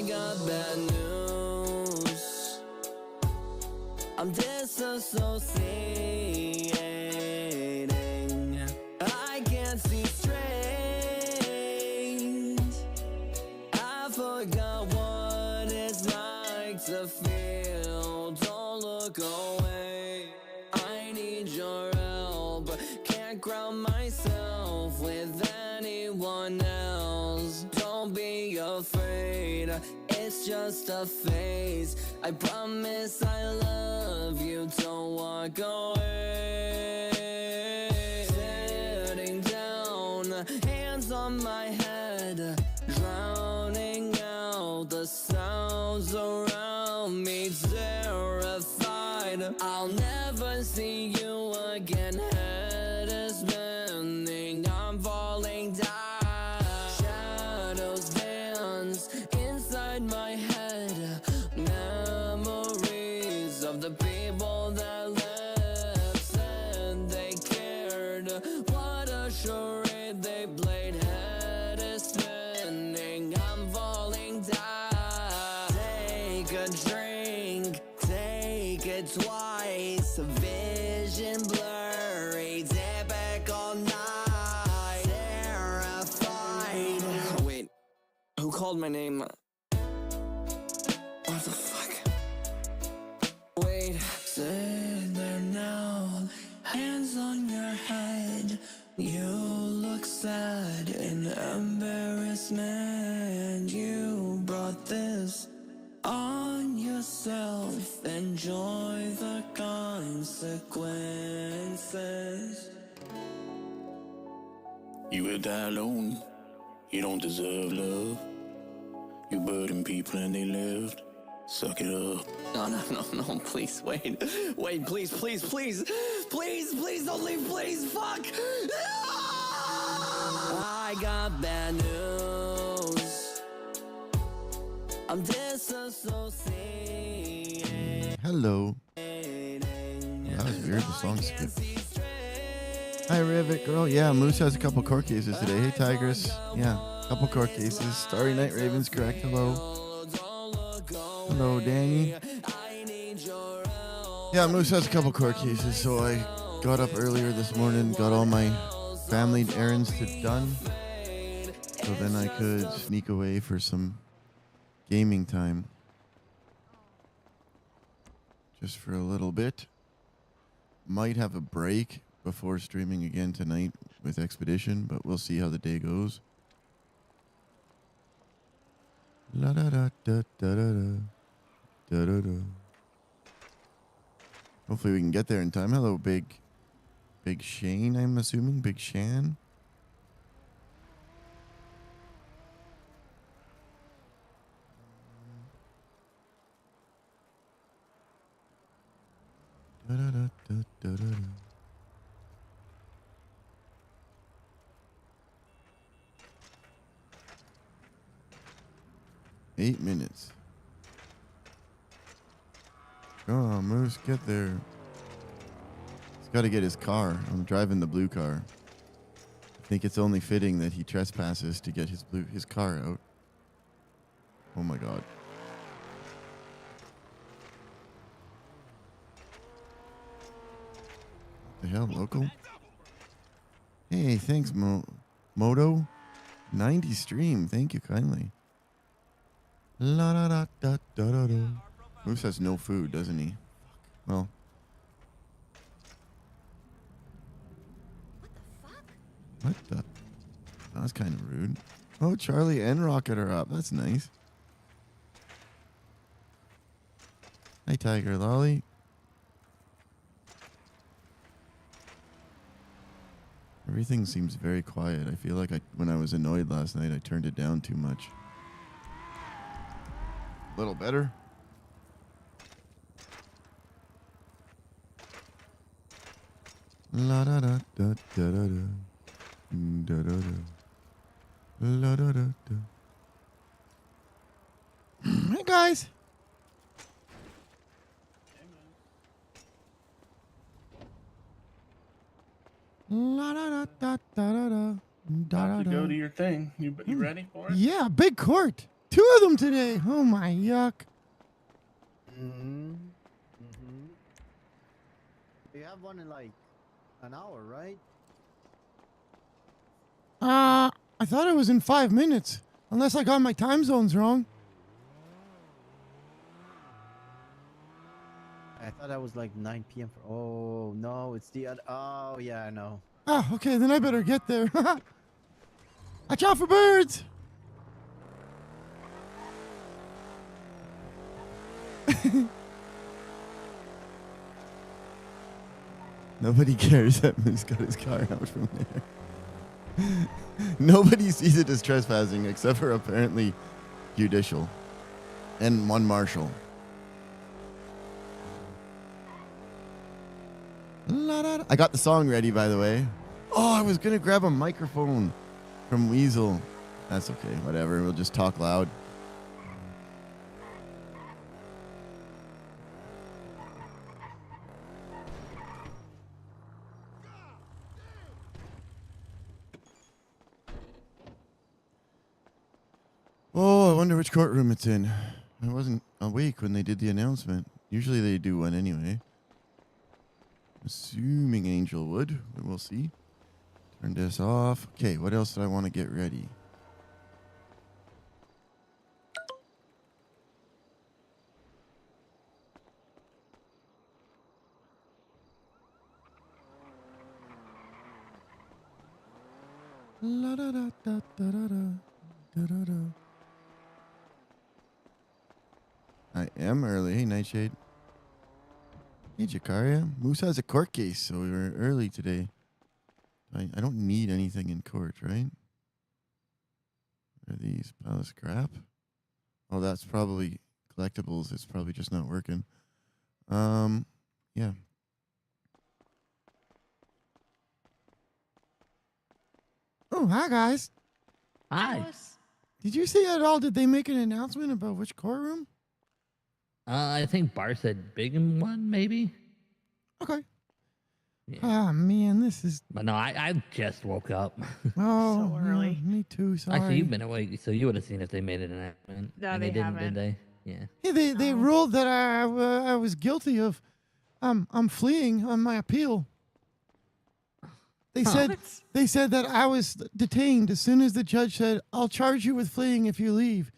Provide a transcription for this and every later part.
got bad news. I'm disassociating. I can't see straight. I forgot what it's like to feel. Don't look away. I need your help. Can't ground myself with anyone else. Don't be afraid. It's just a phase. I promise I love you. Don't walk away. Sitting down, hands on my head, drowning out the sounds around me. Terrified, I'll never see you again. Head is spinning, I'm falling down. Shadows dance inside my head. Memories of the people that left, said they cared. What a charade they played. Head is spinning, I'm falling down. Take a drink, take it twice. Vision blurry, typical night. Terrified. Wait, who called my name? What the fuck? Wait, sit there now, hands on your head. You look sad in embarrassment. You brought this on yourself. Enjoy the consequences. You will die alone. You don't deserve love. You burden people and they lived. Suck it up. No, please, wait, please, don't leave, please, fuck! I got bad news. I'm disassociating. Hello. That was weird, the song skipped. Hi, Rivet Girl. Yeah, Moose has a couple court cases today. Hey, Tigress. Yeah, couple court cases. Starry Night Ravens, correct. Hello. Hello, Danny. Yeah, Moose has a couple court cases, so I got up earlier this morning, got all my family errands done, so then I could sneak away for some gaming time. Just for a little bit. Might have a break before streaming again tonight with Expedition, but we'll see how the day goes. La da da da da da da da da. Hopefully we can get there in time. Hello, Big Shane, I'm assuming. Big Shan. Da da da da da da. 8 minutes. Come on, Moose, get there. He's got to get his car. I'm driving the blue car. I think it's only fitting that he trespasses to get his car out. Oh my god. What the hell, local? Hey, thanks, Moto. 90 stream. Thank you kindly. La da da da da da da. Moose has no food, doesn't he? Well. What the? That's kind of rude. Oh, Charlie and Rocket are up. That's nice. Hi, Tiger Lolly. Everything seems very quiet. I feel like when I was annoyed last night, I turned it down too much. A little better. La da da da da da da da da da la da da da. Hey guys. La da da da da da da. About to go to your thing. You ready for it? Yeah, big court. 2 of them today. Oh my yuck. You have one in like an hour, right? I thought it was in 5 minutes. Unless I got my time zones wrong. I thought that was like 9 p.m. Oh no, it's the other. Oh yeah, I know. Oh, okay, then I better get there. Watch out for birds! Nobody cares that Moose got his car out from there. Nobody sees it as trespassing except for apparently judicial and one marshal. I got the song ready, by the way. Oh, I was gonna grab a microphone from Weasel. That's okay, whatever. We'll just talk loud. Oh, I wonder which courtroom it's in. I wasn't awake when they did the announcement. Usually they do one anyway. Assuming Angel would, but we'll see. Turn this off. Okay, what else did I want to get ready? La da da da da da da da da. I am early. Hey, Nightshade. Hey, Jakaria. Moose has a court case, so we were early today. I don't need anything in court, right? Are these pile of scrap? Oh, that's probably collectibles. It's probably just not working. Yeah. Oh, hi, guys. Hi. Did you see at all? Did they make an announcement about which courtroom? I think Bar said big one, maybe. Okay. Yeah. Ah, man, this is... But no, I just woke up. Oh, So early. yeah, me too, sorry. Actually, you've been awake, so you would have seen if they made an announcement. No, and they didn't, haven't. did they? Yeah. Yeah, they ruled that I was guilty of... I'm fleeing on my appeal. They said that I was detained as soon as the judge said, I'll charge you with fleeing if you leave.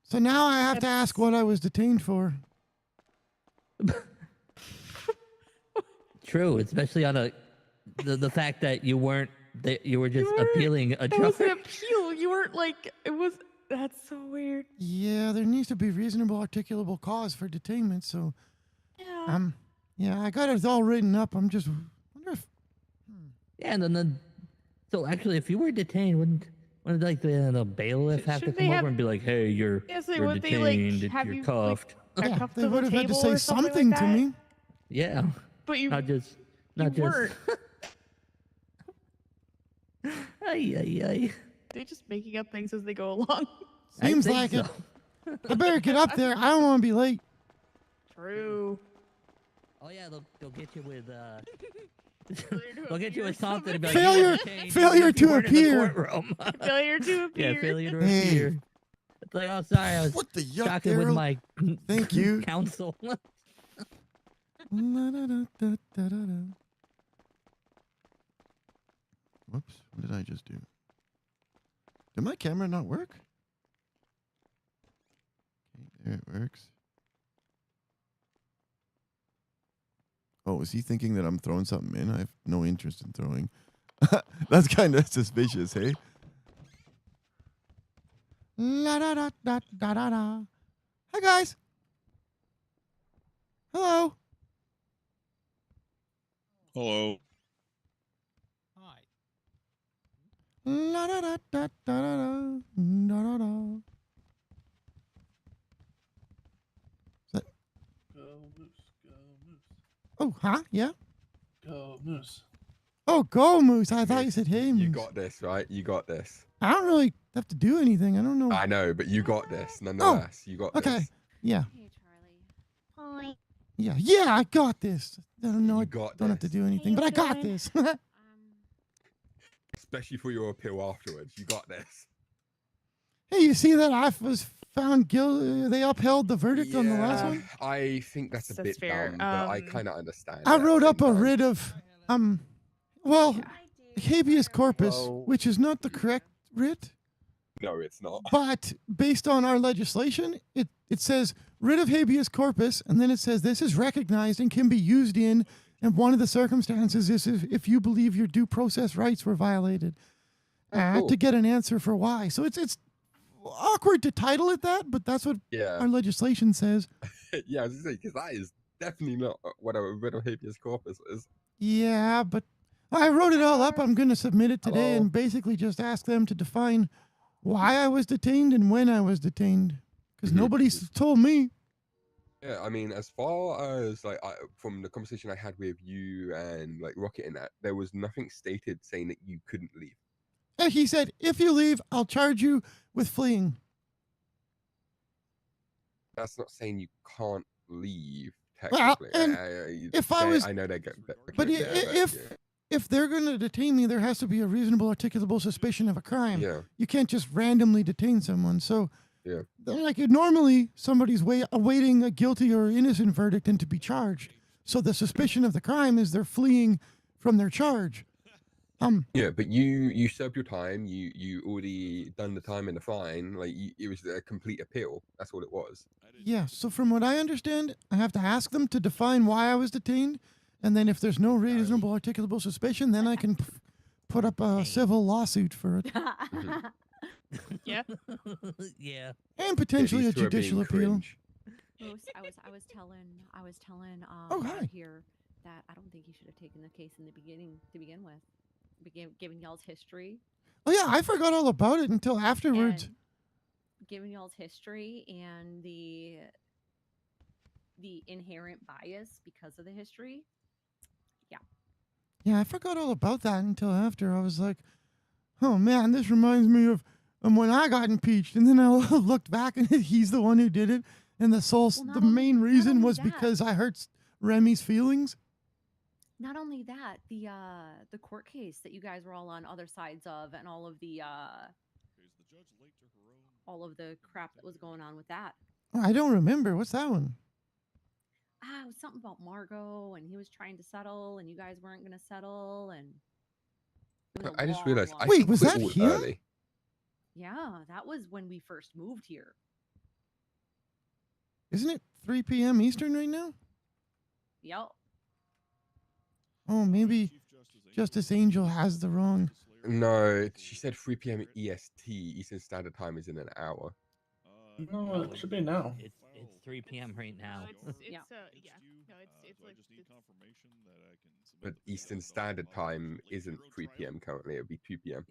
So now I have to ask what I was detained for. True, especially on the fact that you weren't you were just appealing a It was an charge. appeal. You weren't like it was. That's so weird. Yeah, there needs to be reasonable articulable cause for detainment, so... Yeah. Yeah, I got it all written up. I'm just... wonder if... Yeah, and then so actually, if you were detained, wouldn't like the bailiff have to Shouldn't come they over have- and be like, "Hey, you're Yes, they you're would. They like detained, have you're you cuffed." like, Yeah, cuffed they to the would have had to table say or something like to that. me. Yeah, But you not just weren't. Ay. They're just making up things as they go along. I Seems think like so. it. I better get up there. I don't want to be late. True. Oh yeah, they'll get you with to they'll get you with something. And be like, Failure- "You were detained, failure even if you to weren't in the appear." courtroom." Failure to appear. Yeah, failure to Hey. appear. It's like, oh, sorry, I was What the yuck, talking with Daryl? my Thank you. counsel. La-da-da-da-da-da-da. Whoops, what did I just do? Did my camera not work? Okay, there it works. Oh, is he thinking that I'm throwing something in? I have no interest in throwing. That's kind of suspicious, hey? La-da-da-da-da-da-da. Hi, guys. Hello. Hello. La-da-da-da-da-da-da. Da-da-da. Is that... Go Moose, go Moose, Oh, huh? Yeah? go Moose. Oh, go, Moose. I thought you said, hey, Moose. You got this, right? You got this. I don't really have to do anything. I don't know. I know, but you got this, nonetheless. You got Okay. this. Yeah. Hey, Charlie. Hi. Yeah. Yeah, I got this. I don't know. You I got don't have to this. do anything, you but I got doing? this. Especially for your appeal afterwards. You got this. Hey, you see that I was found guilty? They upheld the verdict on the last Yeah, one. I think that's a That's bit fair. dumb, but I kind of understand. I it at wrote the up same a time. writ of well, habeas corpus, Hello. which is not the correct writ. No, it's not. But based on our legislation, it says writ of habeas corpus, and then it says this is recognized and can be used in, and one of the circumstances is if you believe your due process rights were violated. I had cool. to get an answer for why. So it's awkward to title it that, but that's what Yeah, our legislation says. yeah, I was gonna say because that is definitely not what a writ of habeas corpus is. Yeah, but I wrote it all up. I'm going to submit it today Hello. and basically just ask them to define why I was detained and when I was detained, because Mhm. nobody's told me. Yeah, I mean, as far as like from the conversation I had with you and like Rocket and that, there was nothing stated saying that you couldn't leave. And he said, if you leave, I'll charge you with fleeing. That's not saying you can't leave. Well, Technically, and if I was- I know they get, But if they're going to detain me, there has to be a reasonable articulable suspicion of a crime. yeah, You can't just randomly detain someone. So, Yeah. like normally somebody's awaiting a guilty or innocent verdict and to be charged. So the suspicion of the crime is they're fleeing from their charge. yeah, but you served your time. You already done the time and the fine. Like it was a complete appeal. That's all it was. Yeah, so from what I understand, I have to ask them to define why I was detained, and then if there's no reasonable articulable suspicion, then I can put up a civil lawsuit for it, Yeah. Yeah. and potentially Yeah, a these two are being judicial appeal. cringe. Moose, I was telling Oh, hi. here that I don't think he should have taken the case in the beginning to begin with. Giving y'all's history, Oh yeah, I forgot all about it until afterwards. and giving y'all's history and the inherent bias because of the history. Yeah, I forgot all about that until after. I was like, oh man, this reminds me of when I got impeached. And then I looked back and he's the one who did it. And the main reason was because I hurt Remy's feelings. Not only that, the court case that you guys were all on other sides of, and all of the crap that was going on with that. Oh, I don't remember. What's that one? It was something about Margot, and he was trying to settle, and you guys weren't going to settle, and it was a I just long, realized. long I Wait, was quit that all here? early. Yeah, that was when we first moved here. Isn't it 3 p.m. Eastern right now? Yep. Oh, maybe Justice Angel has the wrong. No, she said 3 p.m. EST, Eastern Standard Time, is in an hour. No, it should be now. It's 3 p.m. right now. Yeah. No, it's like But Eastern Standard Time isn't 3 p.m. currently. It'll be 2 p.m.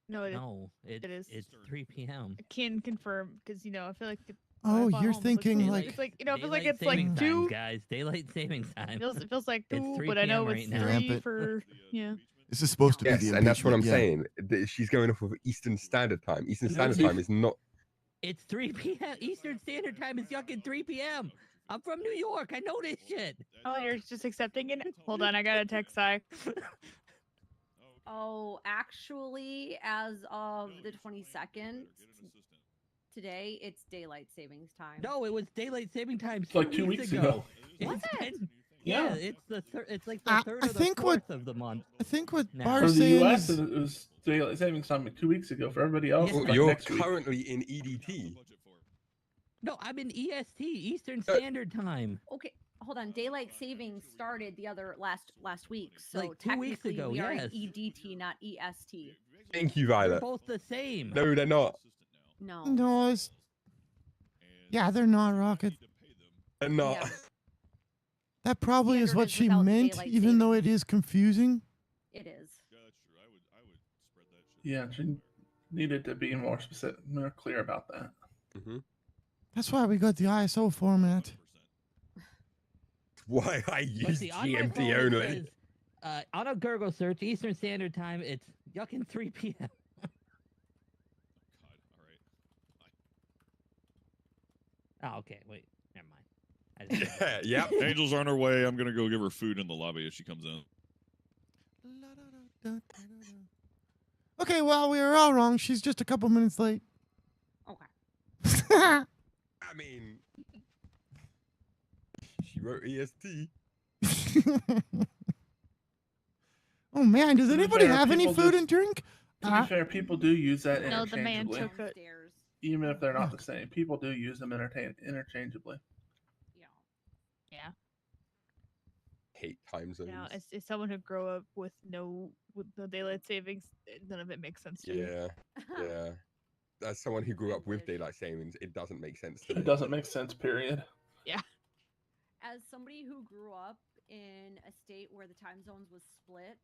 no, No, it is. It's 3 p.m. I can confirm because I feel like. Oh, when I fly you're home, it looks thinking like- like it's like it feels like Daylight it's like saving 2. times, guys. Daylight savings time. It feels like It's 2, 3 but I know PM it's right now. 3 Rampant. for yeah. this is supposed to Yes, be the and that's what I'm impeachment, yeah. saying. She's going off of Eastern Standard Time. Eastern No, Standard see- Time is not. It's 3 p.m. Eastern Standard Time is yucking 3 p.m. I'm from New York. I know this shit. Oh, you're just accepting it. Hold on, I got a text. I. Oh, actually, as of the 22nd, today it's daylight savings time. No, it was daylight saving time. It's like 2 weeks ago. Was It's it? been- Yeah. it's the it's like the I- third I or the think what- fourth of the month. I think what Now. Bar's For the saying U.S., is, it was daylight savings time like 2 weeks ago. For everybody else, Yeah. it's Well, like you're next week. currently in EDT. No, I'm in EST, Eastern Standard Time. Okay, hold on. Daylight savings started the other last week, so Like 2 weeks technically ago, we are yes. in EDT, not EST. Thank you, They're Violet. both the same. No, they're not. No. no, it's, yeah, they're not Rocket. They're not. Yeah. That probably is Standard what is she without meant, daylight even though it savings. is confusing. It is. Yeah, she needed to be more specific, more clear about that. Mhm. That's why we got the ISO format. Why I But use see, on my GMT phone it only. says, on a Gurgle search, Eastern Standard Time, it's yucking 3 p.m. Oh, okay. Wait. Never mind. I just- Yep. Angel's on her way. I'm gonna go give her food in the lobby as she comes in. Okay, well, we were all wrong. She's just a couple minutes late. I mean, she wrote EST. Oh man, does To be anybody fair, have any people food just- and drink? To be fair, people do use that No, the man interchangeably. took it. Downstairs. Even if they're not the same, people do use them interchangeably. Yeah. Yeah. Hate time zones. Now, as someone who grew up with no daylight savings, none of it makes sense to me. Yeah, yeah. As someone who grew up with daylight savings, it doesn't make sense to me. It doesn't make sense, period. Yeah. As somebody who grew up in a state where the time zones was split.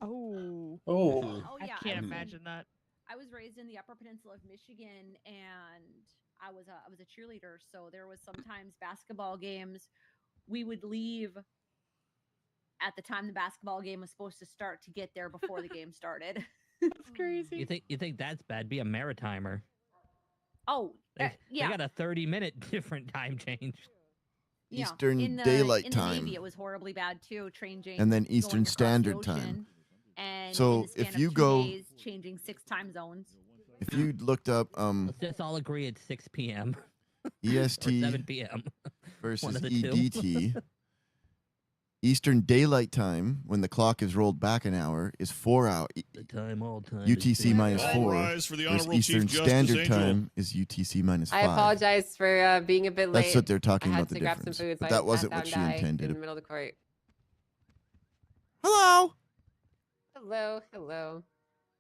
Oh. Oh. Oh I yeah. can't was imagine that. I was raised in the Upper Peninsula of Michigan, and I was a cheerleader. So there was sometimes basketball games. We would leave at the time the basketball game was supposed to start to get there before the game started. That's crazy. You think that's bad? Be a maritimer. Oh, They yeah. got a 30-minute different time change. Yeah. Eastern in the, Daylight in Time. The Navy, it was horribly bad too. Changing And then going Eastern across the Standard Time. ocean, And So in the span if of you 2 go- days, changing 6 time zones. If you looked up Let's just all agree it's 6 p.m. or EST 7 p.m. versus One of the two. EDT, Eastern Daylight Time, when the clock is rolled back an hour, is 4 hours. The time, all time. UTC minus All 4. rise for the Whereas Honorable Eastern Chief Justice Standard Angel. Time is UTC minus 5. I apologize for being a bit late. That's what they're talking I had about, the to grab some difference. food, so But I that just wasn't passed what out she and died intended. in the middle of the court. Hello. Hello, hello.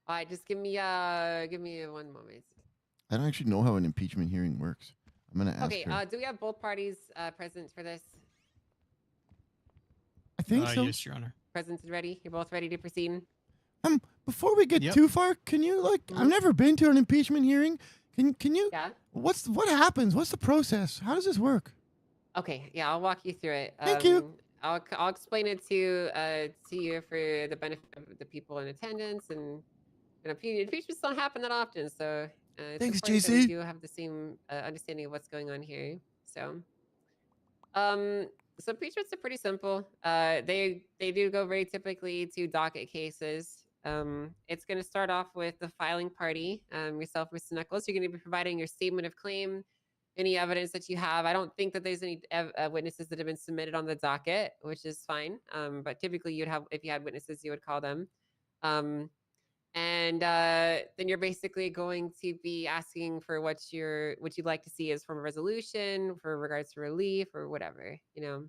All right, just give me one moment. I don't actually know how an impeachment hearing works. I'm going to ask Okay, her. do we have both parties present for this? I think so. Yes, Your Honor. Present and ready? You're both ready to proceed? Before we get Yep. too far, can you I've never been to an impeachment hearing. Can you? Yeah. What happens? What's the process? How does this work? Okay, yeah, I'll walk you through it. Thank you. I'll explain it to you for the benefit of the people in attendance, and impeachments don't happen that often, so it's Thanks, important that we JC. do have the same understanding of what's going on here. So impeachments are pretty simple. They do go very typically to docket cases. It's going to start off with the filing party. Yourself, Mr. Knuckles, you're going to be providing your statement of claim, any evidence that you have. I don't think that there's any witnesses that have been submitted on the docket, which is fine. But typically, you'd have, if you had witnesses, you would call them. And then you're basically going to be asking for what you'd like to see as from a resolution for regards to relief or whatever, you know.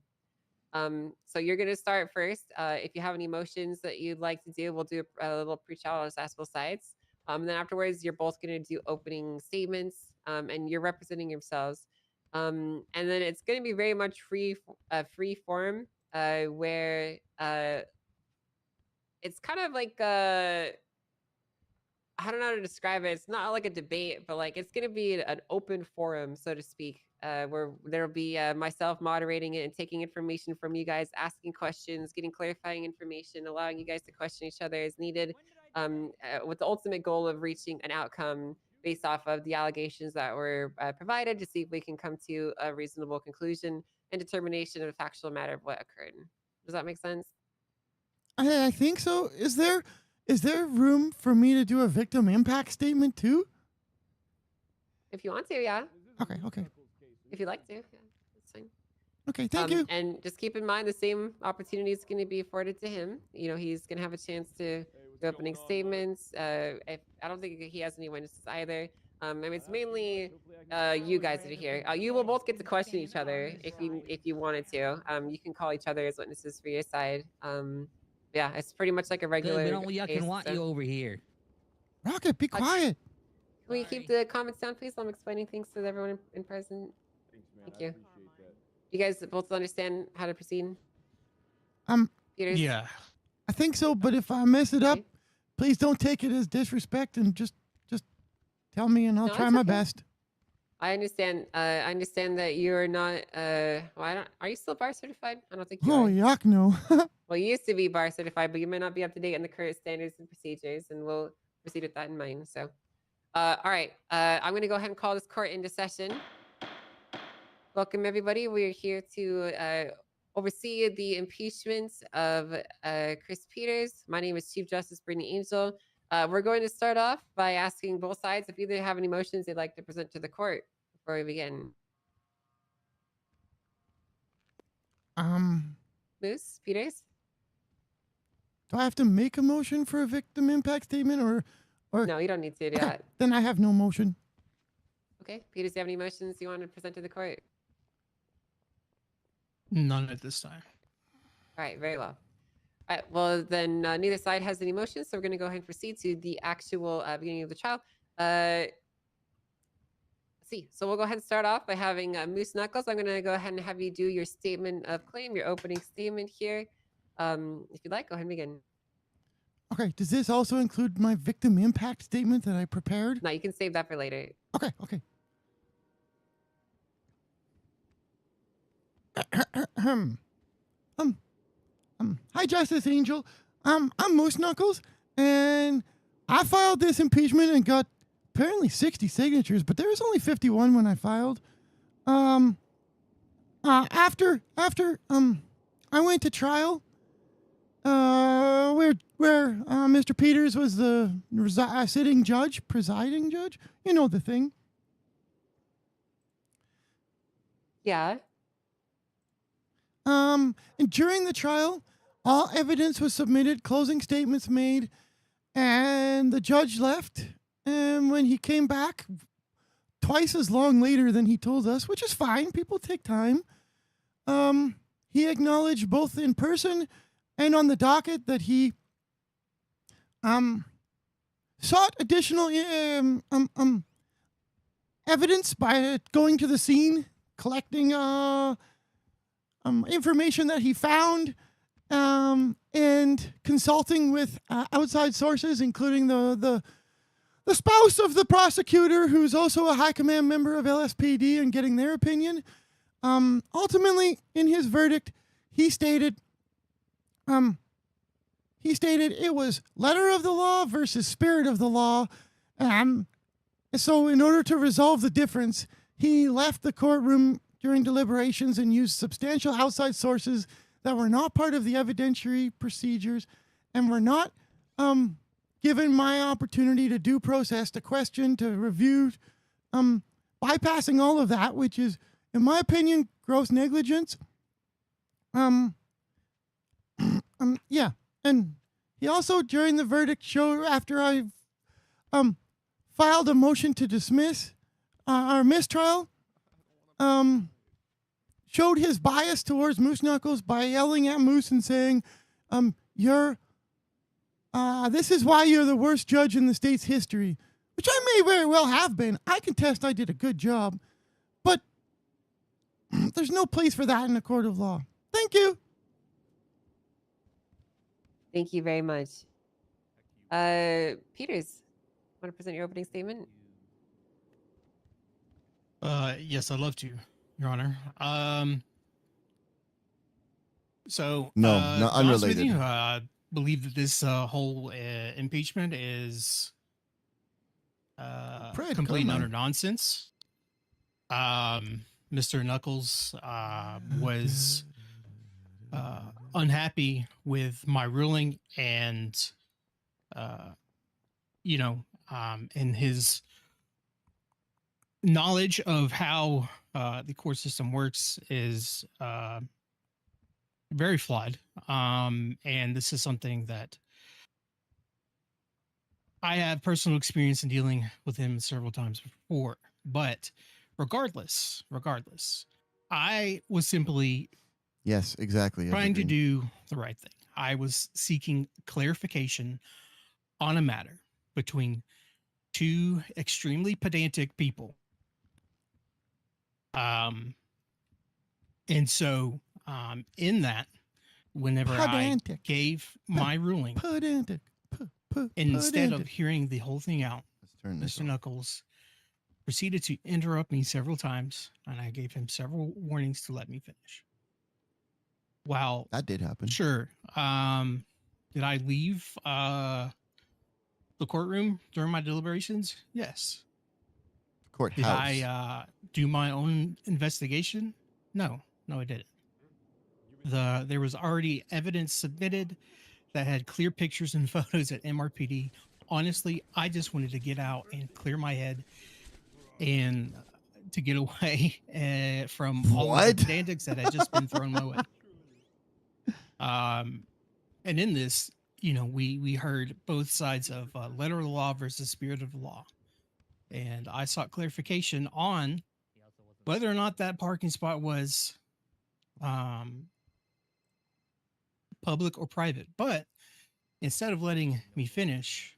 So you're going to start first. If you have any motions that you'd like to do, we'll do a little pre-trial. I'll just ask both sides. Then afterwards, you're both going to do opening statements, and you're representing yourselves. And then it's going to be very much free form, where it's kind of like I don't know how to describe it. It's not like a debate, but like it's going to be an open forum, so to speak, where there'll be myself moderating it and taking information from you guys, asking questions, getting clarifying information, allowing you guys to question each other as needed, with the ultimate goal of reaching an outcome based off of the allegations that were provided to see if we can come to a reasonable conclusion and determination of the factual matter of what occurred. Does that make sense? I think so. Is there room for me to do a victim impact statement too? If you want to, yeah. Okay. If you'd like to, yeah, that's fine. Okay, thank you. And just keep in mind the same opportunity is going to be afforded to him. You know, he's going to have a chance to do opening statements. I don't think he has any witnesses either. I mean, it's mainly you guys that are here. You will both get to question each other if you wanted to. You can call each other as witnesses for your side. Yeah, it's pretty much like a regular. We don't yuck case, and want so- you over here. Rocket, be quiet. Can we keep the comments down, please? I'm explaining things to everyone in person. Thank you. You guys both understand how to proceed? Peters? Yeah. I think so, but if I mess it up, Okay. please don't take it as disrespect and just tell me and I'll No, try it's my okay. best. I understand. I understand that you're not. Well, are you still bar certified? I don't think you Oh, are. yuck, no. Well, you used to be bar certified, but you may not be up to date on the current standards and procedures, and we'll proceed with that in mind. So, all right. I'm going to go ahead and call this court into session. Welcome, everybody. We're here to oversee the impeachment of Chris Peters. My name is Chief Justice Brittany Angel. We're going to start off by asking both sides if either have any motions they'd like to present to the court. before we begin? Moose, Peters? Do I have to make a motion for a victim impact statement or No, you don't need to do okay, that. then I have no motion. Okay, Peters, do you have any motions you want to present to the court? None at this time. All right, very well. All right, well, then neither side has any motions, so we're going to go ahead and proceed to the actual beginning of the trial. Let's see. So we'll go ahead and start off by having Moose Knuckles. I'm going to go ahead and have you do your statement of claim, your opening statement here. If you'd like, go ahead and begin. Okay, does this also include my victim impact statement that I prepared? No, you can save that for later. Okay, okay. Hi, Justice Angel. I'm Moose Knuckles, and I filed this impeachment and got apparently 60 signatures, but there was only 51 when I filed. After I went to trial, where Mr. Peters was the presiding judge. You know the thing. Yeah. And during the trial, all evidence was submitted, closing statements made, and the judge left. And when he came back, twice as long later than he told us, which is fine. People take time. He acknowledged both in person and on the docket that he sought additional evidence by going to the scene, collecting information that he found, and consulting with outside sources, including the spouse of the prosecutor, who's also a high command member of LSPD, and getting their opinion. Ultimately, in his verdict, he stated it was letter of the law versus spirit of the law. So in order to resolve the difference, he left the courtroom during deliberations and used substantial outside sources that were not part of the evidentiary procedures and were not given my opportunity to due process, to question, to review, bypassing all of that, which is, in my opinion, gross negligence. Yeah. And he also, during the verdict show, after I filed a motion to dismiss our mistrial, showed his bias towards Moose Knuckles by yelling at Moose and saying, this is why you're the worst judge in the state's history, which I may very well have been. I contest I did a good job, but there's no place for that in a court of law. Thank you. Thank you very much. Peters, want to present your opening statement? Yes, I'd love to, Your Honor. So No, to be honest with unrelated. you, I believe that this whole impeachment is complete and utter nonsense. Mr. Knuckles was unhappy with my ruling, and in his knowledge of how the court system works is very flawed. And this is something that I have personal experience in dealing with him several times before. But regardless, I was simply Yes, exactly. trying to do the right thing. I was seeking clarification on a matter between two extremely pedantic people. And so in that, whenever Pedantic. I gave my ruling, Pedantic. instead of hearing the whole thing out, Let's turn this Mr. off. Knuckles proceeded to interrupt me several times, and I gave him several warnings to let me finish. Wow. That did happen. Sure. Did I leave the courtroom during my deliberations? Yes. Courthouse. Did I do my own investigation? No, I didn't. There was already evidence submitted that had clear pictures and photos at MRPD. Honestly, I just wanted to get out and clear my head and to get away from all of What? the pedantics that had just been thrown my way. And in this, you know, we heard both sides of letter of the law versus spirit of the law. And I sought clarification on whether or not that parking spot was public or private. But instead of letting me finish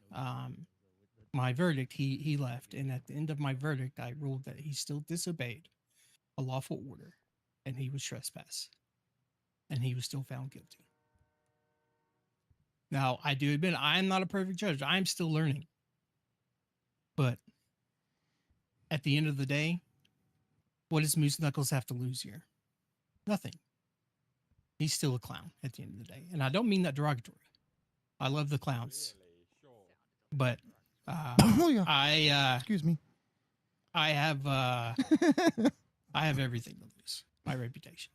my verdict, he left. And at the end of my verdict, I ruled that he still disobeyed a lawful order and he was trespass. And he was still found guilty. Now, I do admit I'm not a perfect judge. I'm still learning. But at the end of the day, what does Moose Knuckles have to lose here? Nothing. He's still a clown at the end of the day. And I don't mean that derogatory. I love the clowns. But Oh, yeah. Excuse me. I have everything to lose. My reputation.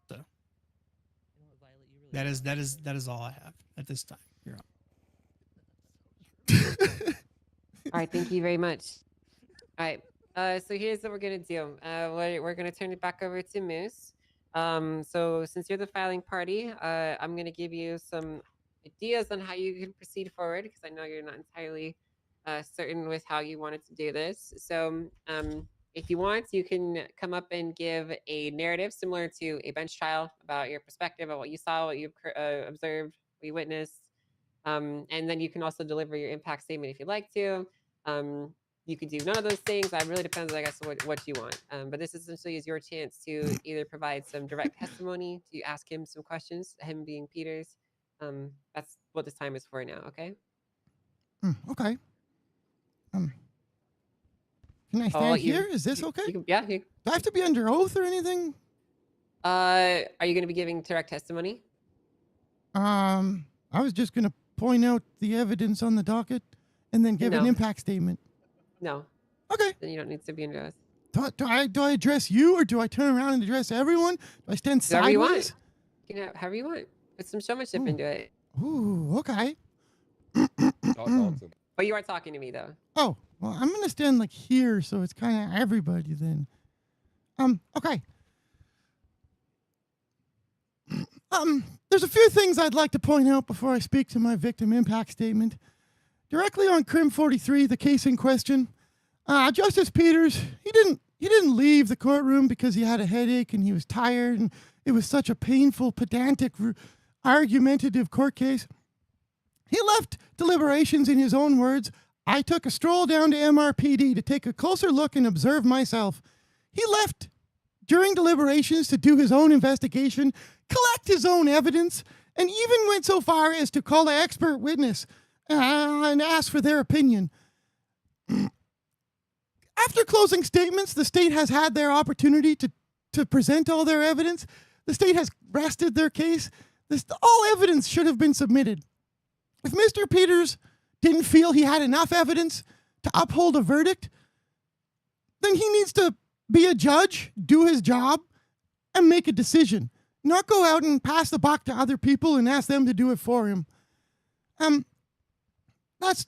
So that is all I have at this time. You're up. All right, thank you very much. All right, so here's what we're gonna do. We're gonna turn it back over to Moose. So since you're the filing party, I'm gonna give you some ideas on how you can proceed forward because I know you're not entirely certain with how you wanted to do this. So if you want, you can come up and give a narrative similar to a bench trial about your perspective, about what you saw, what you observed, what you witnessed. And then you can also deliver your impact statement if you'd like to. You could do none of those things. That really depends, I guess, what you want. But this essentially is your chance to either provide some direct testimony, to ask him some questions, him being Peters. That's what this time is for now, okay? Okay. Can I stand here? Is this okay? Yeah. Do I have to be under oath or anything? Are you going to be giving direct testimony? I was just going to point out the evidence on the docket and then give an impact statement. No. Okay. Then you don't need to be under oath. Do I address you or do I turn around and address everyone? Do I stand However you want. sideways? You can have however you want. Put some showmanship into it. Ooh, okay. But you are talking to me though. Oh, well, I'm going to stand like here, so it's kind of everybody then. Okay. There's a few things I'd like to point out before I speak to my victim impact statement. Directly on Crim 43, the case in question, Justice Peters, he didn't leave the courtroom because he had a headache and he was tired and it was such a painful, pedantic, argumentative court case. He left deliberations in his own words. I took a stroll down to MRPD to take a closer look and observe myself. He left during deliberations to do his own investigation, collect his own evidence, and even went so far as to call an expert witness and ask for their opinion. After closing statements, the state has had their opportunity to present all their evidence. The state has rested their case. All evidence should have been submitted. If Mr. Peters didn't feel he had enough evidence to uphold a verdict, then he needs to be a judge, do his job, and make a decision. Not go out and pass the buck to other people and ask them to do it for him. That's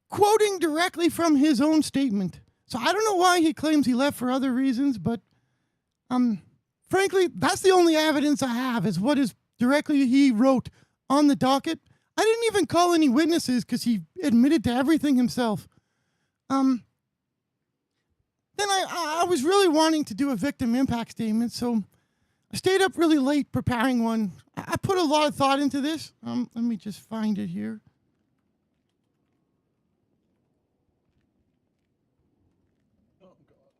quoting directly from his own statement. So I don't know why he claims he left for other reasons, but frankly, that's the only evidence I have is what is directly he wrote on the docket. I didn't even call any witnesses because he admitted to everything himself. Then I was really wanting to do a victim impact statement, so I stayed up really late preparing one. I put a lot of thought into this. Let me just find it here. Oh, God.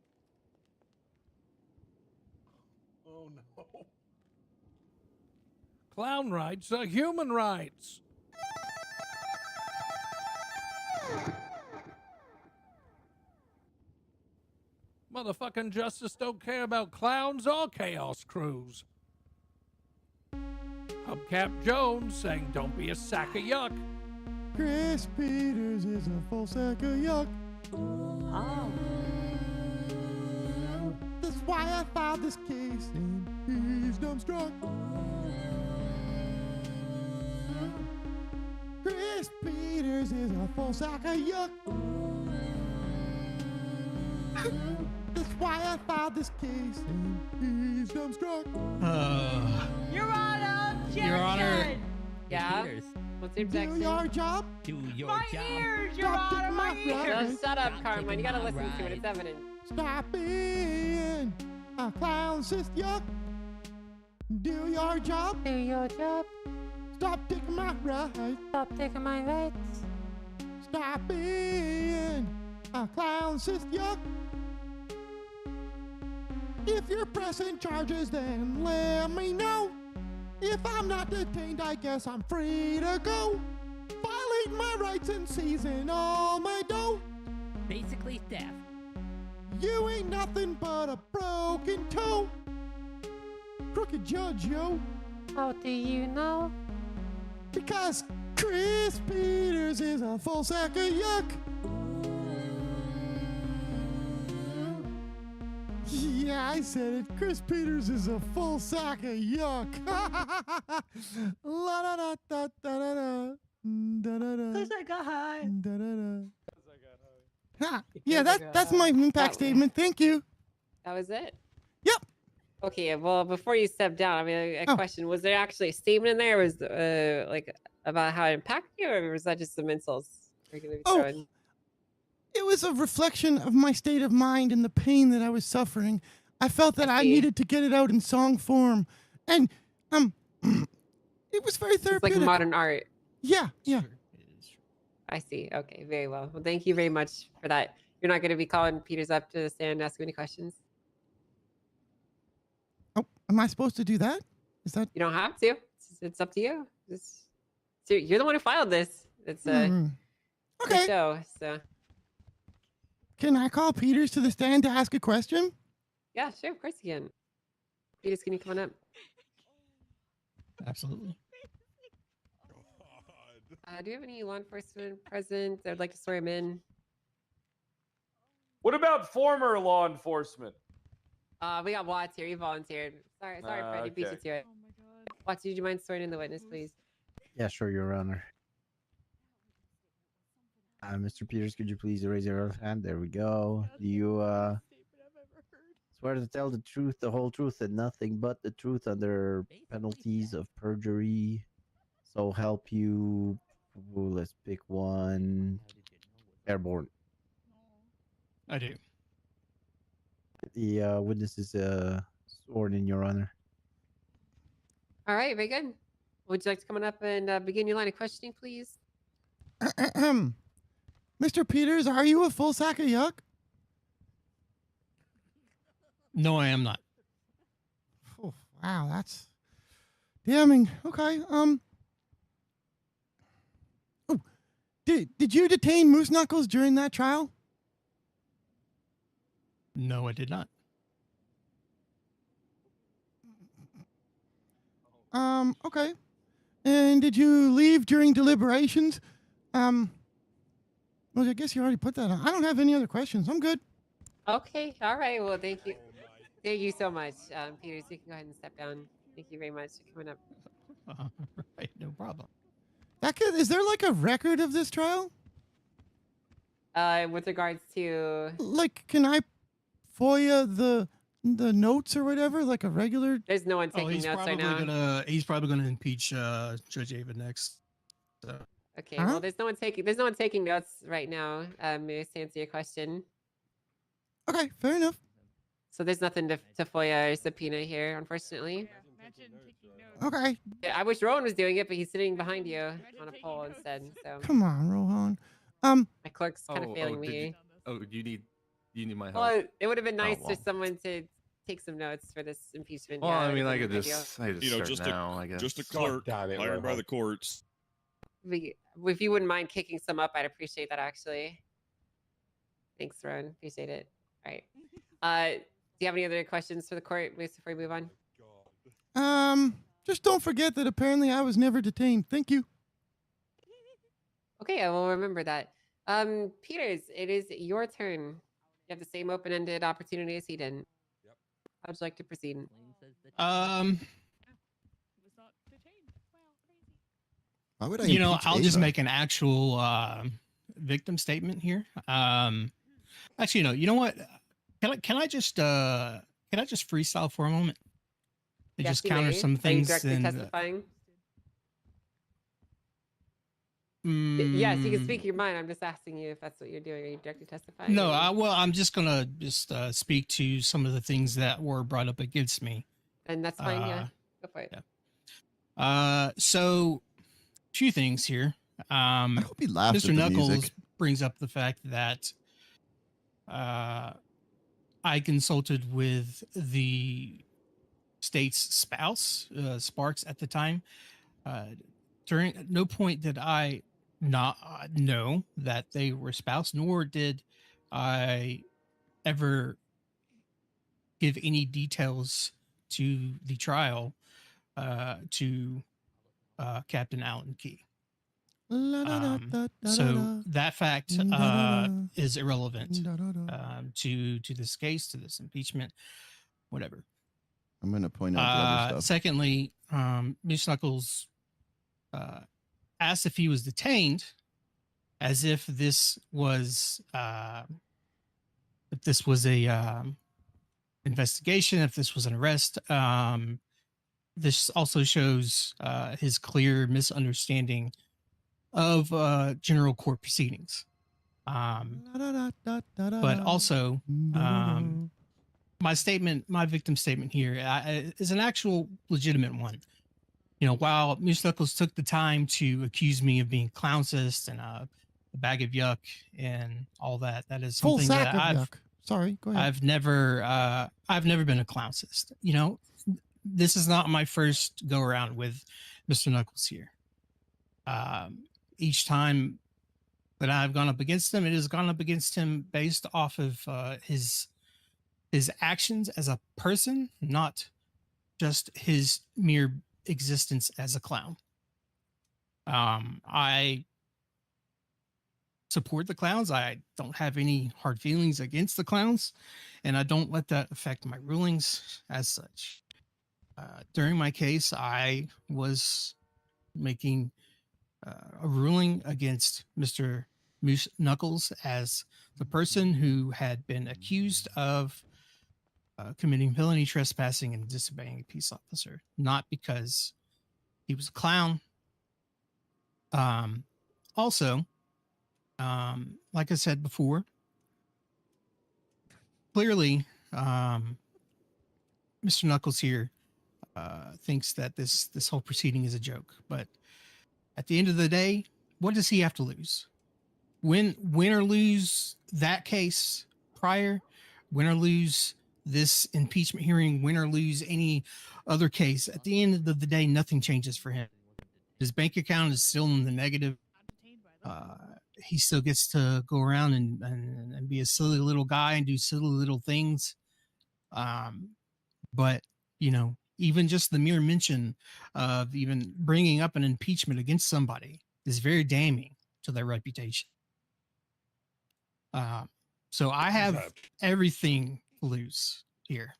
Oh, no. Clown rights are human rights. Motherfucking justice don't care about clowns or chaos crews. Hubcap Jones saying don't be a sack of yuck. Chris Peters is a full sack of yuck. Oh. That's why I filed this case and he's dumbstruck. Chris Peters is a full sack of yuck. why I filed this case and he's dumbstruck. Your Honor, Your Honor. objection. Yeah. Peters, What's your Do objection? your job. do your My job. ears, Your Stop Honor, taking my my ears. breath. Just shut up, Stop Carmine. You taking gotta my listen to it. It's ride. evident. Stop being a clown, sis, yuck. Do your job. Do your job. Stop taking my ride. Stop taking my rights. Stop being a clown, sis, yuck. If you're pressing charges, then let me know. If I'm not detained, I guess I'm free to go. Violate my rights and seizing all my dough. Basically theft. You ain't nothing but a broken toe. Crooked judge, yo. How do you know? Because Chris Peters is a full sack of yuck. Yeah, I said it. Chris Peters is a full sack of yuck. La da da da da da da. Da da da. Cause I got high. Da da da. Ha, yeah, that's my impact statement. Thank you. That was it? Yep. Okay, well, before you step down, I mean, a Oh. question. Was there actually a statement in there? Was like about how it impacted you, or was that just some insults you're gonna be Oh. throwing? It was a reflection of my state of mind and the pain that I was suffering. I felt that I see. needed to get it out in song form, and it was very It's therapeutic. like modern art. Yeah, yeah. Sure, it is true. I see. Okay, very well. Well, thank you very much for that. You're not going to be calling Peters up to the stand and asking any questions? Oh, am I supposed to do that? Is that? You don't have to. It's up to you. So you're the one who filed this. It's a Okay. show. So Can I call Peters to the stand to ask a question? yeah, sure, of course you can. Peters, can you come on up? Absolutely. Do you have any law enforcement present? I'd like to swear him in. What about former law enforcement? We got Watts here. He volunteered. Sorry, Freddy, beat you okay. to it. Oh my god. Watts, would you mind swearing in the witness, please? Yeah, sure, Your Honor. Mr. Peters, could you please raise your left hand? There we go. Do you Statement I've ever heard. swear to tell the truth, the whole truth, and nothing but the truth under penalties of perjury? So help you. Ooh, let's pick one. Airborne. I do. The witness is sworn in, Your Honor. All right, very good. Would you like to come on up and begin your line of questioning, please? Mr. Peters, are you a full sack of yuck? No, I am not. Oh, wow, that's damning. Okay. Oh, did you detain Moose Knuckles during that trial? No, I did not. Okay. And did you leave during deliberations? Well, I guess you already put that on. I don't have any other questions. I'm good. Okay, all right. Well, thank you. Thank you so much, Peters. You can go ahead and step down. Thank you very much for coming up. Right, no problem. Is there like a record of this trial? With regards to, Like, can I FOIA the notes or whatever, like a regular? there's no one Oh, taking he's notes right probably now. gonna impeach Judge Ava next. So Okay, Huh? well, there's no one taking notes right now. To answer your question, Okay, fair enough. so there's nothing to FOIA or subpoena here, unfortunately. Yeah, imagine taking notes. Okay, Yeah, I wish Rowan was doing it, but he's sitting behind you on a taking pole notes. instead. So come on, Rohan. my clerk's kind of failing me. you need my help? Well, it would have been Oh, nice well. for someone to take some notes for this impeachment. Well, yeah, I it mean, would've I been could ideal. just start now, I guess. Just a clerk hired by the courts. If you wouldn't mind kicking some up, I'd appreciate that actually. Thanks, Ron. Appreciate it. All right. Do you have any other questions for the court before we move on? Just don't forget that apparently I was never detained. Thank you. Okay, I will remember that. Peters, it is your turn. You have the same open-ended opportunity as he did. Yep. How'd you like to proceed? Was not detained. Wow, crazy. Why would I? you know, impeach I'll just Ava? make an actual victim statement here. Actually, no. You know what? Can I just freestyle for a moment? To Yes, just you counter may. some Are you things directly and testifying? Yes, you can speak your mind. I'm just asking you if that's what you're doing. Are you directly testifying? no, or- I'm just gonna speak to some of the things that were brought up against me. And that's fine. Yeah, go for it. So a few things here. I hope he laughed Mr. at the Knuckles music. brings up the fact that I consulted with the state's spouse, Sparks, at the time. During at no point did I not know that they were spouse, nor did I ever give any details to the trial to Captain Alan Key. So that fact is irrelevant to this case, to this impeachment, whatever. I'm going to point out the other stuff. Secondly, Moose Knuckles asked if he was detained, as if this was a investigation, if this was an arrest. This also shows his clear misunderstanding of general court proceedings. But also, my victim statement here is an actual legitimate one. You know, while Moose Knuckles took the time to accuse me of being clowncist and a bag of yuck and all that, that is something that I've Sorry, go ahead. I've never been a clowncist. You know, this is not my first go around with Mr. Knuckles here. Each time that I've gone up against him, it has gone up against him based off of his actions as a person, not just his mere existence as a clown. I support the clowns. I don't have any hard feelings against the clowns, and I don't let that affect my rulings as such. During my case, I was making a ruling against Mr. Moose Knuckles as the person who had been accused of committing felony trespassing and disobeying a peace officer, not because he was a clown. Also, like I said before, clearly, Mr. Knuckles here thinks that this whole proceeding is a joke. But at the end of the day, what does he have to lose? Win or lose that case prior, win or lose this impeachment hearing, win or lose any other case, at the end of the day, nothing changes for him. His bank account is still in the negative. He still gets to go around and be a silly little guy and do silly little things. But, you know, even just the mere mention of even bringing up an impeachment against somebody is very damning to their reputation. So I have everything to lose here.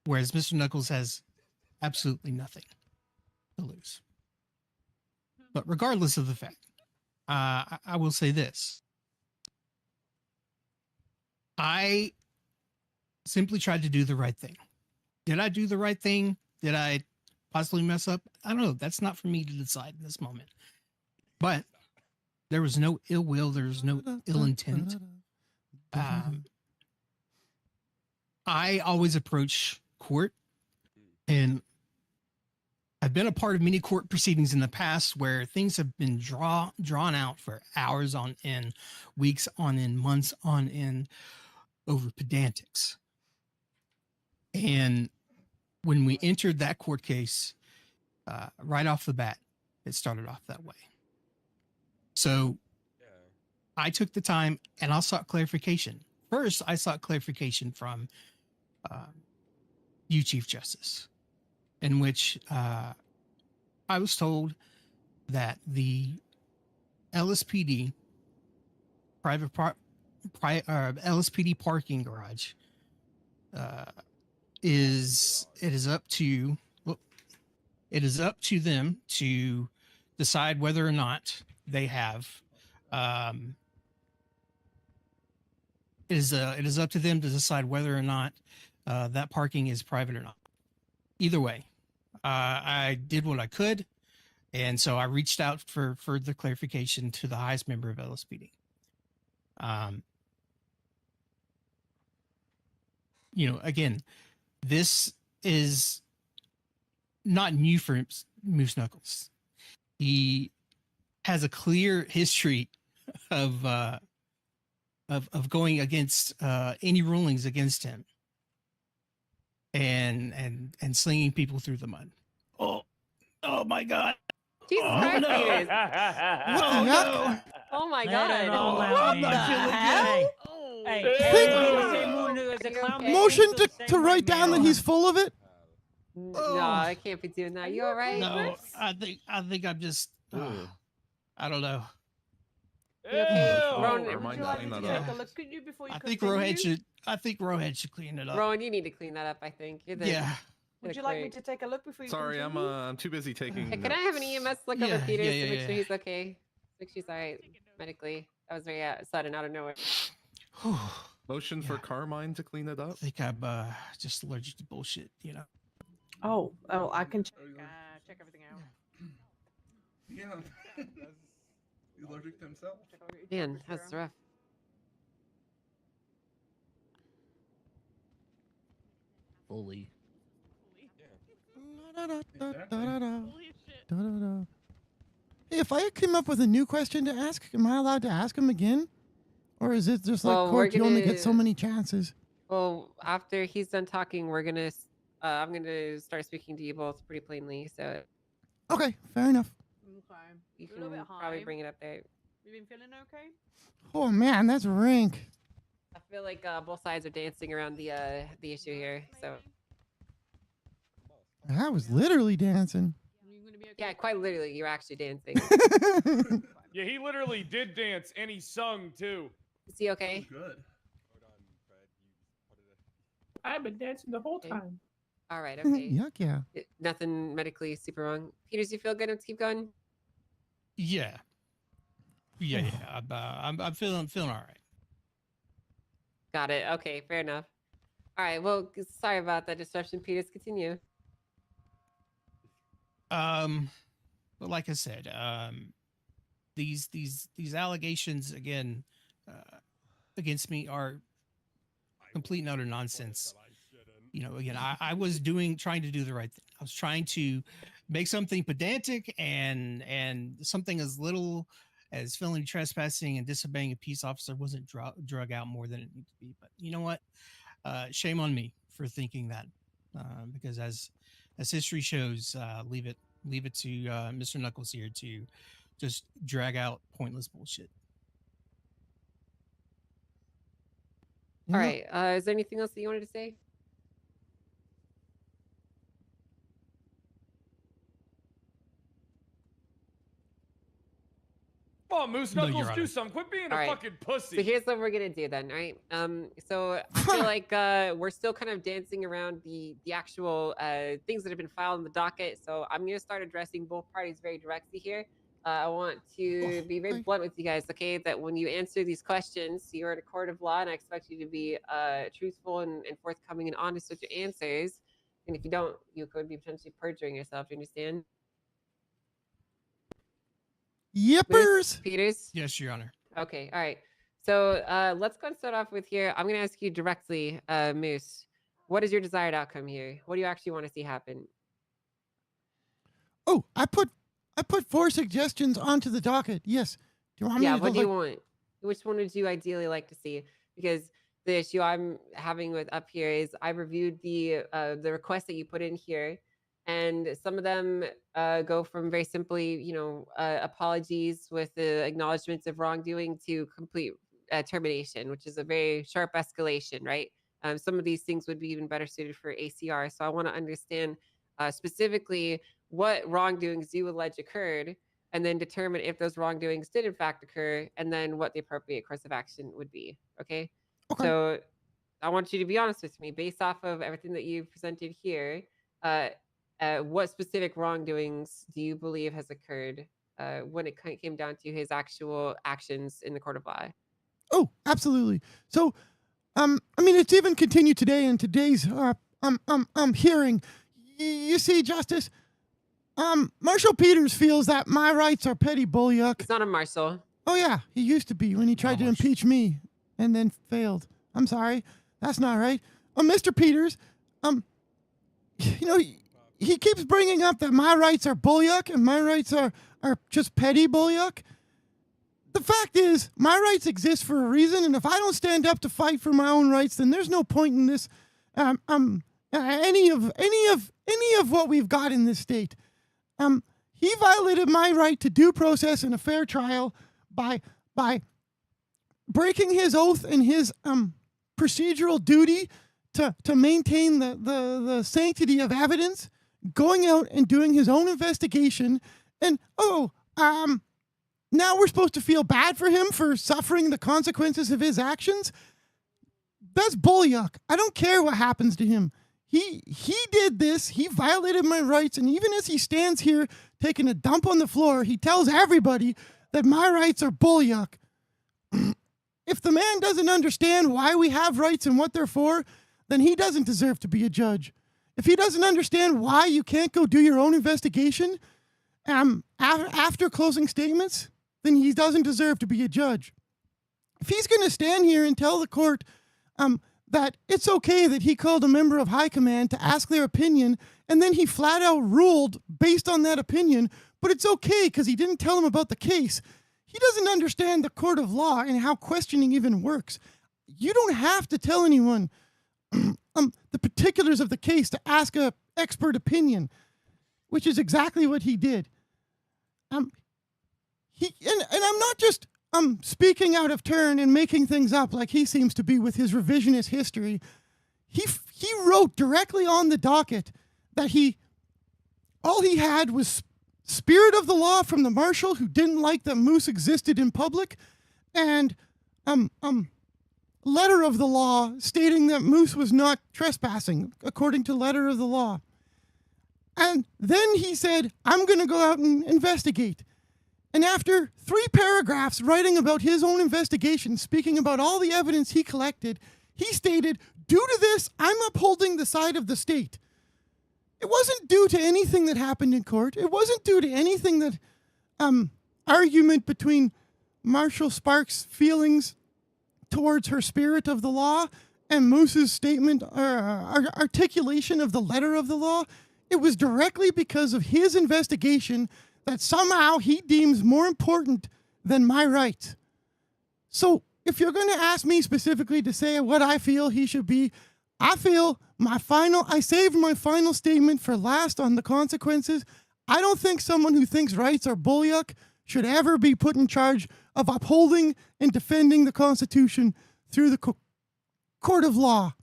Whereas Mr. Knuckles has absolutely nothing to lose. But regardless of the fact, I will say this. I simply tried to do the right thing. Did I do the right thing? Did I possibly mess up? I don't know. That's not for me to decide in this moment. But there was no ill will. There was no ill intent. I always approach court, and I've been a part of many court proceedings in the past where things have been drawn out for hours on end, weeks on end, months on end over pedantics. And when we entered that court case, right off the bat, it started off that way. So I took the time and I sought clarification. First, I sought clarification from you, Chief Justice, in which I was told that the LSPD LSPD parking garage it is up to them to decide whether or not they have it is up to them to decide whether or not that parking is private or not. Either way, I did what I could, and so I reached out for further clarification to the highest member of LSPD. Again, this is not new for Moose Knuckles. He has a clear history of going against any rulings against him and slinging people through the mud. Oh my God! Jesus Christ, no. Peters. What the heck? Oh my I God. don't know, What Belaney. the Hey, Motion to write down that he's full of it. No, I can't be doing that. You all right? No, I think I'm just. I don't know. Rowan, Would you like me to take a look at you before you I think continue? Rowan should clean it up. Rowan, you need to clean that up. I think. You're the, Yeah. Would you like me to take a look before you Sorry, continue? I'm too busy taking. Hey, can I have an EMS look over Yeah, Peters yeah, to make yeah. sure he's okay? Make sure he's all right medically. That was very sudden, out of nowhere. Motion for Carmine to clean it up. I think I'm just allergic to bullshit. Oh, I can check everything out. Yeah. He's allergic to himself. Man, that's rough. Fully. Hey, if I came up with a new question to ask, am I allowed to ask him again? Or is it just like Well, court, we're you only get so gonna- many chances? Well, after he's done talking, we're gonna. I'm gonna start speaking to you both pretty plainly. So Okay, fair enough. Okay. you You're a little can bit probably high. bring it up there. You been feeling okay? Oh man, that's rank. I feel like both sides are dancing around the issue here. So I was literally dancing. yeah, quite literally, you're actually dancing. Yeah, he literally did dance and he sung too. Is he okay? Good. I've been dancing the whole time. All right. Okay. Yuck, yeah. Nothing medically super wrong. Peters, you feel good? Let's keep going. Yeah. I'm feeling all right. Got it. Okay, fair enough. All right. Well, sorry about that disruption, Peters. Continue. But like I said, these allegations again against me are complete and utter nonsense. Again, I was trying to do the right thing. I was trying to make something pedantic and something as little as felony trespassing and disobeying a peace officer wasn't drug out more than it needed to be. But you know what? Shame on me for thinking that, because as history shows, leave it to Mr. Knuckles here to just drag out pointless bullshit. All right. Is there anything else that you wanted to say? Come on, Moose No, Knuckles, Your do Honor. something. Quit being All a right. fucking pussy. So here's what we're gonna do then, right? So I feel like we're still kind of dancing around the actual things that have been filed in the docket. So I'm gonna start addressing both parties very directly here. I want to be very blunt with you guys, okay? That when you answer these questions, you're in a court of law, and I expect you to be truthful and forthcoming and honest with your answers. And if you don't, you could be potentially perjuring yourself. Do you understand? Yippers! Peters? Yes, Your Honor. Okay, all right. So let's go and start off with here. I'm going to ask you directly, Moose. What is your desired outcome here? What do you actually want to see happen? Oh, I put 4 suggestions onto the docket. Yes. Do you want me Yeah, to what do you like- want? Which one would you ideally like to see? Because the issue I'm having with up here is I reviewed the requests that you put in here, and some of them go from very simply, apologies with the acknowledgments of wrongdoing to complete termination, which is a very sharp escalation, right? Some of these things would be even better suited for ACR. So I want to understand specifically what wrongdoings you allege occurred, and then determine if those wrongdoings did in fact occur, and then what the appropriate course of action would be. Okay. So I want you to be honest with me based off of everything that you've presented here. What specific wrongdoings do you believe has occurred when it came down to his actual actions in the court of law? Oh, absolutely. So I mean, it's even continued today in today's hearing. You see, Justice, Marshal Peters feels that my rights are petty bullyuck. It's not a Marshal. Oh yeah, he used to be when he tried to impeach me and then failed. I'm sorry, that's not right. Mr. Peters, you know, he keeps bringing up that my rights are bullyuck and my rights are just petty bullyuck. The fact is, my rights exist for a reason, and if I don't stand up to fight for my own rights, then there's no point in this, any of what we've got in this state. He violated my right to due process and a fair trial by breaking his oath and his procedural duty to maintain the sanctity of evidence, going out and doing his own investigation, and now we're supposed to feel bad for him for suffering the consequences of his actions? That's bullyuck. I don't care what happens to him. He did this. He violated my rights. And even as he stands here taking a dump on the floor, he tells everybody that my rights are bullyuck. If the man doesn't understand why we have rights and what they're for, then he doesn't deserve to be a judge. If he doesn't understand why you can't go do your own investigation after closing statements, then he doesn't deserve to be a judge. If he's going to stand here and tell the court that it's okay that he called a member of high command to ask their opinion, and then he flat out ruled based on that opinion, but it's okay because he didn't tell him about the case, he doesn't understand the court of law and how questioning even works. You don't have to tell anyone the particulars of the case to ask a expert opinion, which is exactly what he did. And I'm not just speaking out of turn and making things up like he seems to be with his revisionist history. He wrote directly on the docket that all he had was spirit of the law from the marshal who didn't like that Moose existed in public, and letter of the law stating that Moose was not trespassing according to letter of the law. And then he said, I'm going to go out and investigate. And after 3 paragraphs writing about his own investigation, speaking about all the evidence he collected, he stated, due to this, I'm upholding the side of the state. It wasn't due to anything that happened in court. It wasn't due to anything that, argument between Marshal Sparks' feelings towards her spirit of the law and Moose's statement, articulation of the letter of the law. It was directly because of his investigation that somehow he deems more important than my rights. So if you're going to ask me specifically to say what I feel he should be, I feel I saved my final statement for last on the consequences. I don't think someone who thinks rights are bullyuck should ever be put in charge of upholding and defending the Constitution through the court of law.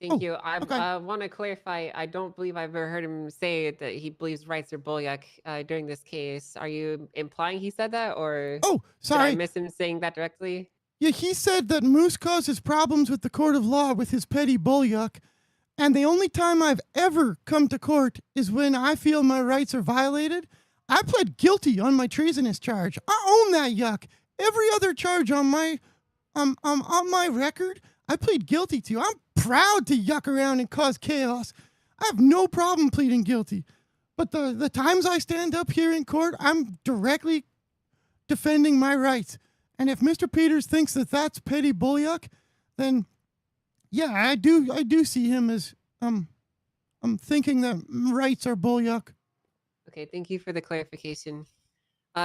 Thank you. I want to clarify. I don't believe I've ever heard him say that he believes rights are bullyuck during this case. Are you implying he said that, or sorry, did I miss him saying that directly? Yeah, he said that Moose causes problems with the court of law with his petty bullyuck, and the only time I've ever come to court is when I feel my rights are violated. I pled guilty on my treasonous charge. I own that yuck. Every other charge on my record, I plead guilty to. I'm proud to yuck around and cause chaos. I have no problem pleading guilty. But the times I stand up here in court, I'm directly defending my rights. And if Mr. Peters thinks that that's petty bullyuck, then yeah, I do see him as I'm thinking that rights are bullyuck. Okay, thank you for the clarification.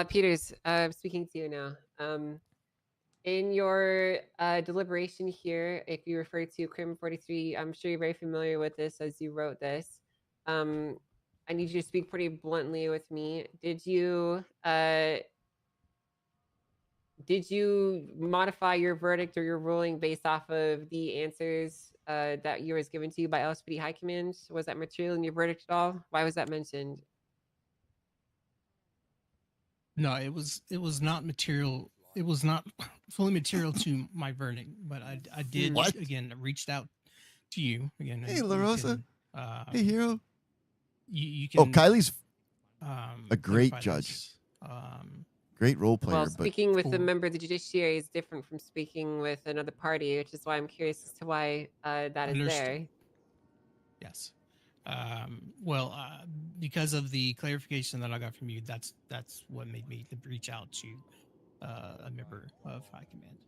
Peters, speaking to you now. In your deliberation here, if you refer to Crim 43, I'm sure you're very familiar with this as you wrote this. I need you to speak pretty bluntly with me. Did you modify your verdict or your ruling based off of the answers that you was given to you by LSPD High Command? Was that material in your verdict at all? Why was that mentioned? No, it was not material. It was not fully material to my verdict, but I did again reached out to you again. Hey, LaRosa. Hey, Hero. You can. Kylie's a great judge. Great role player, Well, but speaking with a member of the judiciary is different from speaking with another party, which is why I'm curious as to why that is there. Yes. Well, because of the clarification that I got from you, that's what made me to reach out to a member of High Command.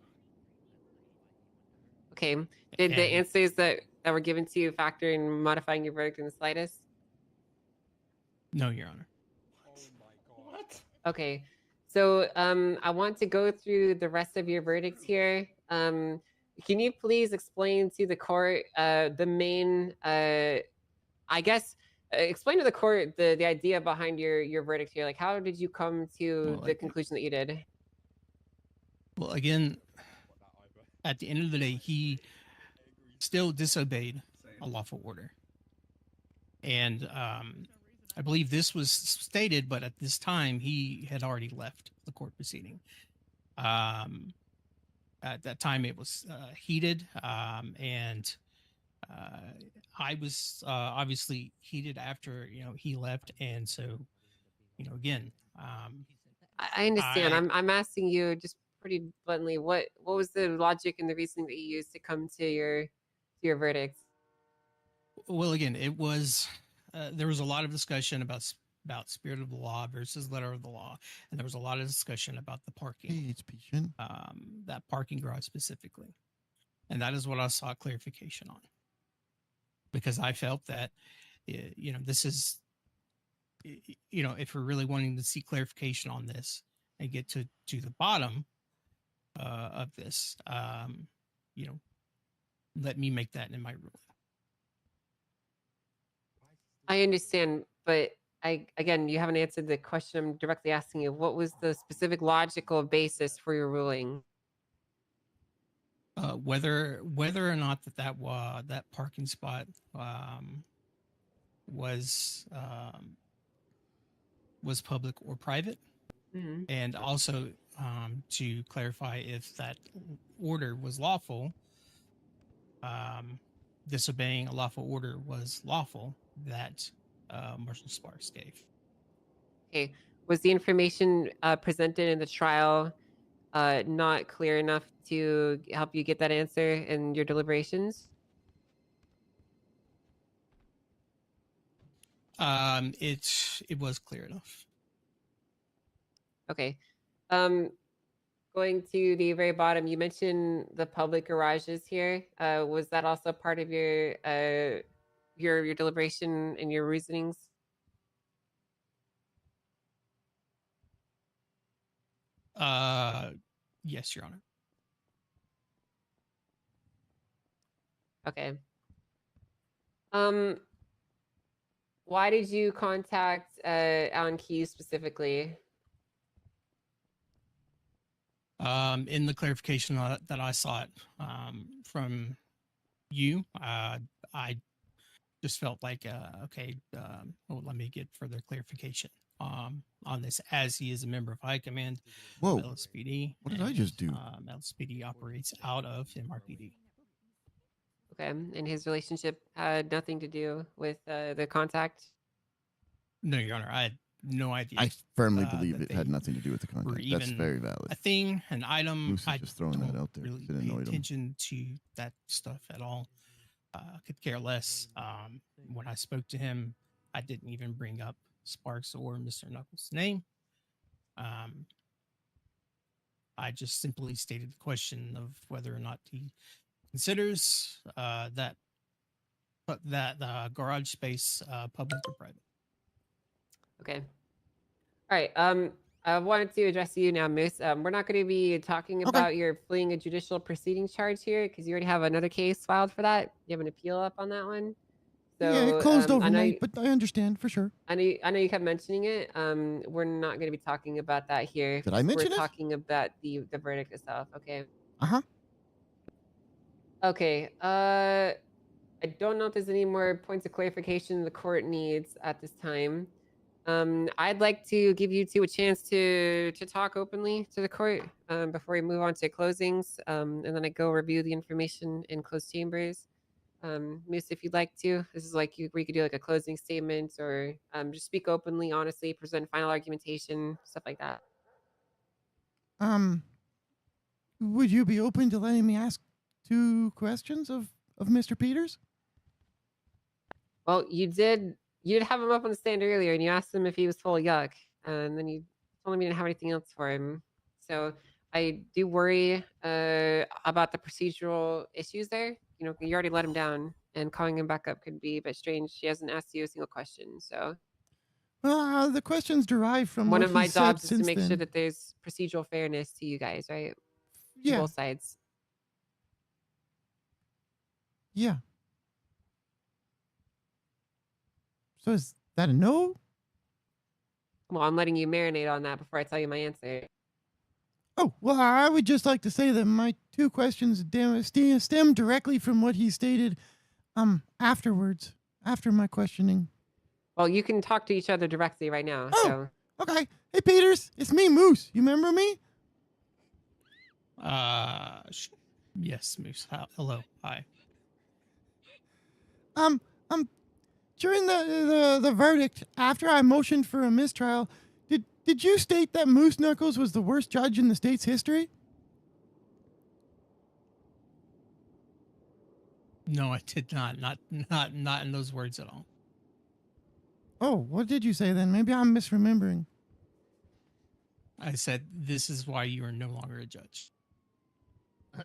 Okay. Did the answers that were given to you factor in modifying your verdict in the slightest? No, Your Honor. What? Okay. So I want to go through the rest of your verdicts here. Can you please explain to the court the main, I guess, explain to the court the idea behind your verdict here? Like, how did you come to the conclusion that you did? Well, again, at the end of the day, he still disobeyed a lawful order. And I believe this was stated, but at this time, he had already left the court proceeding. At that time, it was heated, and I was obviously heated after he left, and so again, I understand. I'm asking you just pretty bluntly, what was the logic and the reasoning that you used to come to your verdict? Well, again, it was there was a lot of discussion about spirit of the law versus letter of the law, and there was a lot of discussion about the parking. Hey, it's patient. That parking garage specifically, and that is what I sought clarification on, because I felt that this is if we're really wanting to seek clarification on this and get to the bottom of this, let me make that in my ruling. I understand, but again, you haven't answered the question I'm directly asking you. What was the specific logical basis for your ruling? Whether or not that parking spot was public or private, and also to clarify if that order was lawful. Disobeying a lawful order was lawful that Marshal Sparks gave. Okay. Was the information presented in the trial not clear enough to help you get that answer in your deliberations? It was clear enough. Okay. Going to the very bottom, you mentioned the public garages here. Was that also part of your deliberation and your reasonings? Yes, Your Honor. Okay. Why did you contact Alan Keyes specifically? In the clarification that I sought from you, I just felt like, let me get further clarification on this, as he is a member of High Command of LSPD. What did I just do? LSPD operates out of MRPD. Okay, and his relationship had nothing to do with the contact? No, Your Honor, I had no idea. I firmly believe it had nothing to do with the contact. That's very valid. A thing, an item. Moose is just throwing that out there. Really It pay annoyed him. attention to that stuff at all. Could care less. When I spoke to him, I didn't even bring up Sparks or Mr. Knuckles' name. I just simply stated the question of whether or not he considers that garage space public or private. Okay. All right. I wanted to address you now, Moose. We're not going to be talking about your fleeing a judicial proceeding charge here because you already have another case filed for that. You have an appeal up on that one. So, yeah, it closed overnight, but I understand for sure. I know you kept mentioning it. We're not going to be talking about that here. Did I mention We're it? talking about the verdict itself. Okay. Uh-huh. Okay. I don't know if there's any more points of clarification the court needs at this time. I'd like to give you two a chance to talk openly to the court before we move on to closings, and then I go review the information in closed chambers. Moose, if you'd like to, this is like where you could do like a closing statement or just speak openly, honestly, present final argumentation, stuff like that. would you be open to letting me ask 2 questions of Mr. Peters? Well, you did have him up on the stand earlier, and you asked him if he was full of yuck, and then you told him you didn't have anything else for him. So I do worry about the procedural issues there. You know, you already let him down, and calling him back up could be a bit strange. He hasn't asked you a single question, so. Well, the questions derive from One what of my he said jobs is to since make sure then. that there's procedural fairness to you guys, right? Yeah. Both sides. Yeah. So is that a no? Well, I'm letting you marinate on that before I tell you my answer. Oh, well, I would just like to say that my 2 questions stem directly from what he stated afterwards, after my questioning. Well, you can talk to each other directly right now. Oh, So. okay. Hey, Peters, it's me, Moose. You remember me? Yes, Moose. Hello. Hi. During the verdict, after I motioned for a mistrial, did you state that Moose Knuckles was the worst judge in the state's history? No, I did not. Not in those words at all. Oh, what did you say then? Maybe I'm misremembering. I said this is why you are no longer a judge. I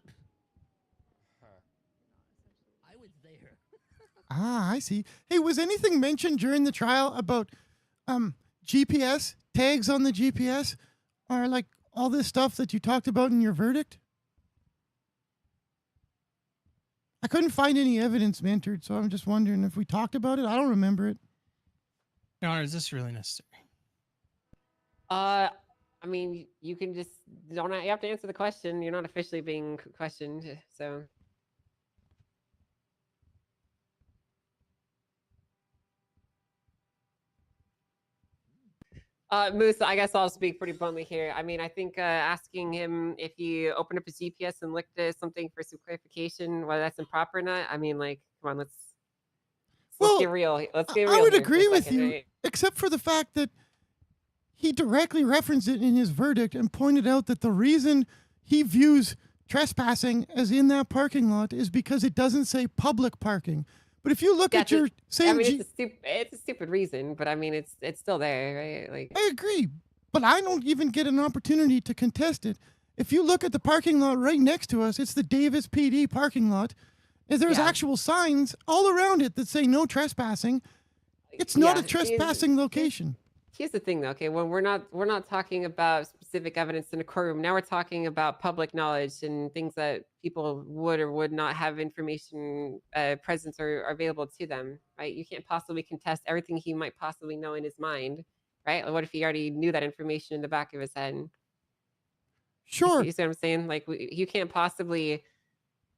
was there. Ah, I see. Hey, was anything mentioned during the trial about GPS, tags on the GPS, or like all this stuff that you talked about in your verdict? I couldn't find any evidence entered, so I'm just wondering if we talked about it. I don't remember it. Your Honor, is this really necessary? I mean, you can just you have to answer the question. You're not officially being questioned, so. Moose, I guess I'll speak pretty bluntly here. I mean, I think asking him if he opened up his GPS and looked at something for some clarification, whether that's improper or not. I mean, like, come on, let's get real. Let's get real. I would here agree for a with second, you, right? except for the fact that he directly referenced it in his verdict and pointed out that the reason he views trespassing as in that parking lot is because it doesn't say public parking. But if you look at your same, I mean, it's a stupid reason, but I mean, it's still there, right? Like, I agree, but I don't even get an opportunity to contest it. If you look at the parking lot right next to us, it's the Davis PD parking lot. And there's actual signs all around it that say no trespassing. It's not a trespassing location. Here's the thing, though. Okay, when we're not talking about specific evidence in a courtroom. Now we're talking about public knowledge and things that people would or would not have information present or available to them. Right? You can't possibly contest everything he might possibly know in his mind. Right? Like, what if he already knew that information in the back of his head? Sure. You see what I'm saying? Like, you can't possibly.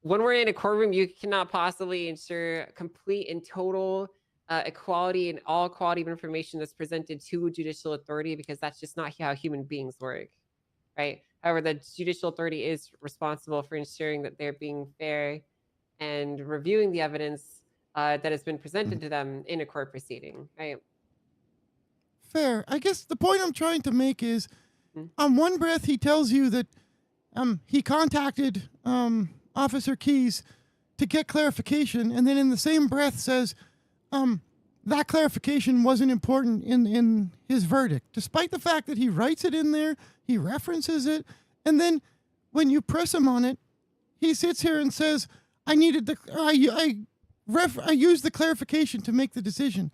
When we're in a courtroom, you cannot possibly ensure complete and total equality and all quality of information that's presented to judicial authority, because that's just not how human beings work, right? However, the judicial authority is responsible for ensuring that they're being fair and reviewing the evidence that has been presented to them in a court proceeding, right? Fair. I guess the point I'm trying to make is, on one breath, he tells you that he contacted Officer Keys to get clarification, and then in the same breath says that clarification wasn't important in his verdict, despite the fact that he writes it in there, he references it, and then when you press him on it, he sits here and says, I used the clarification to make the decision.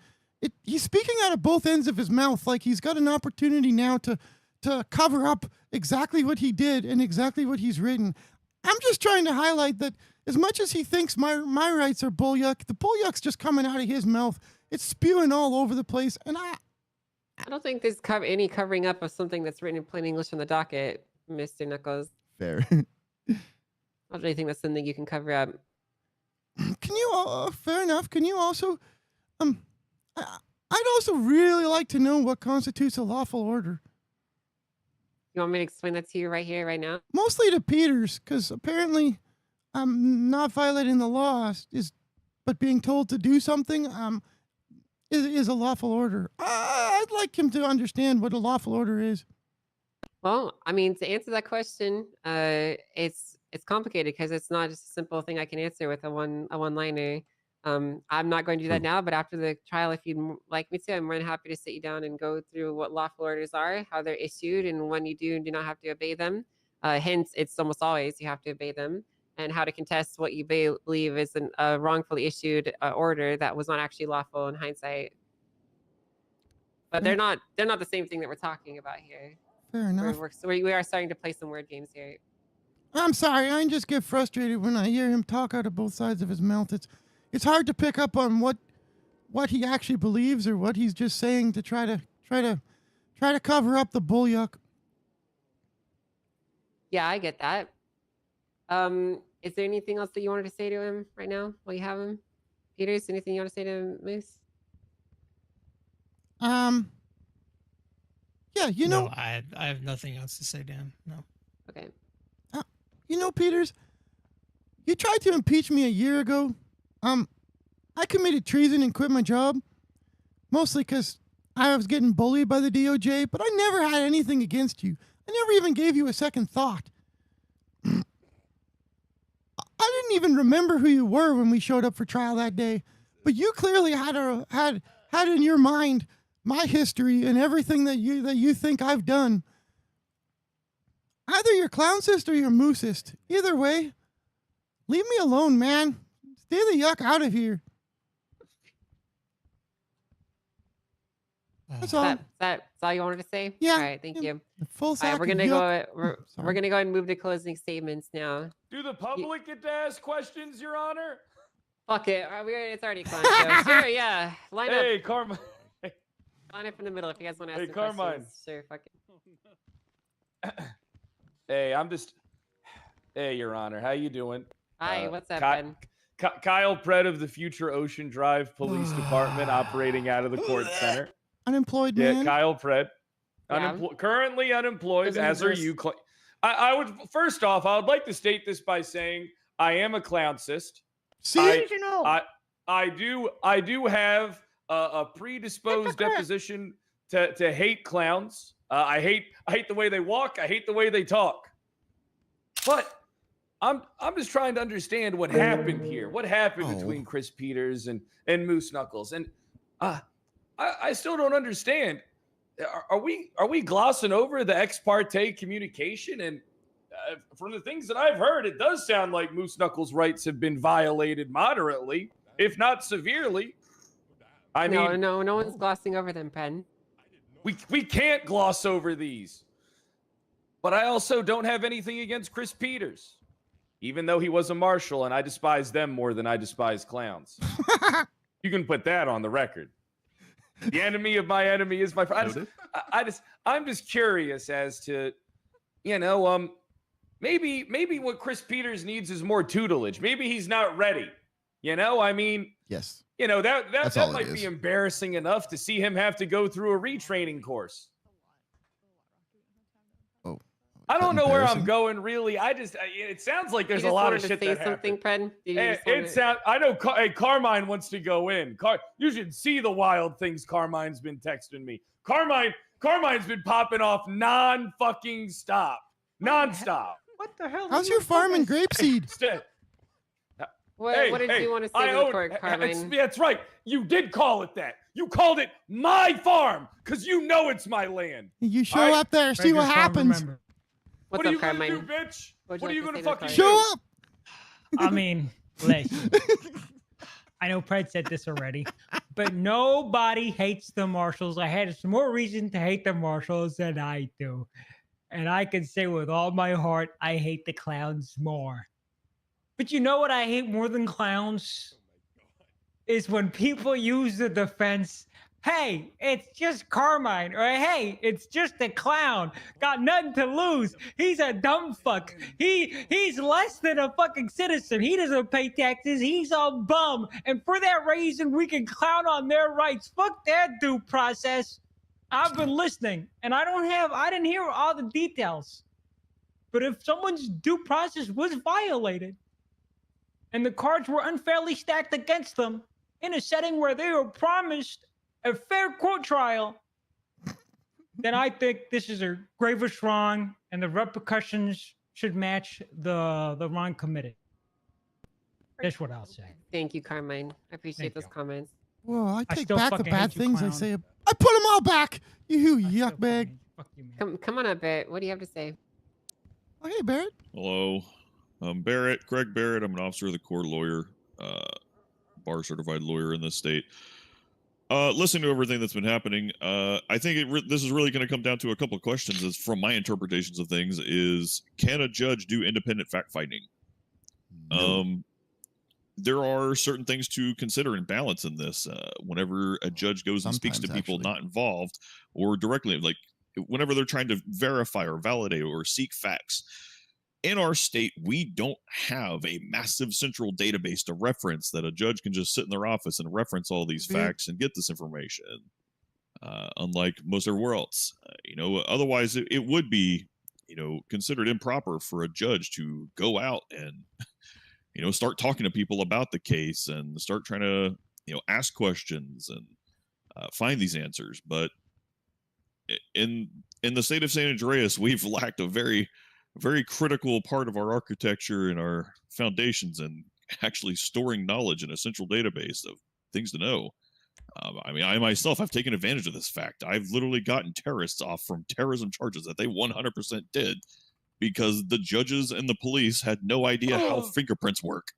He's speaking out of both ends of his mouth, like he's got an opportunity now to cover up exactly what he did and exactly what he's written. I'm just trying to highlight that as much as he thinks my rights are bullyuck, the bullyuck's just coming out of his mouth. It's spewing all over the place, and I don't think there's any covering up of something that's written in plain English on the docket, Mr. Knuckles. Fair. I don't really think that's something you can cover up. Can you? Fair enough. Can you also? I'd also really like to know what constitutes a lawful order. You want me to explain that to you right here, right now? Mostly to Peters, because apparently not violating the law but being told to do something is a lawful order. I'd like him to understand what a lawful order is. Well, I mean, to answer that question, it's complicated because it's not just a simple thing I can answer with a one-liner. I'm not going to do that now, but after the trial, if you'd like me to, I'm more than happy to sit you down and go through what lawful orders are, how they're issued, and when you do and do not have to obey them. Hence, it's almost always you have to obey them, and how to contest what you believe is a wrongfully issued order that was not actually lawful in hindsight. But they're not the same thing that we're talking about here. Fair enough. We are starting to play some word games here. I'm sorry. I just get frustrated when I hear him talk out of both sides of his mouth. It's hard to pick up on what he actually believes or what he's just saying to try to cover up the bullyuck. Yeah, I get that. Is there anything else that you wanted to say to him right now while you have him? Peters, anything you want to say to Moose? Yeah, you know. No, I have nothing else to say to him. No. Okay. You know, Peters, you tried to impeach me a year ago. I committed treason and quit my job, mostly because I was getting bullied by the DOJ, but I never had anything against you. I never even gave you a second thought. I didn't even remember who you were when we showed up for trial that day, but you clearly had in your mind my history and everything that you think I've done. Either you're clowncist or you're moosist. Either way, leave me alone, man. Stay the yuck out of here. That's all. That's all you wanted to say? Yeah. All right, thank you. The full All sack right, we're of gonna go. yuck. We're gonna go ahead and move to closing statements now. Do the public get to ask questions, Your Honor? Fuck it. It's already clown show. Sure, yeah. Line up. Hey, Carmine. Line up in the middle if you guys want to ask Hey, some Carmine. questions. Sure, fuck it. Hey, Hey, Your Honor, how you doing? Hi, what's up, Ben? Kyle Pratt of the Future Ocean Drive Police Department, operating out of the court center. Unemployed man. Yeah, Kyle Pratt. Yeah. Currently unemployed, Isn't as are this- you. I would first off, I would like to state this by saying I am a clowncist. See, I do have a predisposed deposition to hate clowns. I hate the way they walk. I hate the way they talk. But I'm just trying to understand what happened here. What happened between Chris Peters and Moose Knuckles? And I still don't understand. Are we glossing over the ex parte communication? And from the things that I've heard, it does sound like Moose Knuckles' rights have been violated moderately, if not severely. I mean, no one's glossing over them, Pen. We can't gloss over these. But I also don't have anything against Chris Peters, even though he was a marshal, and I despise them more than I despise clowns. You can put that on the record. The enemy of my enemy is my friend. I'm just curious as to, maybe what Chris Peters needs is more tutelage. Maybe he's not ready. I mean, yes. That might be embarrassing enough to see him have to go through a retraining course. I don't know where I'm going, really. It sounds like there's a lot of shit that happened. I know Carmine wants to go in. You should see the wild things Carmine's been texting me. Carmine's been popping off non-fucking stop. Non-stop. What the hell? How's your farm and grapeseed? What did you want to say to the court, Carmine? That's right. You did call it that. You called it my farm because you know it's my land. You show up there, see what happens. What's what are up, you gonna Carmine? do, bitch? What are you gonna fucking do? Show up. I mean, listen. I know Fred said this already, but nobody hates the Marshals. I had some more reason to hate the Marshals than I do. And I can say with all my heart, I hate the clowns more. But you know what I hate more than clowns? Is when people use the defense, hey, it's just Carmine, or hey, it's just a clown. Got nothing to lose. He's a dumb fuck. He's less than a fucking citizen. He doesn't pay taxes. He's a bum. And for that reason, we can clown on their rights. Fuck their due process. I've been listening, and I didn't hear all the details. But if someone's due process was violated, and the cards were unfairly stacked against them in a setting where they were promised a fair court trial, then I think this is a gravest wrong, and the repercussions should match the wrong committed. That's what I'll say. Thank you, Carmine. I appreciate those comments. Whoa, I take still back the fucking bad hate you, things I clown. say. I put them all back. You yuck bag. Come on up, Barrett. What do you have to say? Oh, hey, Barrett. Hello. I'm Barrett, Greg Barrett. I'm an officer of the court, lawyer, bar certified lawyer in this state. Listening to everything that's been happening, I think this is really going to come down to a couple of questions. As from my interpretations of things, is can a judge do independent fact finding? No. There are certain things to consider and balance in this. Whenever a judge goes and speaks to people not involved or directly, like whenever they're trying to verify or validate or seek facts. In our state, we don't have a massive central database to reference that a judge can just sit in their office and reference all these facts and get this information. Unlike most everywhere else, otherwise it would be, considered improper for a judge to go out and, start talking to people about the case and start trying to, ask questions and find these answers. But in the state of San Andreas, we've lacked a very critical part of our architecture and our foundations and actually storing knowledge in a central database of things to know. I myself have taken advantage of this fact. I've literally gotten terrorists off from terrorism charges that they 100% did because the judges and the police had no idea how fingerprints work.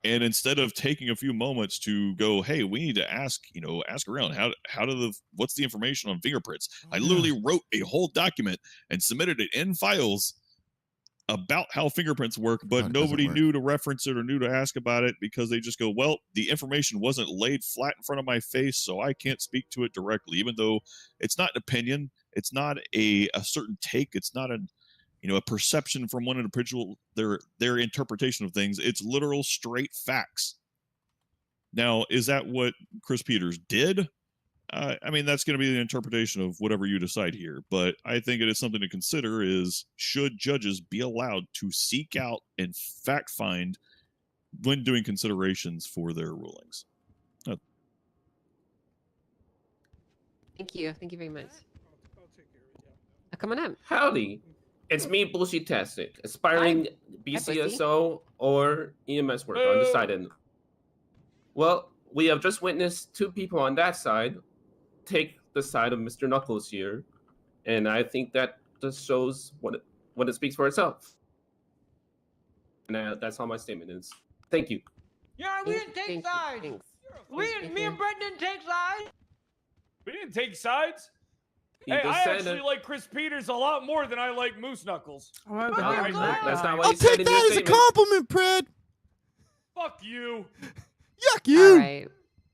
And instead of taking a few moments to go, hey, we need to ask around, what's the information on fingerprints? I literally wrote a whole document and submitted it in files about how fingerprints work, but nobody knew to reference it or knew to ask about it because they just go, well, the information wasn't laid flat in front of my face, so I can't speak to it directly, even though it's not an opinion. It's not a certain take. It's not a perception from one individual, their interpretation of things. It's literal straight facts. Now, is that what Chris Peters did? That's going to be the interpretation of whatever you decide here. But I think it is something to consider is, should judges be allowed to seek out and fact find when doing considerations for their rulings? Thank you. Thank you very much. Come on up. Howdy. It's me, Bullshit Tastic, aspiring BCSO or EMS worker, undecided. Well, we have just witnessed two people on that side take the side of Mr. Knuckles here, and I think that just shows what it speaks for itself. And that's all my statement is. Thank you. Yeah, we didn't take sides. Me and Brett didn't take sides. We didn't take sides. Hey, I actually like Chris Peters a lot more than I like Moose Knuckles. That's not what I'll you said take in that your as a statement. compliment, Pred. Fuck you. Yuck you. All right.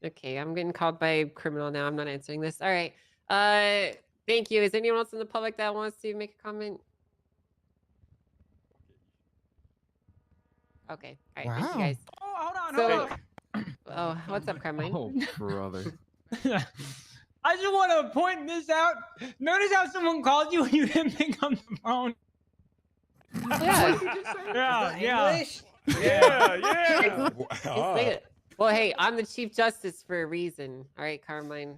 Okay, I'm getting called by a criminal now. I'm not answering this. All right. Thank you. Is there anyone else in the public that wants to make a comment? Okay. All right. Thank you guys. Oh, hold on. Oh, what's up, Carmine? Oh, brother. I just want to point this out. Notice how someone called you and you didn't pick up the phone. Yeah. Well, hey, I'm the Chief Justice for a reason. All right, Carmine.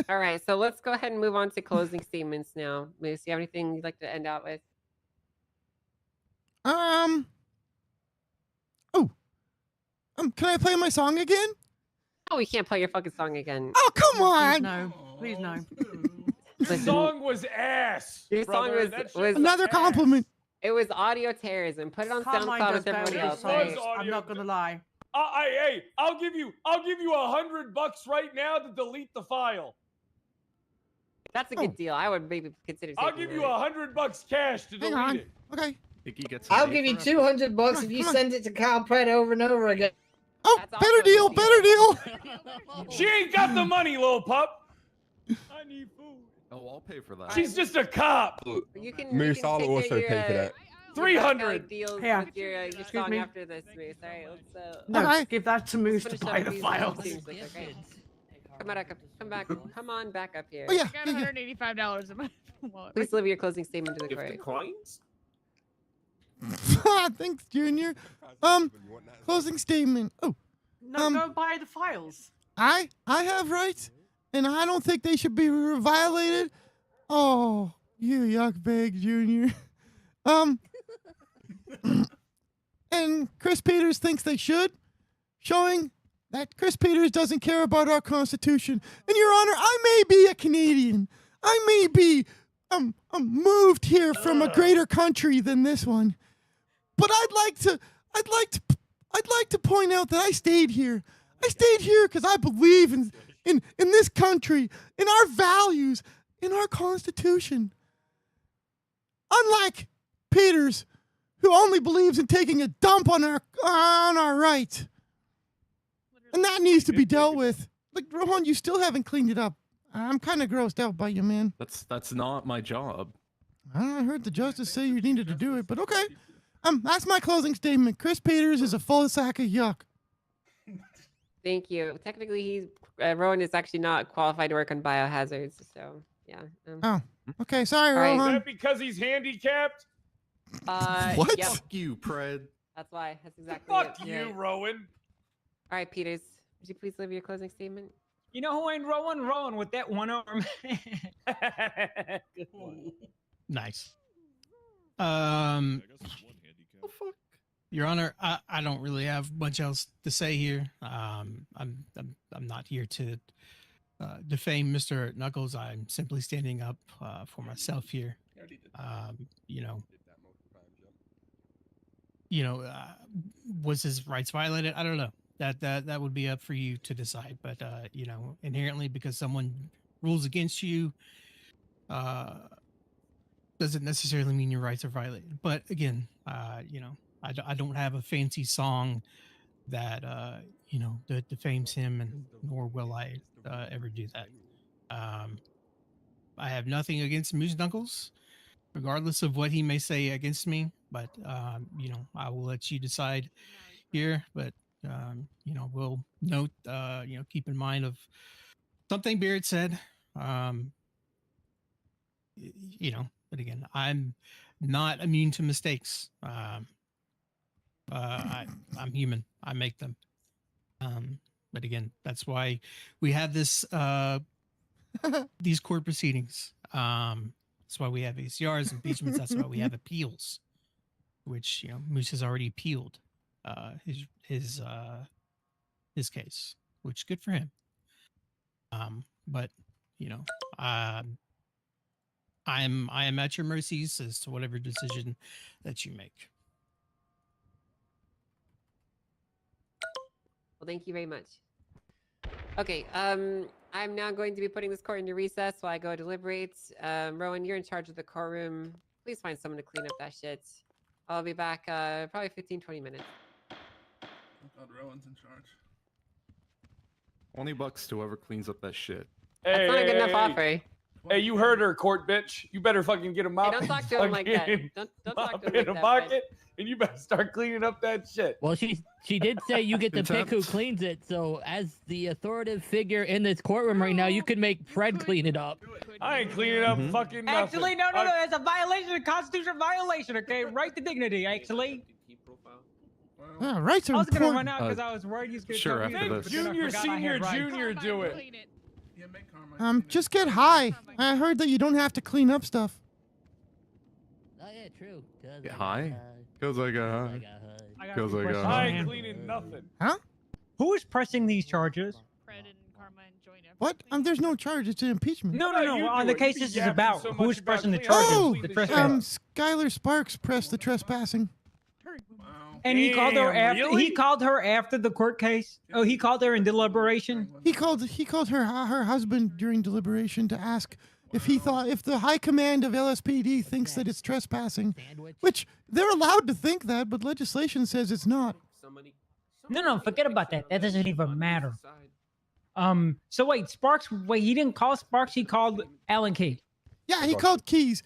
All right, so let's go ahead and move on to closing statements now. Moose, you have anything you'd like to end out with? Can I play my song again? Oh, we can't play your fucking song again. Oh, come on. No, please no. The song was ass. Your song was another compliment. It was audio terrorism. Put it on SoundCloud with everybody else. I'm not gonna lie. Hey, I'll give you $100 right now to delete the file. That's a good deal. I would maybe consider. I'll give you $100 cash to delete it. Okay. I'll give you $200 if you send it to Kyle Pratt over and over again. Oh, better deal, better deal. She ain't got the money, little pup. I need food. Oh, I'll pay for that. She's just a cop. Moose, I'll also pay for that. 300. Deals Yeah. with your song me. after this, Moose. All right, let's No, give that to Moose to finish buy up the these files. things with her, okay? Come on back up here. Oh, yeah. I got $185 in my wallet. Please deliver your closing statement to the Give court. the coins? Thanks, Junior. Closing statement. Oh, No, go buy the files. I have rights. and I don't think they should be violated. Oh, you yuck bag, Junior. And Chris Peters thinks they should, showing that Chris Peters doesn't care about our Constitution. And Your Honor, I may be a Canadian. I may be moved here from a greater country than this one. But I'd like to point out that I stayed here. I stayed here because I believe in this country, in our values, in our Constitution. Unlike Peters, who only believes in taking a dump on our rights. And that needs to be dealt with. Like, Rohan, you still haven't cleaned it up. I'm kind of grossed out by you, man. That's not my job. I heard the justice say you needed to do it, but okay. That's my closing statement. Chris Peters is a full sack of yuck. Thank you. Technically, Rowan is actually not qualified to work on biohazards, so yeah. Oh, okay. Sorry, All right. Rohan. Is that because he's handicapped? What? Yep. Fuck you, Pred. That's why. That's exactly Fuck it. you, Yeah. Rowan. All right, Peters. Would you please leave your closing statement? You know who ain't Rowan? Rowan with that one arm. Good one. Nice. Your Honor, I don't really have much else to say here. I'm not here to defame Mr. Knuckles. I'm simply standing up for myself here. Was his rights violated? I don't know. That would be up for you to decide. But inherently, because someone rules against you, doesn't necessarily mean your rights are violated. But again, I don't have a fancy song that that defames him, and nor will I ever do that. I have nothing against Moose Knuckles, regardless of what he may say against me. But I will let you decide here. But we'll note, keep in mind of something Beard said. But again, I'm not immune to mistakes. I'm human. I make them. But again, that's why we have this these court proceedings. That's why we have ACRs, impeachments. That's why we have appeals, which Moose has already appealed his case, which is good for him. But I am at your mercies as to whatever decision that you make. Well, thank you very much. Okay, I'm now going to be putting this court into recess while I go deliberate. Rowan, you're in charge of the courtroom. Please find someone to clean up that shit. I'll be back probably 15-20 minutes. Oh God, Rowan's in charge. $20 to whoever cleans up that shit. That's not a good enough offer. Hey, you heard her, court bitch. You better fucking get a mop. Hey, don't talk to him like that. Don't talk to him like in a that, bucket, and you better start cleaning up that shit. Well, she did say you get to pick who cleans it. So, as the authoritative figure in this courtroom right now, you could make Fred clean it up. I ain't cleaning up fucking nothing. Actually, no. It's a violation of constitutional violation. Okay, right to dignity. Actually. Yeah, rights are I was gonna important. run out because I was worried he's gonna Sure, tell me after this, this. but then I Junior, forgot I senior, had rights. junior, do it. Just get high. I heard that you don't have to clean up stuff. Oh yeah, true. Get high? Goes like a high. Goes like a I high. ain't cleaning nothing. Huh? Who is pressing these charges? Fred and Carmine join everything. What? There's no charge. It's an impeachment. No. you On do the it. case You this is yapping about, so who much is about pressing the cleaning up. charges? Oh, The trespass. Skylar Sparks pressed the trespassing. And he called her Damn, after. really? He called her after the court case. Oh, he called her in deliberation. He called her husband during deliberation to ask if the high command of LSPD thinks that it's trespassing, which they're allowed to think that, but legislation says it's not. No, forget about that. That doesn't even matter. So wait, Sparks. Wait, he didn't call Sparks. He called Alan Key. Yeah, he called Keys.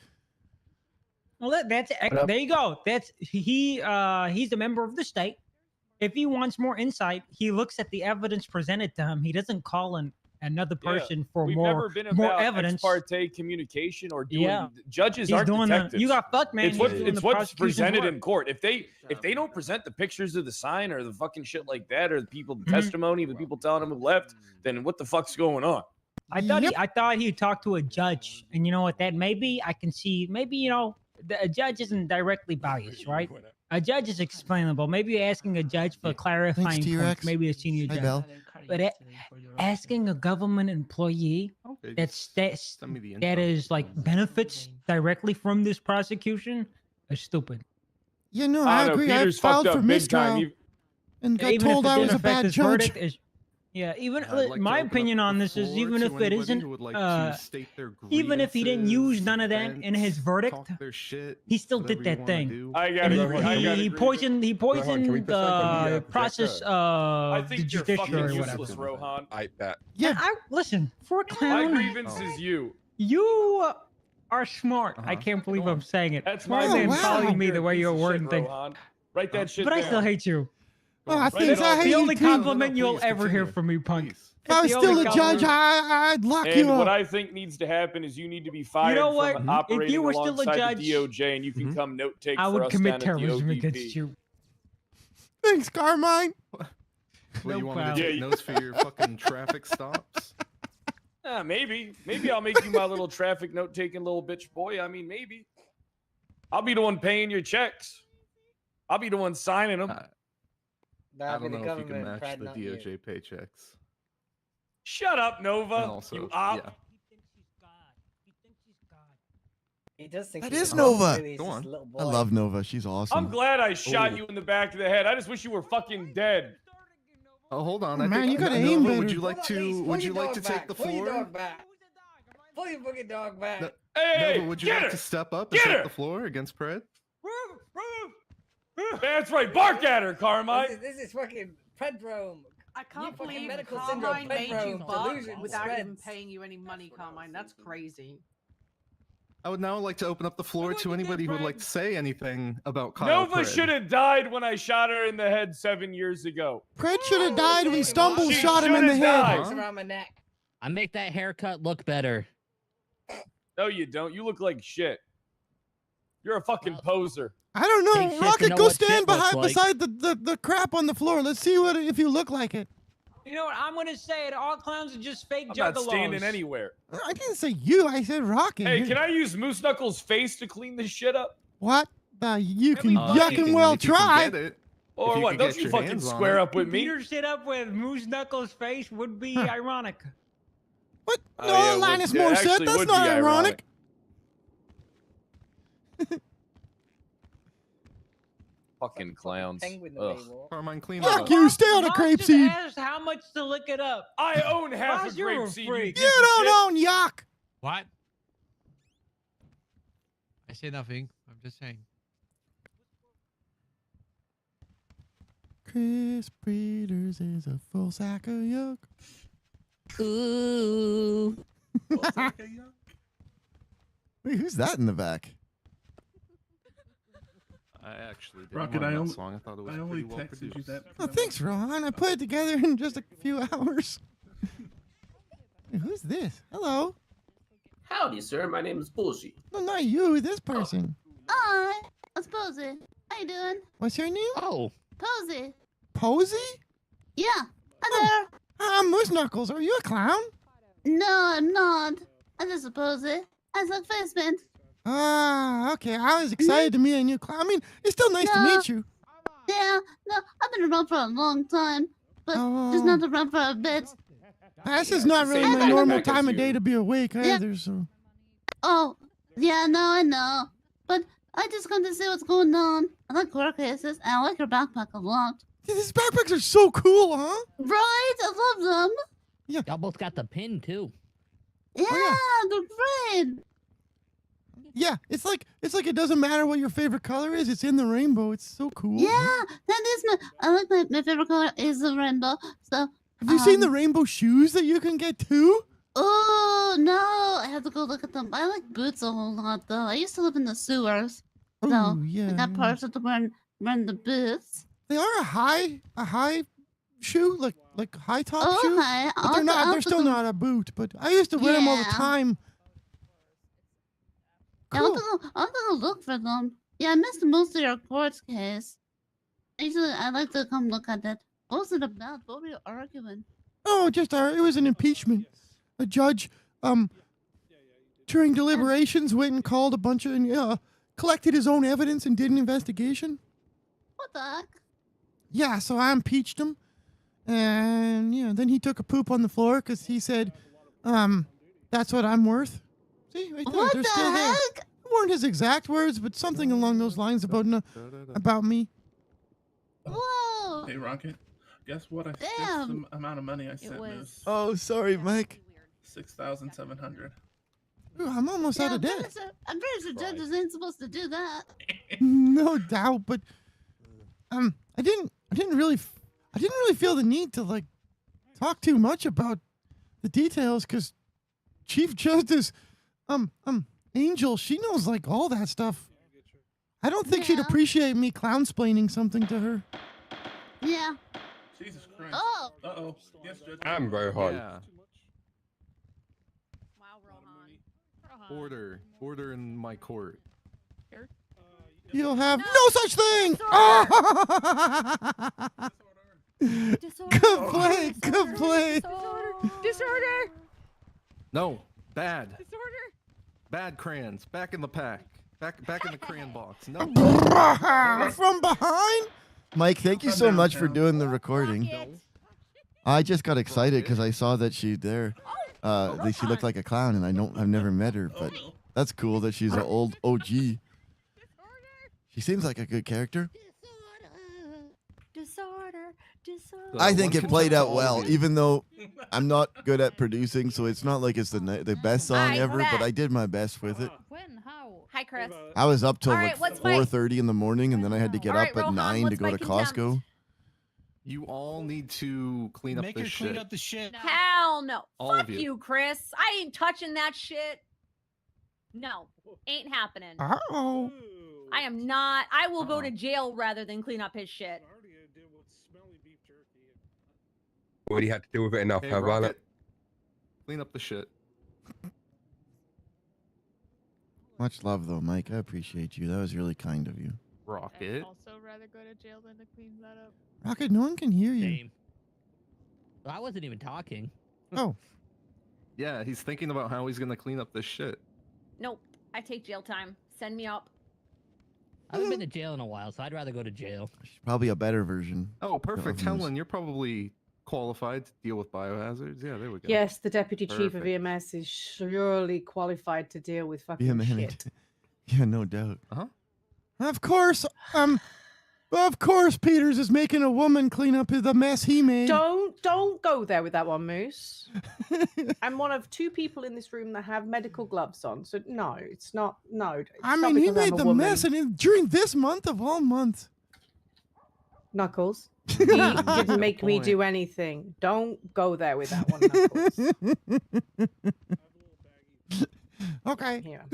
Well, there you go. He's a member of the state. If he wants more insight, he looks at the evidence presented to him. He doesn't call another person for We've more never been about evidence. ex parte communication or doing. Yeah. Judges He's aren't doing detectives. you got fucked, man. It's He's doing the what's prosecution's presented work. in court. If they don't present the pictures of the sign or the fucking shit like that, or the testimony of the people telling them who left, then what the fuck's going on? I thought he'd talk to a judge, and you know what? That maybe I can see. Maybe a judge isn't directly biased, right? A judge is explainable. Maybe asking a judge for clarifying points. T-Rex. Maybe a senior Hi, judge. Belle. But asking a government employee that is like benefits directly from this prosecution is stupid. Yeah, no, I agree. I filed for mistrial and got Even if told it I didn't was a affect bad his judge. verdict, even my opinion on this is even if it isn't, even if he didn't use none of that in his verdict, he still did that thing. I And gotta agree. he poisoned the process I of the think you're judiciary fucking or whatever. useless, Rohan. I bet. Yeah, listen, for a My clown, grievance is you. you are smart. I can't believe I'm saying it. That's Smarter my than grievance. calling me You're the a way piece you're of wording shit, things. Rohan. Write that shit But I down. still hate you. Oh, I Write think it all I hate The you only too. compliment you'll ever hear from me, punk. If I was The still only a judge, compliment- I'd lock And you up. what I think needs to happen is you need to be fired know what? from If operating you were still a alongside judge, the DOJ, and you can come note take I for would us commit down at the terrorism ODP. against you. Thanks, Carmine. What, you want me to problem. take notes for your fucking traffic stops? Maybe I'll make you my little traffic note taking little bitch boy. I mean, maybe. I'll be the one paying your checks. I'll be the one signing them. I don't know if you can match the DOJ paychecks. Shut up, Nova. And also, you op. yeah. He does think That he's is a Nova. really Go just on. a little I boy. love Nova. She's awesome. I'm glad I shot Ooh. you in the back of the head. I just wish you were fucking dead. Oh, hold on. Oh, I man, think, you gotta Nova, aim would better. you like to? Would you like to take the Pull your floor? dog back. Pull your fucking dog back. Hey, Nova, would you get like her! to step up and Get take her! the floor against Pred? That's right. Bark at her, Carmine. This is fucking Predrome. I can't fucking believe medical Carmine syndrome, made you Predrome, bark delusions, without even Preds. paying you any money, Carmine. That's crazy. I would now like to open up the floor to anybody who would like to say anything about Kyle Nova Pred. should have died when I shot her in the head 7 years ago. Pred should have died when Stumble She shot him in the shoulda head. died. It's around my neck. I make that haircut look better. No, you don't. You look like shit. You're a fucking poser. I don't Take know. shit to Rocket, know go what stand shit looks behind like. beside the crap on the floor. Let's see if you look like it. You know what? I'm gonna say it. All clowns are just fake I'm juggalos. not standing anywhere. I didn't say you. I said Rocket. Hey, You- can I use Moose Knuckles' face to clean this shit up? What? You can Uh, yuck if and you well if you can try. get it, Or if what? can Don't get you your fucking hands on square it. up with me? Peter shit up with Moose Knuckles' face would be ironic. What? Oh, No, yeah, Linus would- yeah, Morissette. actually That's would not be ironic. Fucking clowns. Penguin the Ugh. way he walks. Carmine, clean Fuck up. you. Stay on a Ross crepe just seed. asked how much to lick it up. I own half Ross, a you're grape a seed. freak. piece You of shit. don't own yuck. What? I say nothing. I'm just saying. Chris Breeders is a full sack of yuck. Ooh. Wait, who's that in the back? I actually didn't Rocket, mind I that only- song. I thought it was I only pretty well texted you produced. that. Oh, thanks, Ron. I put it together in just a few hours. Hey, who's this? Hello. Howdy, sir. My name is Bullshit. No, not you. This person. Hi, it's Posey. How you doing? What's your name? Oh. Posey. Posey? Yeah. Hi there. I'm Moose Knuckles. Are you a clown? No, I'm not. I just a Posey. I suck face paint. Ah, okay. I was excited to meet a new clown. I mean, it's still nice to No. meet you. Yeah, no, I've been around for a long time, but just Oh. not around for a bit. This is not really Same my back normal as time of you. day to be awake Yeah. either, so. Oh, yeah, no, I know. But I just come to see what's going on. I like court cases, and I like your backpack a lot. These backpacks are so cool, huh? Right? I love them. Yeah. Y'all both got the pin too. Yeah, they're great. Yeah, it's like it doesn't matter what your favorite color is. It's in the rainbow. It's so cool. Yeah, that is I like my favorite color is the rainbow. So Have you seen the rainbow shoes that you can get too? Oh no, I have to go look at them. I like boots a whole lot though. I used to live in the sewers. So Oh, yeah. I got parts of the wearing the boots. They are a high shoe, like high top Oh, shoe. okay. But they're still not a boot. But I used to wear them all the Yeah. time. Yeah, I'll go look for them. Yeah, I missed most of your court case. Usually, I like to come look at it. What was it about? What were you arguing? Oh, just it was an impeachment. the judge, during deliberations, went and called a bunch of, collected his own evidence and did an investigation. What the heck? Yeah, so I impeached him. And, then he took a poop on the floor because he said, that's what I'm worth. See, right there. What They're the still there. heck? It weren't his exact words, but something along those lines about me. Whoa. Hey, Rocket. Guess what? I guess Damn. the amount of money I sent Moose. Oh, sorry, Mike. 6,700. Ooh, I'm almost out of debt. I'm pretty sure judges ain't supposed to do that. No doubt, but I didn't really feel the need to like talk too much about the details because Chief Justice Angel, she knows like all that stuff. I don't think she'd appreciate me clownsplaining something to her. Yeah. Jesus Christ. Oh. Uh-oh. Yes, Judge. I'm Rohan. Yeah. Order in my court. You'll have no such thing. Good play. Good play. Disorder. No, bad. Disorder. Bad crayons. Back in the pack. Back in the crayon box. No. From behind. Mike, thank you so much for doing the recording. I just got excited because I saw that she there. She looked like a clown, and I've never met her, but that's cool that she's an old OG. She seems like a good character. Disorder. I think it played out well, even though I'm not good at producing, so it's not like it's the best song ever, but I did my best with it. Hi, Chris. I was up till like what's my- 4:30 in the morning, and then I had to get up at Rohan, 9 to what's go my to contempt? Costco. You all need to clean up Make this her shit. clean up the shit. Hell no. All of Fuck you. you, Chris. I ain't touching that shit. No, ain't happening. Uh-oh. I am not. I will go to jail rather than clean up his shit. Already had to deal with it enough, Hey, have I? Rocket, clean up the shit. Much love, though, Mike. I appreciate you. That was really kind of you. Rocket. Also, rather go to jail than to clean that up. Rocket, no one can hear you. Same. I wasn't even talking. Oh. Yeah, he's thinking about how he's gonna clean up this shit. Nope. I take jail time. Send me up. I haven't been to jail in a while, so I'd rather go to jail. Probably a better version. Oh, perfect. of Moose. Helen, you're probably qualified to deal with biohazards. Yeah, there we go. Yes, the deputy chief of Perfect. EMS is surely qualified to deal with fucking Yeah, man. shit. Yeah, no doubt. Uh-huh. Of course, Peters is making a woman clean up the mess he made. Don't go there with that one, Moose. I'm one of 2 people in this room that have medical gloves on, so no, it's not. No, it's I not mean, he because I'm made a the woman. mess, and during this month of all months. Knuckles. He didn't make me do anything. Don't go there with that one, Knuckles. Okay. Here,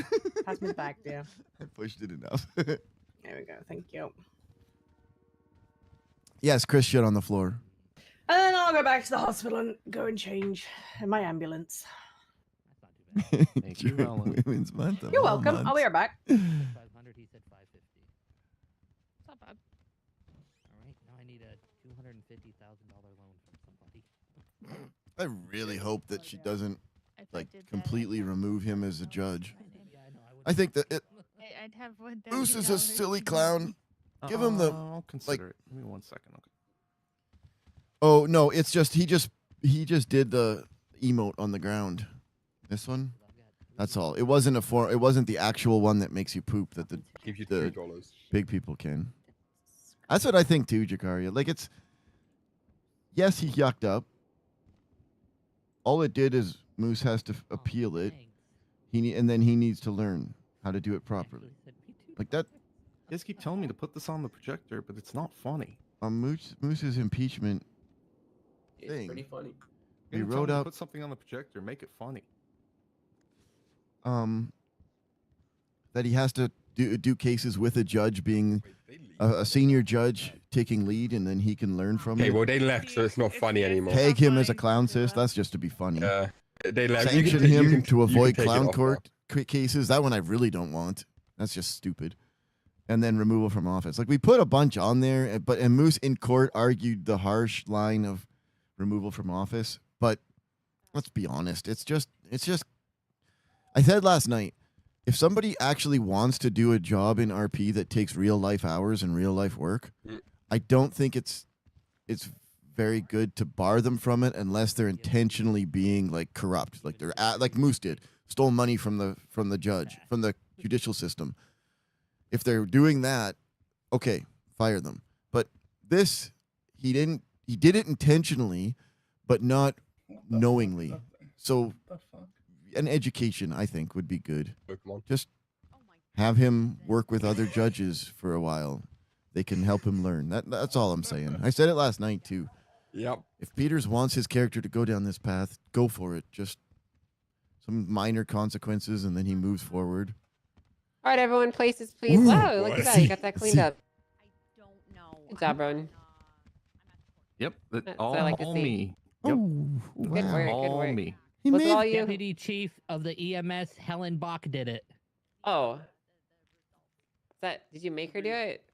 pass me the bag, dear. I pushed it enough. There we go. Thank you. Yes, Chris shit on the floor. And then I'll go back to the hospital and go and change in my ambulance. Thank you, During Helen. Women's Month. of You're all welcome. I'll be right back. 500, he said 550. It's not bad. All right, now I need a $250,000 loan from somebody. I really hope that she doesn't If I like did that, completely I'd have remove him as a judge. Yeah, I know. I think that I'd have $1,000. Moose is a silly clown. Give him the I'll consider it. Give me 1 second. Okay. Oh no, it's just he just did the emote on the ground. This one. That's all. It wasn't it wasn't the actual one that makes you poop that the Give you the $2. big people can. That's what I think too, Jakaria. Like it's yes, he yucked up. All it did is Moose has to appeal it. And then he needs to learn how to do it properly. Like that. You guys keep telling me to put this on the projector, but it's not funny. Moose's impeachment It's thing. pretty funny. We You're gonna tell wrote me to up put something on the projector, make it funny. that he has to do cases with a judge being a senior judge taking lead, and then he can learn from Okay, it. well, they left, so it's not funny anymore. Peg him as a clown sis. That's just to be funny. They left. You Sanction can- you him can- to you avoid can take it clown off court cases. That one I really don't want. That's just stupid. And then removal from office. Like we put a bunch on there, and Moose in court argued the harsh line of removal from office. But Let's be honest. It's just. I said last night, if somebody actually wants to do a job in RP that takes real life hours and real life work, I don't think it's very good to bar them from it unless they're intentionally being like corrupt, like like Moose did, stole money from the judge, from the judicial system. If they're doing that, okay, fire them. But this, he did it intentionally, but not knowingly. So an education, I think, would be good. Just have him work with other judges for a while. They can help him learn. That's all I'm saying. I said it last night too. Yep. If Peters wants his character to go down this path, go for it. Just some minor consequences, and then he moves forward. All right, everyone, places, please. Ooh, Wow, look at that. You got that cleaned see. up. Good job, Rowan. Yep, That's what all, I like to all see. me. Oh, Yep. Good work. Good All work. me. He Was it made all you? Deputy Chief of the EMS, Helen Bach, did it. Oh. Is that? Did you make her do it?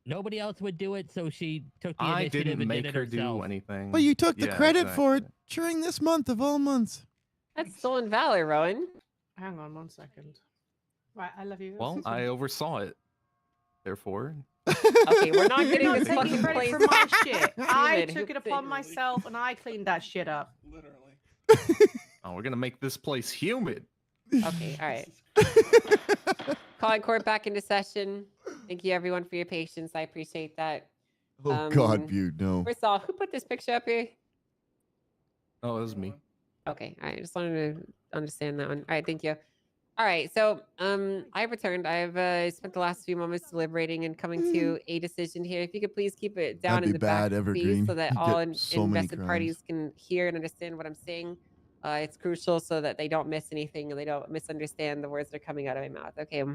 Nobody else would do it, so she took the I initiative didn't and make did it her herself. do anything. But you took the Yeah, credit for it exactly. during this month of all months. That's stolen valor, Rowan. Hang on 1 second. Right, I love you. Well, I oversaw it. Therefore, Okay, we're not You're getting not this taking fucking credit place. for my shit. I David, took who it upon myself and I cleaned that shit up. oh, we're gonna make this place humid. Okay, all right. Calling court back into session. Thank you, everyone, for your patience. I appreciate that. Oh God, Butte, no. First off, who put this picture up here? Oh, it was me. Okay, all right. I just wanted to understand that one. All right, thank you. All right, so I've returned. I've spent the last few moments deliberating and coming to a decision here. If you could please keep it down That'd in be the back, bad, Evergreen. please, so that You'd all get so many invested crimes. parties can hear and understand what I'm saying. It's crucial so that they don't miss anything and they don't misunderstand the words that are coming out of my mouth. Okay.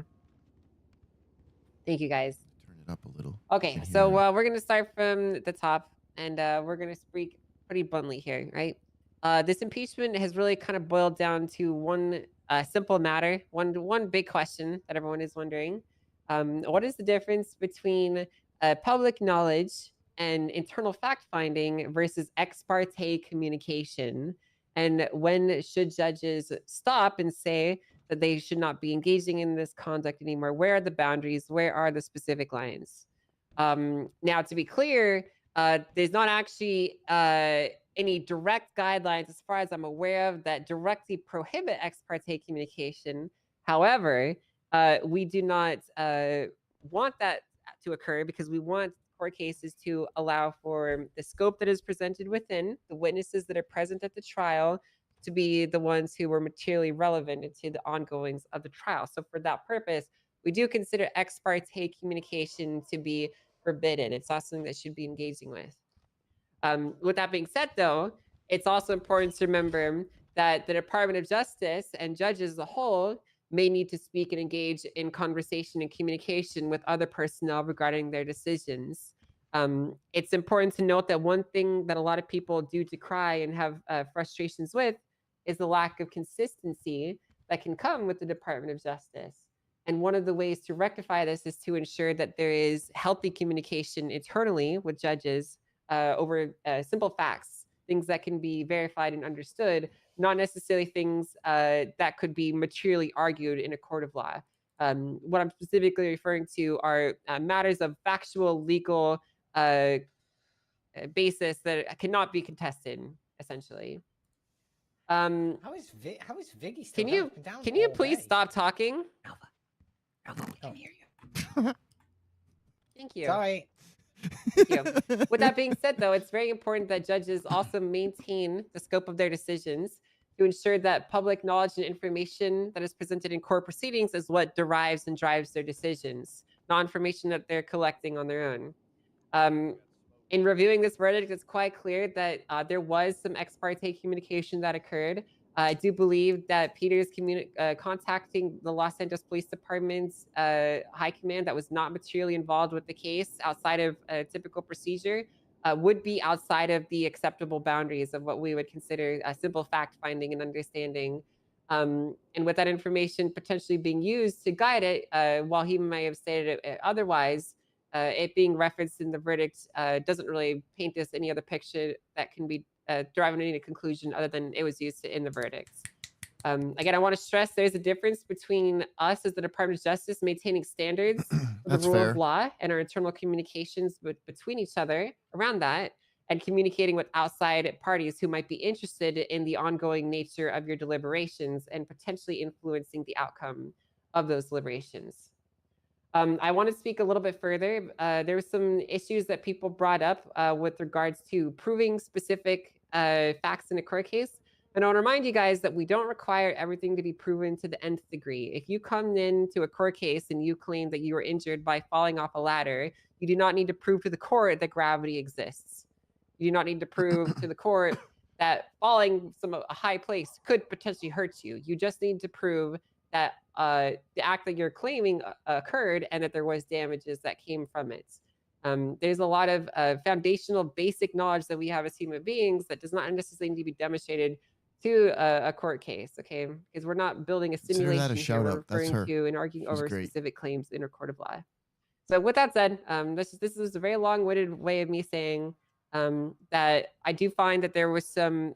Thank you, guys. Turn it up a little. Okay, so we're gonna start from the top, and we're gonna speak pretty bluntly here, right? This impeachment has really kind of boiled down to one simple matter, one big question that everyone is wondering: what is the difference between public knowledge and internal fact finding versus ex parte communication? And when should judges stop and say that they should not be engaging in this conduct anymore? Where are the boundaries? Where are the specific lines? Now, to be clear, there's not actually any direct guidelines, as far as I'm aware of, that directly prohibit ex parte communication. However, we do not want that to occur because we want court cases to allow for the scope that is presented within, the witnesses that are present at the trial, to be the ones who were materially relevant to the ongoings of the trial. So for that purpose, we do consider ex parte communication to be forbidden. It's not something that should be engaging with. With that being said, though, it's also important to remember that the Department of Justice and judges as a whole may need to speak and engage in conversation and communication with other personnel regarding their decisions. It's important to note that one thing that a lot of people do decry and have frustrations with is the lack of consistency that can come with the Department of Justice. And one of the ways to rectify this is to ensure that there is healthy communication internally with judges over simple facts, things that can be verified and understood, not necessarily things that could be materially argued in a court of law. What I'm specifically referring to are matters of factual, legal basis that cannot be contested, essentially. How is Viggy still Can you please stop talking? Thank you. Sorry. Thank you. With that being said, though, it's very important that judges also maintain the scope of their decisions to ensure that public knowledge and information that is presented in court proceedings is what derives and drives their decisions, not information that they're collecting on their own. In reviewing this verdict, it's quite clear that there was some ex parte communication that occurred. I do believe that Peter's contacting the Los Angeles Police Department's high command that was not materially involved with the case outside of a typical procedure would be outside of the acceptable boundaries of what we would consider a simple fact finding and understanding. And with that information potentially being used to guide it, while he may have stated it otherwise, it being referenced in the verdict doesn't really paint us any other picture that can be deriving any conclusion other than it was used in the verdicts. Again, I want to stress there's a difference between us as the Department of Justice maintaining standards for the That's rule fair. of law and our internal communications between each other around that, and communicating with outside parties who might be interested in the ongoing nature of your deliberations and potentially influencing the outcome of those deliberations. I want to speak a little bit further. There were some issues that people brought up with regards to proving specific facts in a court case. And I want to remind you guys that we don't require everything to be proven to the nth degree. If you come into a court case and you claim that you were injured by falling off a ladder, you do not need to prove to the court that gravity exists. You do not need to prove to the court that falling from a high place could potentially hurt you. You just need to prove that the act that you're claiming occurred and that there was damages that came from it. There's a lot of foundational basic knowledge that we have as human beings that does not necessarily need to be demonstrated to a court case, okay? Because we're not building a Consider that a simulation here. We're shout-out. That's referring her. to and arguing She's over great. specific claims in a court of law. So with that said, this is a very long-winded way of me saying that I do find that there was some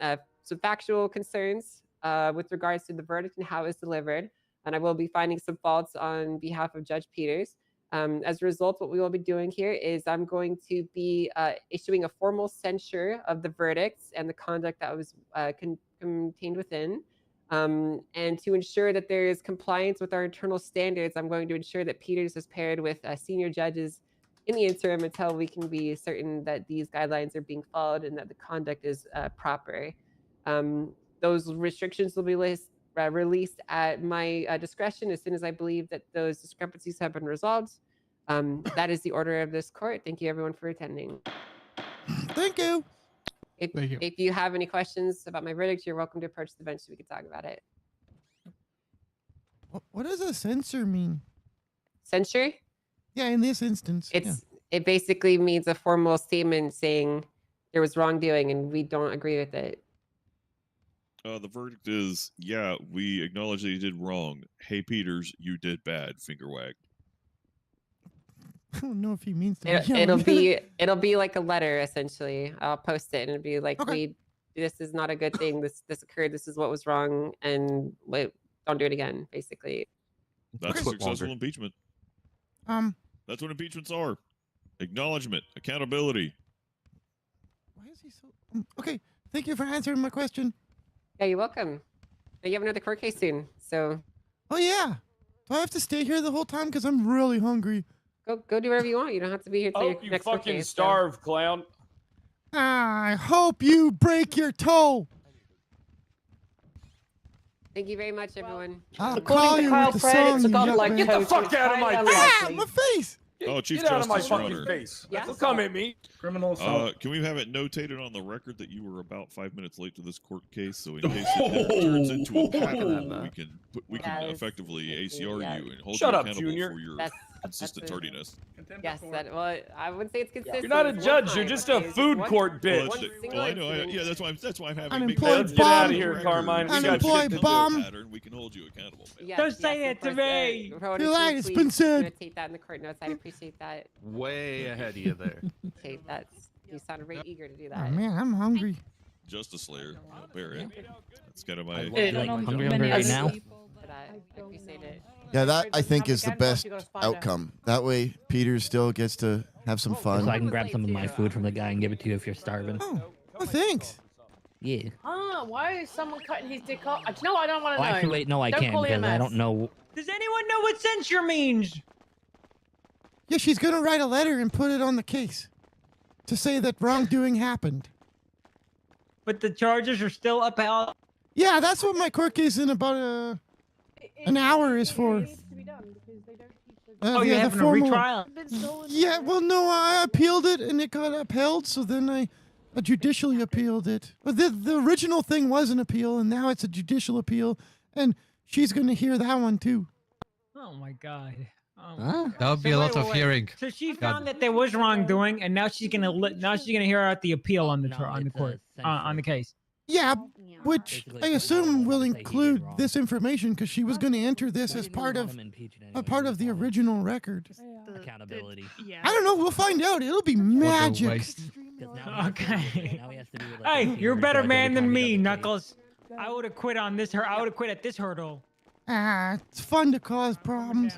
factual concerns with regards to the verdict and how it was delivered, and I will be finding some faults on behalf of Judge Peters. As a result, what we will be doing here is I'm going to be issuing a formal censure of the verdicts and the conduct that was contained within. And to ensure that there is compliance with our internal standards, I'm going to ensure that Peters is paired with senior judges in the interim until we can be certain that these guidelines are being followed and that the conduct is proper. Those restrictions will be released at my discretion as soon as I believe that those discrepancies have been resolved. That is the order of this court. Thank you, everyone, for attending. Thank you. If you have any questions about my verdict, you're welcome to approach the bench so we can talk about it. What does a censure mean? Censure? Yeah, in this instance. It basically means a formal statement saying there was wrongdoing and we don't agree with it. The verdict is, yeah, we acknowledge that you did wrong. Hey, Peters, you did bad. Finger wag. I don't know if he means that. It'll be like a letter essentially. I'll post it and it'll be like, this is not a good thing. This occurred. This is what was wrong, and don't do it again. Basically. That's successful impeachment. That's what impeachments are: acknowledgement, accountability. Why is he so? Okay, thank you for answering my question. Yeah, you're welcome. You have another court case soon, so. Oh yeah. Do I have to stay here the whole time? Because I'm really hungry. Go do whatever you want. You don't have to be here till your You next court fucking case, starve, clown. I hope you break your toe. Thank you very much, everyone. I'll call you with the song. Get the fuck out of my face! My face. Oh, Chief Get out of my Justice, Your fucking Honor. face! Yeah? Don't come at me. Criminal assault. Can we have it notated on the record that you were about 5 minutes late to this court case, so in case it turns into a pattern, we can effectively ACR you and hold Shut you up, accountable Junior. for your consistent tardiness. Yes, well, I wouldn't say it's consistent. You're not a It's one judge. time, You're just a okay? It's food one- court bitch. Well, I know. Yeah, that's why I'm having. Unemployed Let's get out of here, Carmine. We got shit Unemployed to do. bum. Pattern, we can hold you accountable. Man. Don't say it to me. Too late, it's been said. Notate that in the court notes. I'd appreciate that. Way ahead of you there. Okay, you sounded very eager to do Oh that. man, I'm hungry. Justice Slayer, Barrett. That's kind of my. Hungry right now. But I appreciate it. Yeah, that I think is the best outcome. That way, Peter still gets to have some fun. So I can grab some of my food from the guy and give it to you if you're starving. Oh, thanks. Yeah. Why is someone cutting his dick off? No, I don't want to Oh, know. actually, wait, no, I Don't can't call because I EMS. don't know. Does anyone know what censure means? Yeah, she's gonna write a letter and put it on the case to say that wrongdoing happened. But the charges are still upheld. Yeah, that's what my court case in about an hour is for. Oh, you're the having formal- a retrial? Yeah, well, no, I appealed it and it got upheld, so then I judicially appealed it. But the original thing was an appeal, and now it's a judicial appeal, and she's gonna hear that one too. Oh my god. Oh my Huh? God. That would be a lot of hearing. So she God. found that there was wrongdoing, and now she's gonna hear out the appeal on the on the court on the case. Yeah, which I assume will include this information because she was going to enter this as part of the original record. Accountability. I don't know. We'll find out. It'll be magic. waste. Okay. Now he has to do like, Hey, a you're a finger better judge every man than time he me, does a case. Knuckles. I would have quit on this. I would have quit at this hurdle. It's fun to cause problems.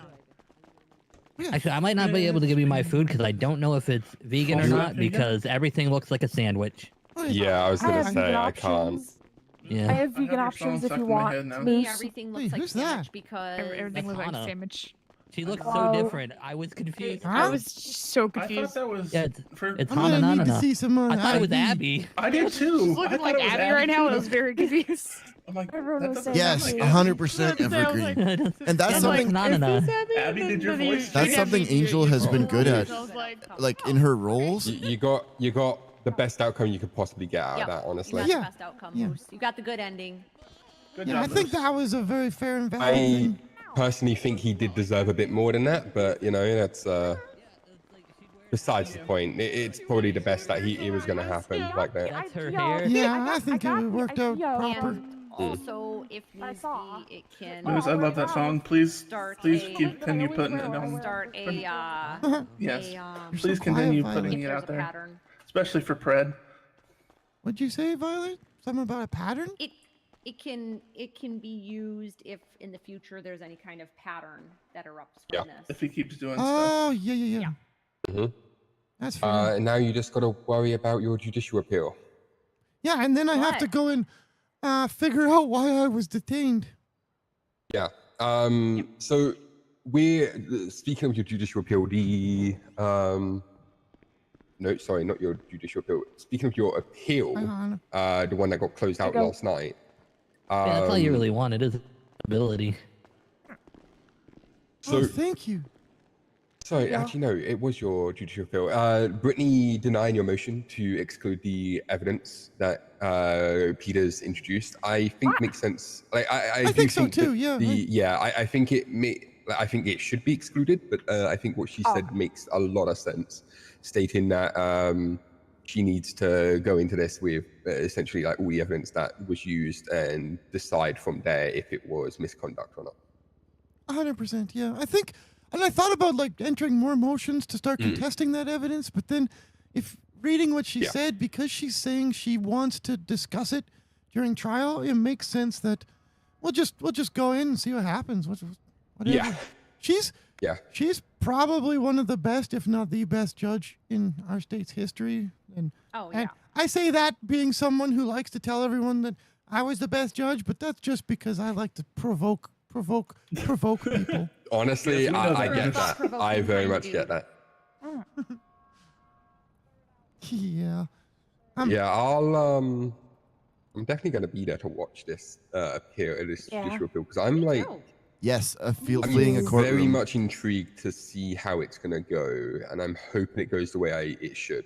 Actually, I might not be able to give you my food because I don't know if it's vegan or Is it not vegan? because everything looks like a sandwich. Yeah, I was gonna have say vegan I can't. options. Yeah. I have vegan options if you want. To me, Moose. everything Hey, looks like who's sandwich that? because Everything looks like Hana. sandwich. She looks so Wow. different. I was confused. I was so confused. I thought that was. Yeah, it's I'm Hana gonna need to Nana. see some. I thought it was ID. Abby. I did too. She's I looking thought like it was Abby right now. I too. was very confused. I'm like, Everyone that was doesn't saying Yes, sound that. like 100% That sounds evergreen. like- And that's Sounds like something. Nana. Abby, did your voice? That's something Angel has been good at, like in her roles. You got the best outcome you could possibly get out Yep. of that, honestly. You got Yeah. the best outcome, Yeah. Moose. You got the good ending. Good Yeah, I job, think Moose. that was a very fair and valid I thing. personally think he did deserve a bit more than that, but you know that's besides the point. It's probably the best that it was going to happen like that. That's her Yo, hair. Yeah, I think it worked out proper. And also, if needs be, it can Moose, I love that song. Please start continue putting it on. start a Yes. You're so Please quiet, continue Violet. putting if it there's out a there, pattern. especially for Pred. What'd you say, Violet? Something about a pattern? It can be used if in the future there's any kind of pattern that erupts Yeah. from this. If he keeps doing stuff. Oh, yeah. hmm That's fair. And now you just got to worry about your judicial appeal. Yeah, and then I have to go and figure out why I was detained. Yeah. So we're speaking of your judicial appeal. No, sorry, not your judicial appeal. Speaking of your appeal, the one that got closed out last night. Yeah, that's all you really wanted is ability. So thank you. Sorry, actually, no, it was your judicial appeal. Brittany denying your motion to exclude the evidence that Peter's introduced. I think makes sense. Like, I do think so that too, yeah. I think I think it should be excluded, but I think what she said makes a lot of sense, stating that she needs to go into this with essentially like all the evidence that was used and decide from there if it was misconduct or not. 100%, yeah. I think, and I thought about like entering more motions to start contesting that evidence, but then if reading what she said, because she's saying she wants to discuss it during trial, it makes sense that we'll just go in and see what happens. Whatever. Yeah. She's probably one of the best, if not the best judge in our state's history. And I say that being someone who likes to tell everyone that I was the best judge, but that's just because I like to provoke people. Honestly, Yes, we know I that. get that. I very much get that. Yeah. I'm definitely going to be there to watch this appeal, this judicial appeal, because I'm like, yes, I'm fleeing a courtroom. very much intrigued to see how it's going to go, and I'm hoping it goes the way it should.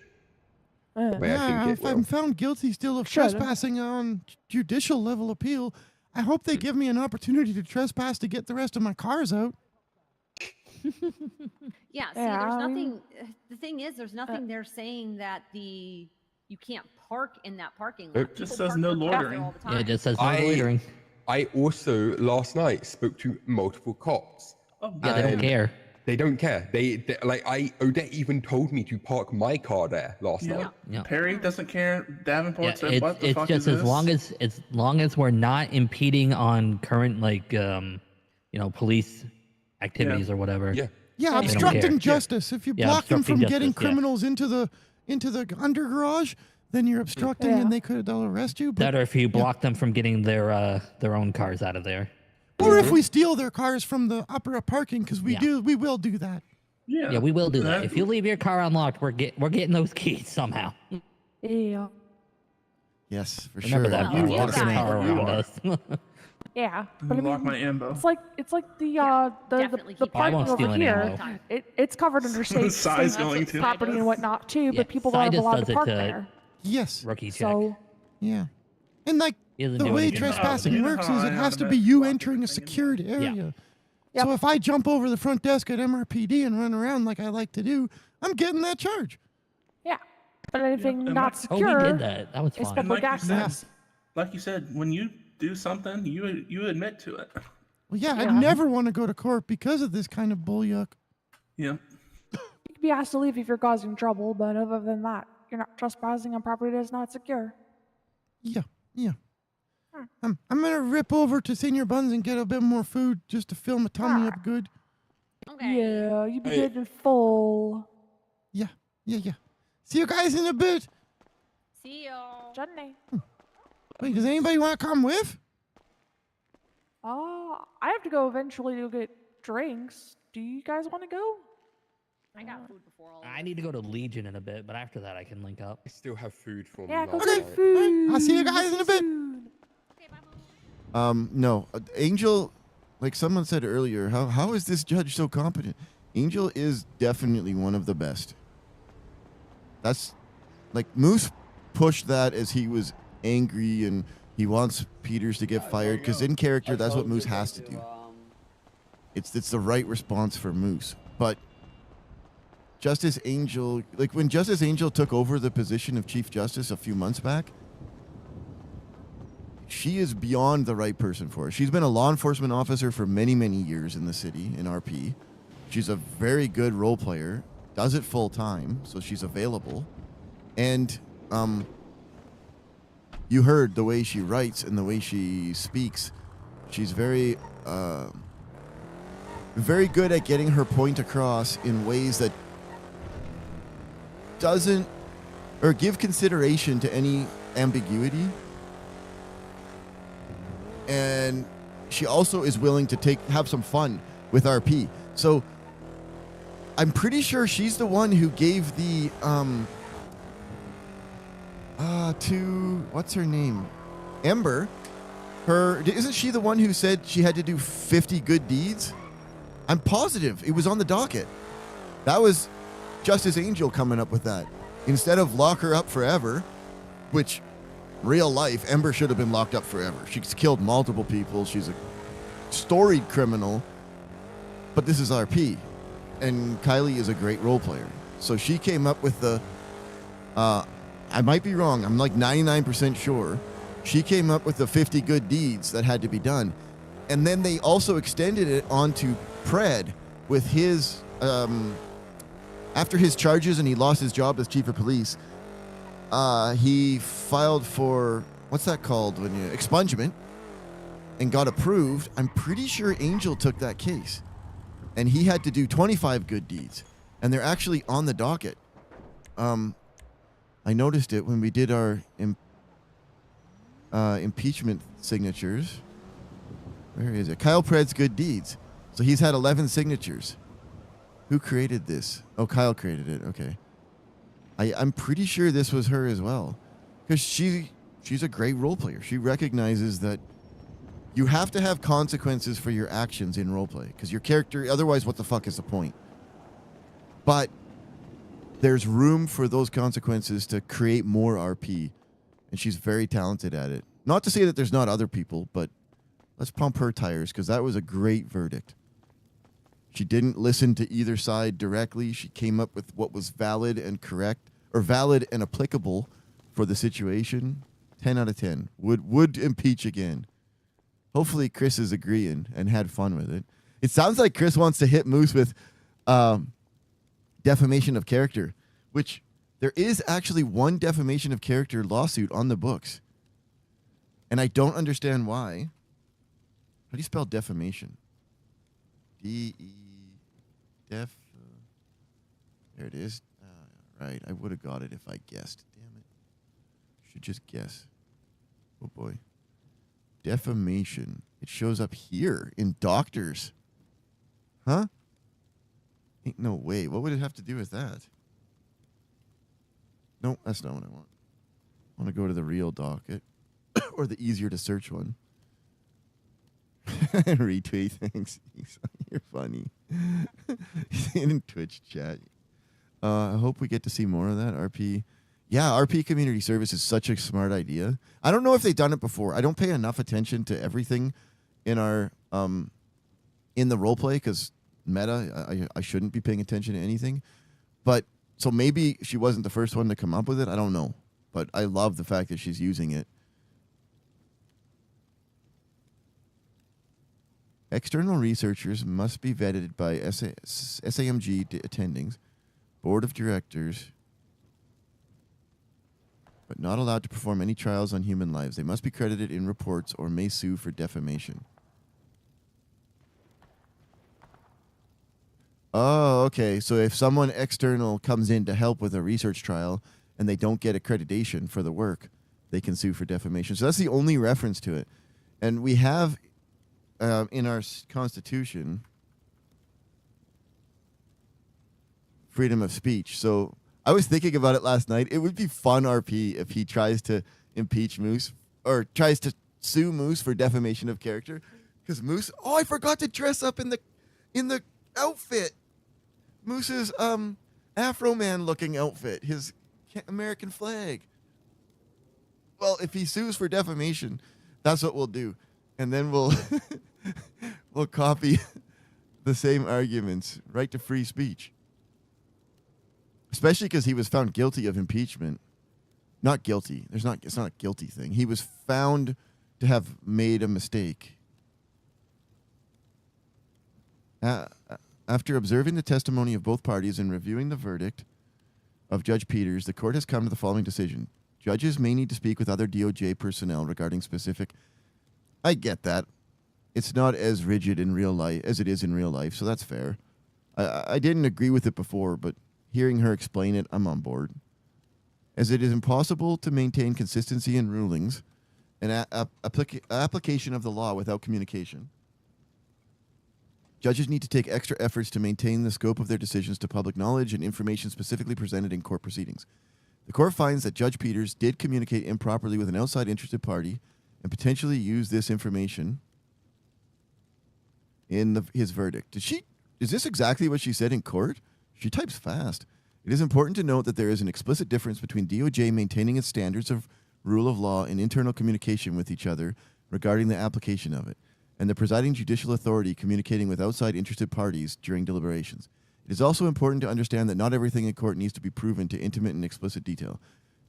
The way I think it if will. I'm found guilty still of trespassing on judicial level appeal, I hope they give me an opportunity to trespass to get the rest of my cars out. Yeah, see, there's nothing. The thing is, there's nothing there saying that you can't park in that parking lot. It just People says park no their cars there loitering. all the time. Yeah, it just says no loitering. I also last night spoke to multiple cops. Yeah, they don't and care. They don't care. They Odette even told me to park my car there last night. Yeah. Perry doesn't care. Davenport said, it's "What the fuck just is as this?" long as we're not impeding on current police activities or whatever. Yeah, they don't obstructing care. justice. If you Yeah, block them from obstructing getting justice, yeah. criminals into the under garage, then you're obstructing, and they'll arrest you. But, That or if you block them from getting their own cars out of there. or if we steal their cars from the upper parking, because we will do that. Yeah, we will do that. If you leave your car unlocked, we're getting those keys somehow. Yeah. Yes, for Remember sure. that. You We're are. walking car around us. Yeah, but I Lock mean, my ambo. it's like the I parking won't over steal any here. ammo. It's covered under state Si's going to. property and whatnot too, Yeah, but people Cy aren't just allowed does to it park to- there. Yes. Rookie check. So Yeah. And like He doesn't the do way anything about it. trespassing You know works how is I it has to have be that you lock entering a everything in secured area. Yep. So if I jump over the front desk at MRPD and run around like I like to do, I'm getting that charge. yeah, but anything and not like- Oh, secure we did that. That was is fun. And public like you said, access. like you said, when you do something, you admit to it. Well, yeah, Yeah. I'd never want to go to court because of this kind of bull yuck. Yeah. You can be asked to leave if you're causing trouble, but other than that, you're not trespassing on property that is not secure. Yeah. I'm gonna rip over to Senior Buns and get a bit more food just to fill my tummy up good. Yeah, you be Hey. getting full. Yeah. See you guys in a bit. See y'all. Jenny. Wait, does anybody want to come with? I have to go eventually to get drinks. Do you guys want to go? I got food before all. I need to go to Legion in a bit, but after that I can link up. I still have food from Yeah, go last get night. food. I'll see you guys in a bit. No, Angel, like someone said earlier, how is this judge so competent? Angel is definitely one of the best. That's like Moose pushed that as he was angry and he wants Peters to get fired because in character that's what Moose has to do. It's the right response for Moose. But Justice Angel, like when Justice Angel took over the position of Chief Justice a few months back, she is beyond the right person for it. She's been a law enforcement officer for many, many years in the city, in RP. She's a very good role player, does it full time, so she's available. And you heard the way she writes and the way she speaks. She's very good at getting her point across in ways that doesn't or give consideration to any ambiguity. And she also is willing to have some fun with RP. So I'm pretty sure she's the one who gave the to what's her name? Ember. Isn't she the one who said she had to do 50 good deeds? I'm positive it was on the docket. That was Justice Angel coming up with that. Instead of lock her up forever, which real life, Ember should have been locked up forever. She's killed multiple people. She's a storied criminal. But this is RP. And Kylie is a great role player. So she came up with the, I might be wrong, I'm like 99% sure. She came up with the 50 good deeds that had to be done. And then they also extended it onto Pred with his, after his charges and he lost his job as chief of police, he filed for, what's that called when you, expungement, and got approved. I'm pretty sure Angel took that case. And he had to do 25 good deeds. And they're actually on the docket. I noticed it when we did our impeachment signatures. Where is it? Kyle Pred's good deeds. So he's had 11 signatures. Who created this? Oh, Kyle created it. Okay. I'm pretty sure this was her as well. Because she's a great role player. She recognizes that you have to have consequences for your actions in roleplay. Because your character, otherwise what the fuck is the point? But there's room for those consequences to create more RP. And she's very talented at it. Not to say that there's not other people, but let's pump her tires because that was a great verdict. She didn't listen to either side directly. She came up with what was valid and correct, or valid and applicable for the situation. 10 out of 10. Would impeach again. Hopefully Chris is agreeing and had fun with it. It sounds like Chris wants to hit Moose with defamation of character, which there is actually one defamation of character lawsuit on the books. And I don't understand why. How do you spell defamation? There it is. Right. I would have got it if I guessed. Damn it. Should just guess. Oh boy. Defamation. It shows up here in doctors. Huh? Ain't no way. What would it have to do with that? No, that's not what I want. I want to go to the real docket. Or the easier to search one. Retweet, thanks. You're funny. In Twitch chat. I hope we get to see more of that. RP. Yeah, RP community service is such a smart idea. I don't know if they've done it before. I don't pay enough attention to everything in our in the roleplay because meta, I shouldn't be paying attention to anything. But so maybe she wasn't the first one to come up with it. I don't know. But I love the fact that she's using it. External researchers must be vetted by SAMG attendings, board of directors. but not allowed to perform any trials on human lives. They must be credited in reports or may sue for defamation. Oh, okay. So if someone external comes in to help with a research trial and they don't get accreditation for the work, they can sue for defamation. So that's the only reference to it. And we have in our Constitution freedom of speech. So I was thinking about it last night. It would be fun, RP, if he tries to impeach Moose or tries to sue Moose for defamation of character. Because Moose, I forgot to dress up in the outfit. Moose's Afro Man looking outfit, his American flag. Well, if he sues for defamation, that's what we'll do. And then we'll we'll copy the same arguments, right to free speech. Especially because he was found guilty of impeachment. Not guilty. It's not a guilty thing. He was found to have made a mistake. After observing the testimony of both parties and reviewing the verdict of Judge Peters, the court has come to the following decision. Judges may need to speak with other DOJ personnel regarding specific... I get that. It's not as rigid in real life as it is in real life, so that's fair. I didn't agree with it before, but hearing her explain it, I'm on board. As it is impossible to maintain consistency in rulings and application of the law without communication. Judges need to take extra efforts to maintain the scope of their decisions to public knowledge and information specifically presented in court proceedings. The court finds that Judge Peters did communicate improperly with an outside interested party and potentially use this information in his verdict. Is this exactly what she said in court? She types fast. It is important to note that there is an explicit difference between DOJ maintaining its standards of rule of law and internal communication with each other regarding the application of it, and the presiding judicial authority communicating with outside interested parties during deliberations. It is also important to understand that not everything in court needs to be proven to intimate and explicit detail.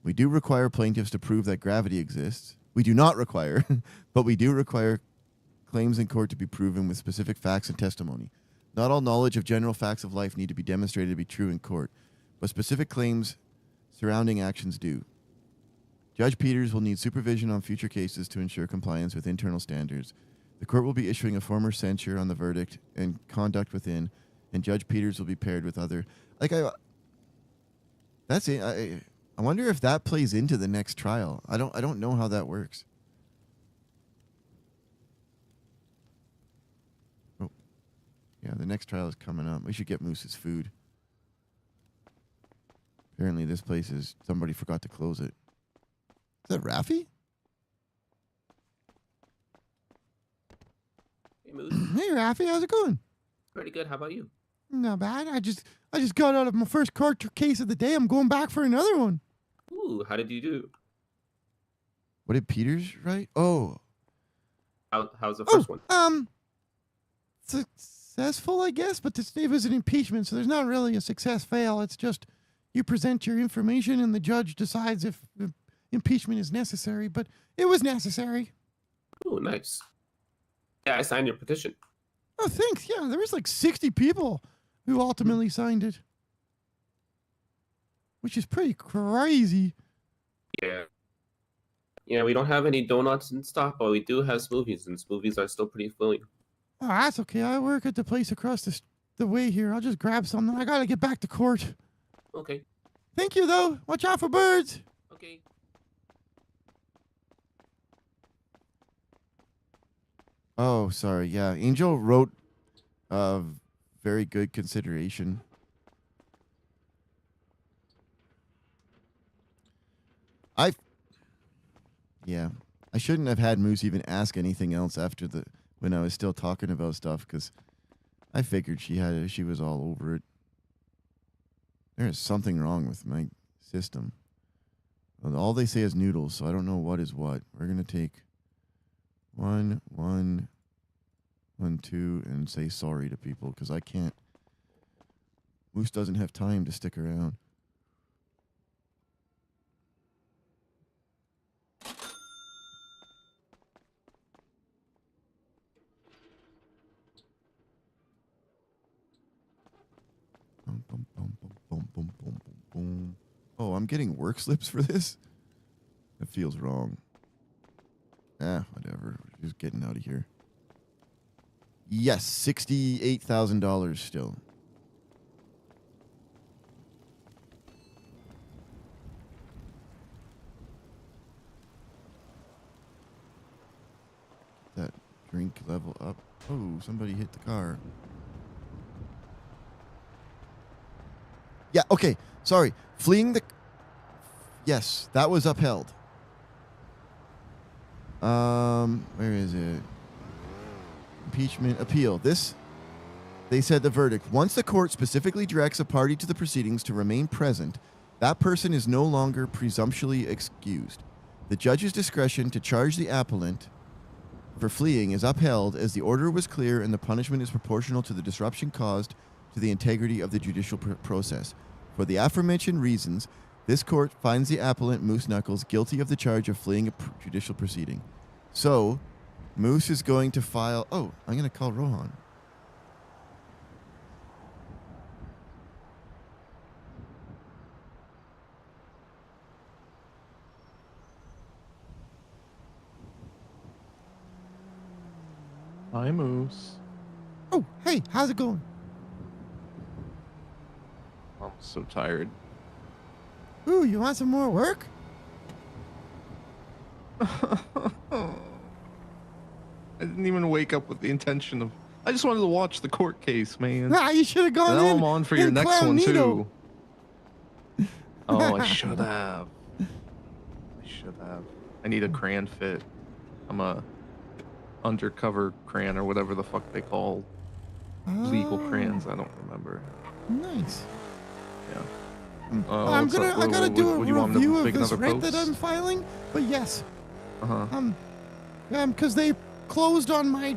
We do require plaintiffs to prove that gravity exists. We do not require, but we do require claims in court to be proven with specific facts and testimony. Not all knowledge of general facts of life need to be demonstrated to be true in court, but specific claims surrounding actions do. Judge Peters will need supervision on future cases to ensure compliance with internal standards. The court will be issuing a formal censure on the verdict and conduct within, and Judge Peters will be paired with other... That's it. I wonder if that plays into the next trial. I don't know how that works. Oh. Yeah, the next trial is coming up. We should get Moose's food. Apparently this place somebody forgot to close it. Is that Raffy? Hey, Moose. Hey, Raffy, how's it going? Pretty good. How about you? Not bad. I just got out of my first court case of the day. I'm going back for another one. Ooh, how did you do? What did Peters write? Oh. How's the first one? Successful, I guess, but it was an impeachment, so there's not really a success-fail. It's just you present your information and the judge decides if impeachment is necessary, but it was necessary. Oh, nice. Yeah, I signed your petition. Oh, thanks. Yeah, there was like 60 people who ultimately signed it, which is pretty crazy. Yeah. Yeah, we don't have any donuts and stuff, but we do have smoothies, and smoothies are still pretty filling. Oh, that's okay. I work at the place across the way here. I'll just grab something. I gotta get back to court. Okay. Thank you, though. Watch out for birds. Okay. Oh, sorry. Yeah, Angel wrote very good consideration. Yeah, I shouldn't have had Moose even ask anything else after when I was still talking about stuff, because I figured she was all over it. There is something wrong with my system. All they say is noodles, so I don't know what is what. We're gonna take 1, 1, 1, 2, and say sorry to people, because I can't. Moose doesn't have time to stick around. Boom, boom, boom, boom, boom, boom, boom, boom. Oh, I'm getting work slips for this? It feels wrong. Whatever. We're just getting out of here. Yes, $68,000 still. That drink level up. Oh, somebody hit the car. Yeah, okay. Sorry. Fleeing the... Yes, that was upheld. Where is it? Impeachment appeal. They said the verdict. Once the court specifically directs a party to the proceedings to remain present, that person is no longer presumptuously excused. The judge's discretion to charge the appellant for fleeing is upheld as the order was clear and the punishment is proportional to the disruption caused to the integrity of the judicial process. For the aforementioned reasons, this court finds the appellant, Moose Knuckles, guilty of the charge of fleeing a judicial proceeding. So, Moose is going to file... Oh, I'm going to call Rohan. Hi, Moose. Oh, hey, how's it going? I'm so tired. Ooh, you want some more work? I didn't even wake up with the intention of... I just wanted to watch the court case, man. Nah, you should have gone and now in. I'm on for your next one, Clownito. too. Oh, I should have. I need a crayon fit. I'm a undercover crayon or whatever the fuck they call legal crayons. I don't remember. Nice. Yeah. I gotta do a review of this rent that post? I'm filing, but yes. Uh-huh. Because they closed on my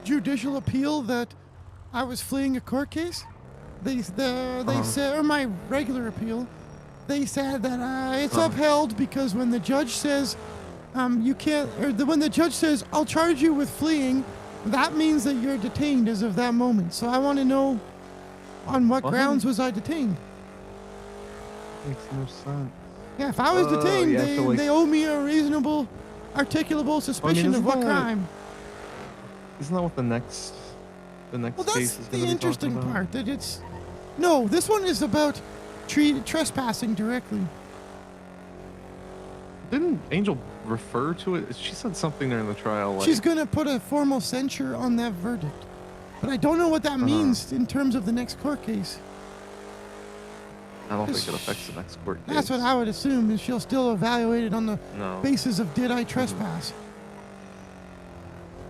judicial appeal that I was fleeing a court case. They said, or my regular appeal, they said that it's upheld because when the judge says you can't, when the judge says I'll charge you with fleeing, that means that you're detained as of that moment. So I want to know on what grounds was I detained. Makes no sense. Yeah, if I was detained, yeah, I they owe me a reasonable, articulable suspicion of what crime. Isn't that what the next Well, case that's is the gonna be interesting talking about? part. That it's no, this one is about trespassing directly. Didn't Angel refer to it? She said something during the trial. Like, She's gonna put a formal censure on that verdict, but I don't know what that means in terms of the next court case. I don't think it affects the next court case. That's what I would assume. Is she'll still evaluate it on the basis of did I trespass,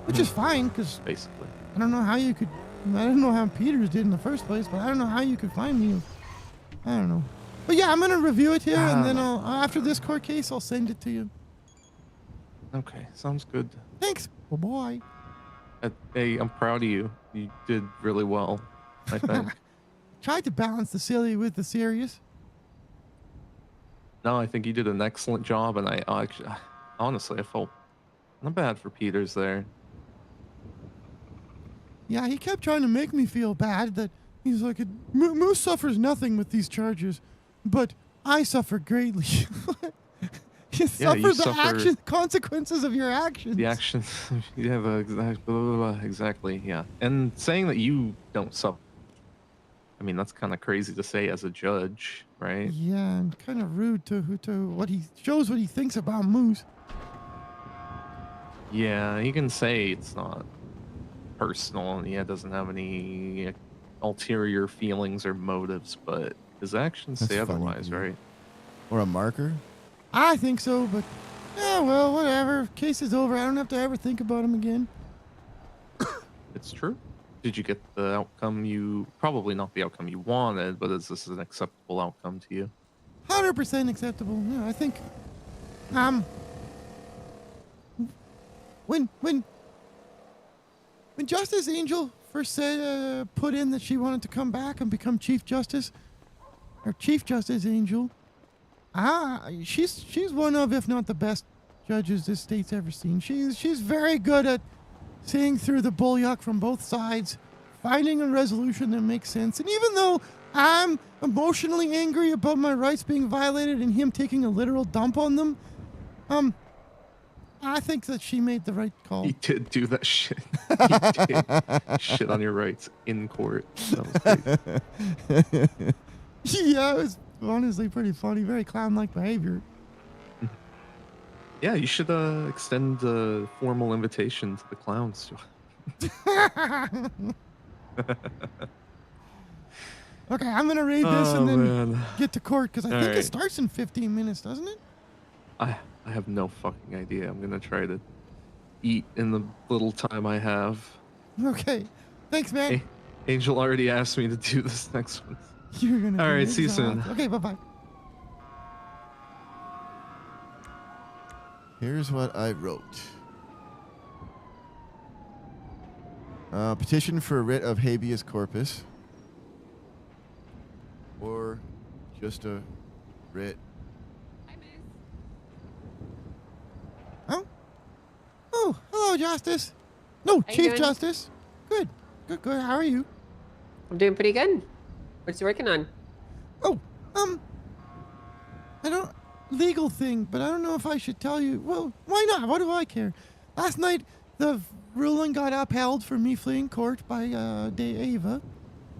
which is fine because basically I don't know how you could. I don't know how Peters did in the first place, but I don't know how you could find me. I don't know. But yeah, I'm gonna review it here, and then I'll after this court case, I'll send it to you. Okay, sounds good. Thanks. Bye-bye. Hey, I'm proud of you. You did really well, I think. Tried to balance the silly with the serious. No, I think you did an excellent job, and I actually, honestly, I felt not bad for Peters there. Yeah, he kept trying to make me feel bad that he's like, Moose suffers nothing with these charges, but I suffer greatly. You suffer the action consequences of your actions. The actions, yeah, exactly, yeah. And saying that you don't suffer, I mean, that's kind of crazy to say as a judge, right? Yeah, and kind of rude to what he shows what he thinks about Moose. Yeah, you can say it's not personal and yeah, it doesn't have any ulterior feelings or motives, but his actions say otherwise, right? Or a marker? I think so, but yeah, well, whatever. Case is over. I don't have to ever think about him again. It's true. Did you get the outcome you... Probably not the outcome you wanted, but is this an acceptable outcome to you? 100% acceptable. Yeah, I think... When Justice Angel first said, put in that she wanted to come back and become Chief Justice, or Chief Justice Angel, she's one of, if not the best judges this state's ever seen. She's very good at seeing through the bullyuck from both sides, finding a resolution that makes sense. And even though I'm emotionally angry about my rights being violated and him taking a literal dump on them, I think that she made the right call. He did do that shit. He did shit on your rights in court. That was crazy. Yeah, it was honestly pretty funny. Very clown-like behavior. Yeah, you should extend a formal invitation to the clowns. Okay, I'm gonna read this and then man. get to court because I All think it right. starts in 15 minutes, doesn't it? I have no fucking idea. I'm gonna try to eat in the little time I have. Okay, thanks, man. Angel already asked me to do this next one. You're gonna. All do right, it, see you so- soon. Okay, bye-bye. Here's what I wrote. Petition for a writ of habeas corpus. Or just a writ. Oh, hello, Justice. No, you Chief doing? Justice. Good. Good. How are you? I'm doing pretty good. What you working on? I don't legal thing, but I don't know if I should tell you. Well, why not? What do I care? Last night, the ruling got upheld for me fleeing court by Ava.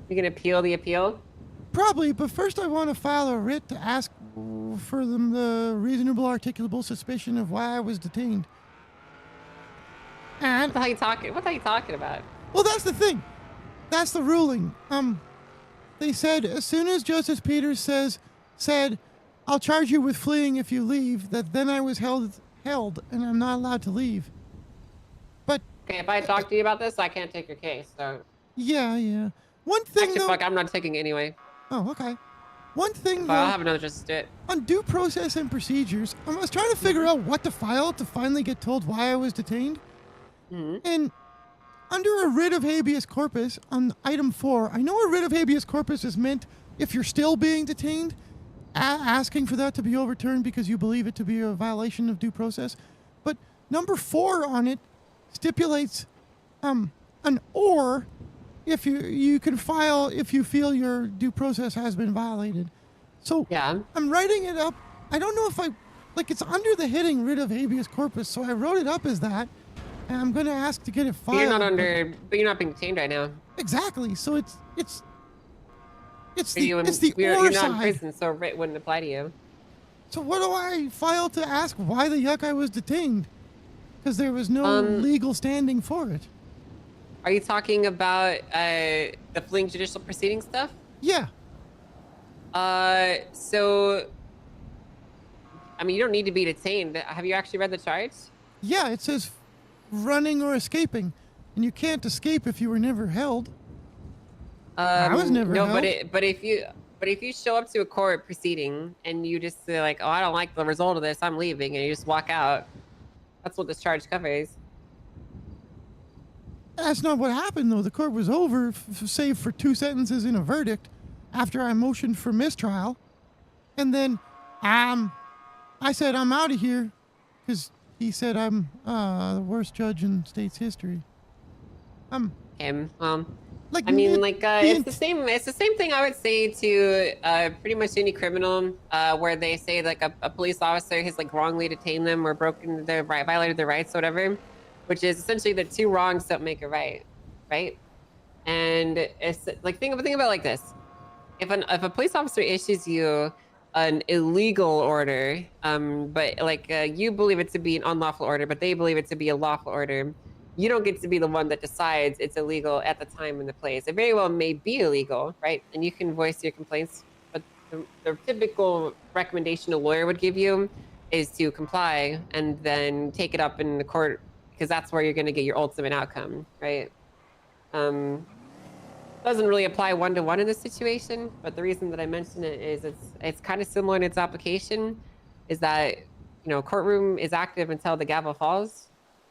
You gonna appeal the appeal? Probably, but first I want to file a writ to ask for them the reasonable articulable suspicion of why I was detained. And What are you talking about? well, that's the thing. That's the ruling. They said as soon as Justice Peters said, I'll charge you with fleeing if you leave, that then I was held, and I'm not allowed to leave. But Okay, if I talk to you about this, I can't take your case. So yeah. One thing actually, though. fuck, I'm not taking it anyway. Oh, okay. One thing But I'll though. have another just do it. On due process and procedures, I was trying to figure out what to file to finally get told why I was detained. And under a writ of habeas corpus on item 4, I know a writ of habeas corpus is meant if you're still being detained, asking for that to be overturned because you believe it to be a violation of due process. But number 4 on it stipulates an or if you can file if you feel your due process has been violated. So yeah, I'm writing it up. I don't know if it's under the heading writ of habeas corpus, so I wrote it up as that. And I'm going to ask to get it But filed. you're not under, but you're not being detained right now. Exactly. So it's Are you in- it's the you're or not in side. prison, so writ wouldn't apply to you. So what do I file to ask why the yuck I was detained? Because there was no legal standing for it. Are you talking about the fleeing judicial proceeding stuff? Yeah. So, I mean, you don't need to be detained. Have you actually read the charge? Yeah, it says running or escaping, and you can't escape if you were never held. I was never no, held. but if you show up to a court proceeding and you just say like, oh, I don't like the result of this, I'm leaving, and you just walk out, that's what this charge covers. That's not what happened, though. The court was over, save for 2 sentences in a verdict, after I motioned for mistrial. And then, I said, I'm out of here, because he said I'm the worst judge in state's history. I mean, it's the same. It's the same thing I would say to pretty much any criminal, where they say like a police officer has like wrongly detained them or broken their right, violated their rights, or whatever, which is essentially that 2 wrongs don't make a right, right? And it's like think about it like this: if a police officer issues you an illegal order, but like you believe it to be an unlawful order, but they believe it to be a lawful order, you don't get to be the one that decides it's illegal at the time and the place. It very well may be illegal, right? And you can voice your complaints, but the typical recommendation a lawyer would give you is to comply and then take it up in the court, because that's where you're going to get your ultimate outcome, right? Doesn't really apply one-to-one in this situation, but the reason that I mention it is it's kind of similar in its application, is that, you know, courtroom is active until the gavel falls,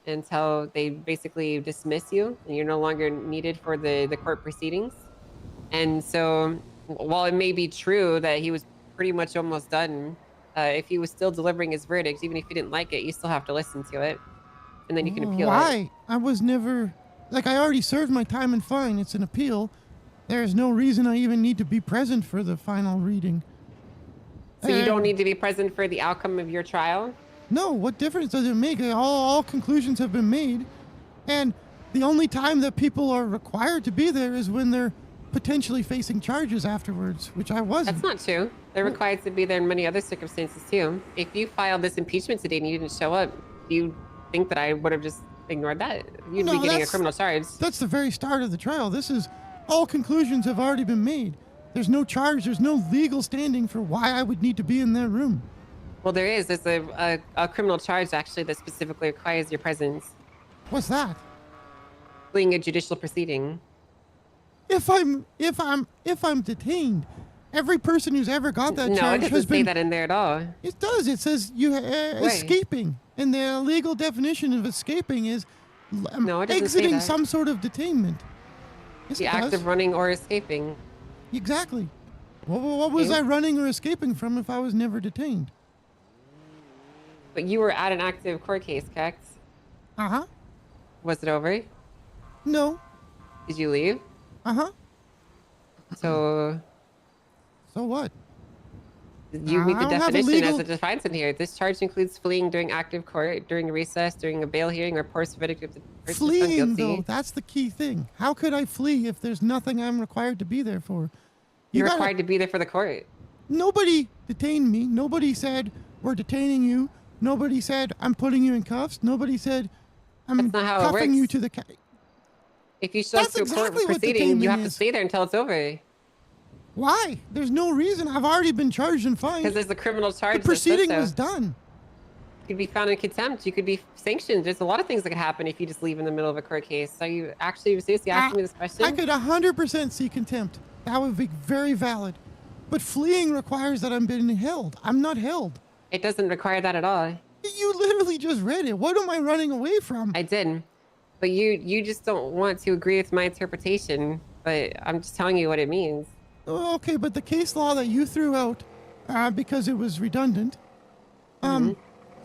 until they basically dismiss you and you're no longer needed for the court proceedings. And so while it may be true that he was pretty much almost done, if he was still delivering his verdict, even if you didn't like it, you still have to listen to it, and then you can appeal it. Why? I was never, like, I already served my time and fine. It's an appeal. There's no reason I even need to be present for the final reading. So you don't need to be present for the outcome of your trial? No, what difference does it make? All conclusions have been made, and the only time that people are required to be there is when they're potentially facing charges afterwards, which I wasn't. That's not true. They're required to be there in many other circumstances too. If you filed this impeachment today and you didn't show up, do you think that I would have just ignored that? You'd be getting a criminal charge. That's the very start of the trial. This is all conclusions have already been made. There's no charge. There's no legal standing for why I would need to be in that room. Well, there is. There's a criminal charge actually that specifically requires your presence. What's that? Fleeing a judicial proceeding. If I'm detained, every person who's ever got that No, it charge doesn't has say been. that in there at all. It does. It says you escaping, and the legal definition of escaping is No, it doesn't say exiting that. some sort of detainment. Yes, The it act does. of running or escaping. Exactly. What was I running or escaping from if I was never detained? But you were at an active court case, correct? Uh-huh. Was it over? No. Did you leave? Uh-huh. So what? you meet I the don't have a definition as legal- it defines in here. This charge includes fleeing during active court, during a recess, during a bail hearing, or post-verdict if the person is found Fleeing, guilty. though, that's the key thing. How could I flee if there's nothing I'm required to be there for? You're gotta- required to be there for the court. Nobody detained me. Nobody said, we're detaining you. Nobody said, I'm putting you in cuffs. Nobody said, I'm That's not how it cuffing you works. to the... If you show up That's to a court exactly what proceeding, you detainment have to is. stay there until it's over. Why? There's no reason. I've already been charged and fined. Because there's a criminal charge. The proceeding that says was so. done. You could be found in contempt. You could be sanctioned. There's a lot of things that could happen if you just leave in the middle of a court case. So you actually seriously asking me this question? I could 100% see contempt. That would be very valid. But fleeing requires that I'm being held. I'm not held. It doesn't require that at all. You literally just read it. What am I running away from? I did. But you just don't want to agree with my interpretation. But I'm just telling you what it means. Oh, okay, but the case law that you threw out, because it was redundant,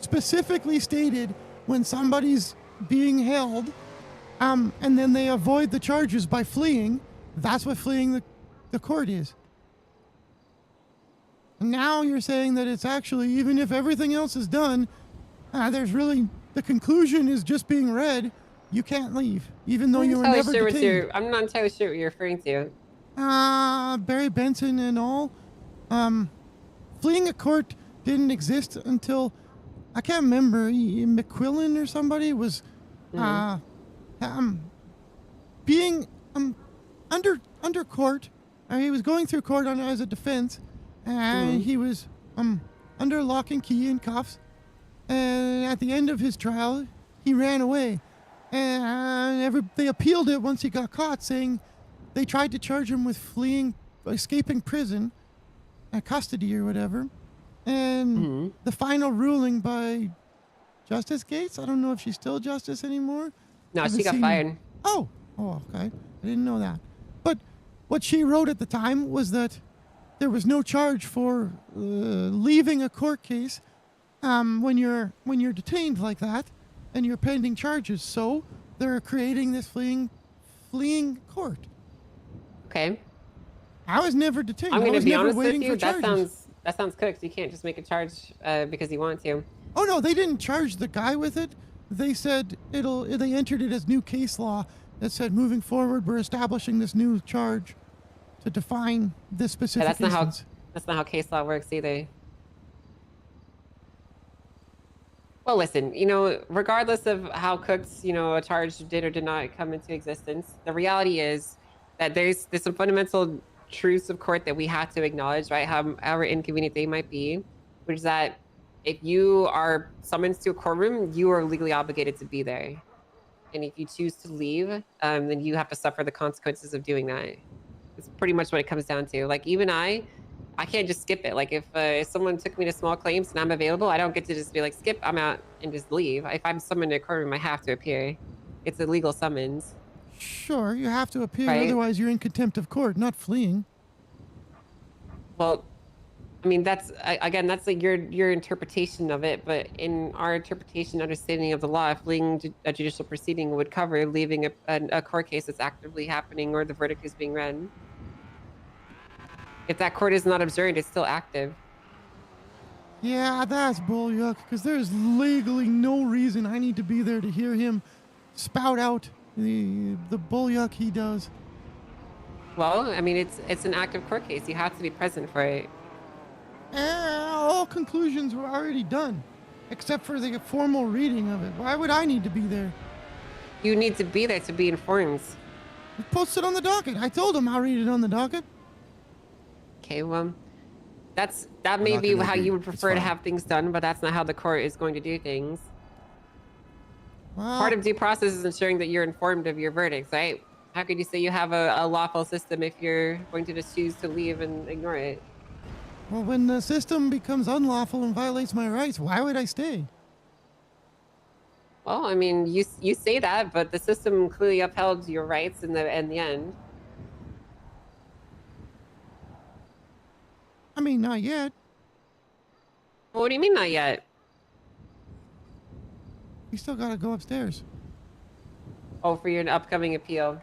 specifically stated when somebody's being held, and then they avoid the charges by fleeing, that's what fleeing the court is. And now you're saying that it's actually, even if everything else is done, there's really, the conclusion is just being read, you can't leave, even though you were never detained. I'm not entirely sure what you're referring to. Barry Benson and all. Fleeing a court didn't exist until, I can't remember, McQuillan or somebody was being under court. He was going through court as a defense, and he was under lock and key and cuffs. And at the end of his trial, he ran away. And they appealed it once he got caught, saying they tried to charge him with escaping prison, custody or whatever. And the final ruling by Justice Gates, I don't know if she's still justice anymore. No, Haven't she got seen- fired. Oh, okay. I didn't know that. But what she wrote at the time was that there was no charge for leaving a court case when you're detained like that and you're pending charges. So they're creating this fleeing court. Okay. I was never detained. I'm I going to was be never honest with waiting you. for That charges. sounds cooked. You can't just make a charge because you want to. Oh no, they didn't charge the guy with it. They said they entered it as new case law that said moving forward we're establishing this new charge to define this specific That's not instance. how case law works either. Well, listen, regardless of how cooked, a charge did or did not come into existence, the reality is that there's some fundamental truths of court that we have to acknowledge, right? However inconvenient they might be, which is that if you are summoned to a courtroom, you are legally obligated to be there. And if you choose to leave, then you have to suffer the consequences of doing that. It's pretty much what it comes down to. Like, even I can't just skip it. Like, if someone took me to small claims and I'm available, I don't get to just be like, skip, I'm out, and just leave. If I'm summoned to a courtroom, I have to appear. It's a legal summons. Sure, you have to appear, Right. otherwise you're in contempt of court, not fleeing. Well, I mean, that's like your interpretation of it, but in our interpretation, understanding of the law, fleeing a judicial proceeding would cover leaving a court case that's actively happening or the verdict is being read. If that court is not observed, it's still active. Yeah, that's bull-yuck, because there's legally no reason I need to be there to hear him spout out the bull-yuck he does. Well, I mean, it's an active court case. You have to be present for it. All conclusions were already done, except for the formal reading of it. Why would I need to be there? You need to be there to be informed. Post it on the docket. I told him I'll read it on the docket. Okay, well, that may be how you would prefer to have things done, but that's not how the court is going to do things. Well, Part of due process is ensuring that you're informed of your verdicts, right? How could you say you have a lawful system if you're going to just choose to leave and ignore it? Well, when the system becomes unlawful and violates my rights, why would I stay? Well, I mean, you say that, but the system clearly upheld your rights in the end. I mean, not yet. Well, what do you mean not yet? We still gotta go upstairs. Oh, for your upcoming appeal.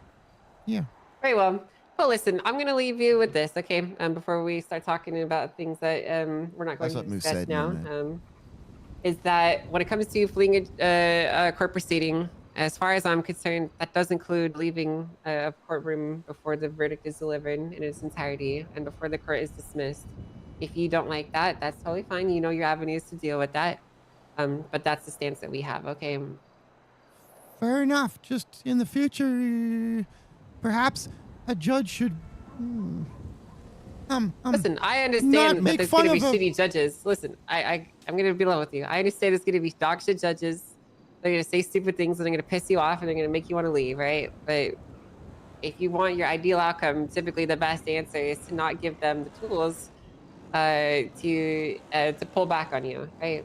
Yeah. Very well. Well, listen, I'm going to leave you with this, okay? Before we start talking about things that we're not going That's to what Moose discuss said, now, man. is that when it comes to fleeing a court proceeding, as far as I'm concerned, that does include leaving a courtroom before the verdict is delivered in its entirety and before the court is dismissed. If you don't like that, that's totally fine. You know your avenues to deal with that. But that's the stance that we have, okay? Fair enough. Just in the future, perhaps a judge should. Listen, I understand that there's going to be shitty judges. Listen, I'm going to be level with you. I understand there's going to be dog shit judges. They're going to say stupid things and they're going to piss you off and they're going to make you want to leave, right? But if you want your ideal outcome, typically the best answer is to not give them the tools to pull back on you, right?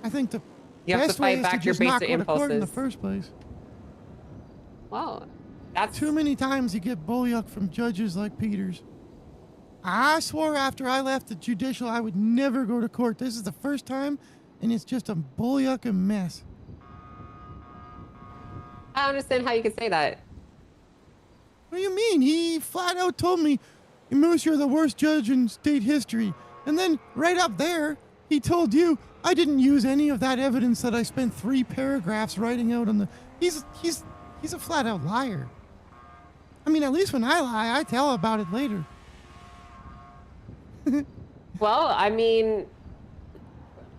I think the you have to best way fight is back to your just not basic go to court in the impulses. first place. Well, that's too many times you get bullyuck from judges like Peters. I swore after I left the judicial I would never go to court. This is the first time, and it's just a bullyuck mess. I don't understand how you could say that. What do you mean? He flat out told me, Moose, you're the worst judge in state history. And then right up there, he told you I didn't use any of that evidence that I spent 3 paragraphs writing out on the. He's a flat out liar. I mean, at least when I lie, I tell about it later. Well, I mean,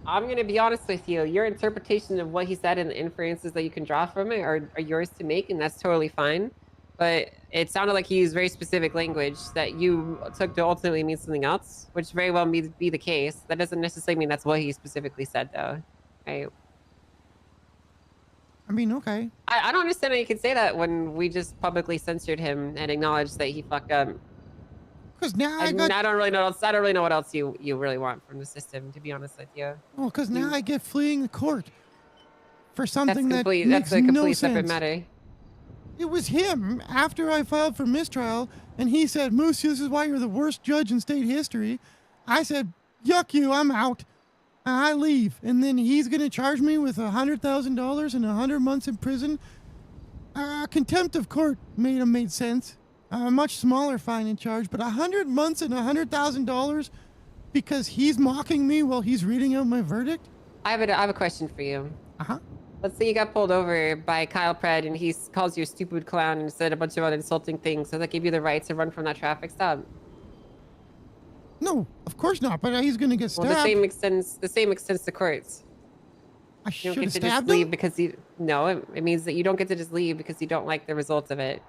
I'm going to be honest with you. Your interpretation of what he said and the inferences that you can draw from it are yours to make, and that's totally fine. But it sounded like he used very specific language that you took to ultimately mean something else, which very well may be the case. That doesn't necessarily mean that's what he specifically said, though, right? I mean, okay. I don't understand how you could say that when we just publicly censored him and acknowledged that he fucked up. Because now I don't really know. I don't really know what else you really want from the system, to be honest with you. Well, because now I get fleeing the court for something that's that makes a complete no separate sense. matter. It was him after I filed for mistrial, and he said, "Moose, this is why you're the worst judge in state history." I said, "Yuck you, I'm out." I leave, and then he's gonna charge me with $100,000 and 100 months in prison. Contempt of court made sense. A much smaller fine in charge, but 100 months and $100,000 because he's mocking me while he's reading out my verdict. I have a question for you. Let's say you got pulled over by Kyle Pred and he calls you a stupid clown and said a bunch of other insulting things. Does that give you the right to run from that traffic stop? No, of course not. But he's gonna get stabbed. Well, the same extends to courts. I You don't should get have to just stabbed leave him. because it means that you don't get to just leave because you don't like the results of it.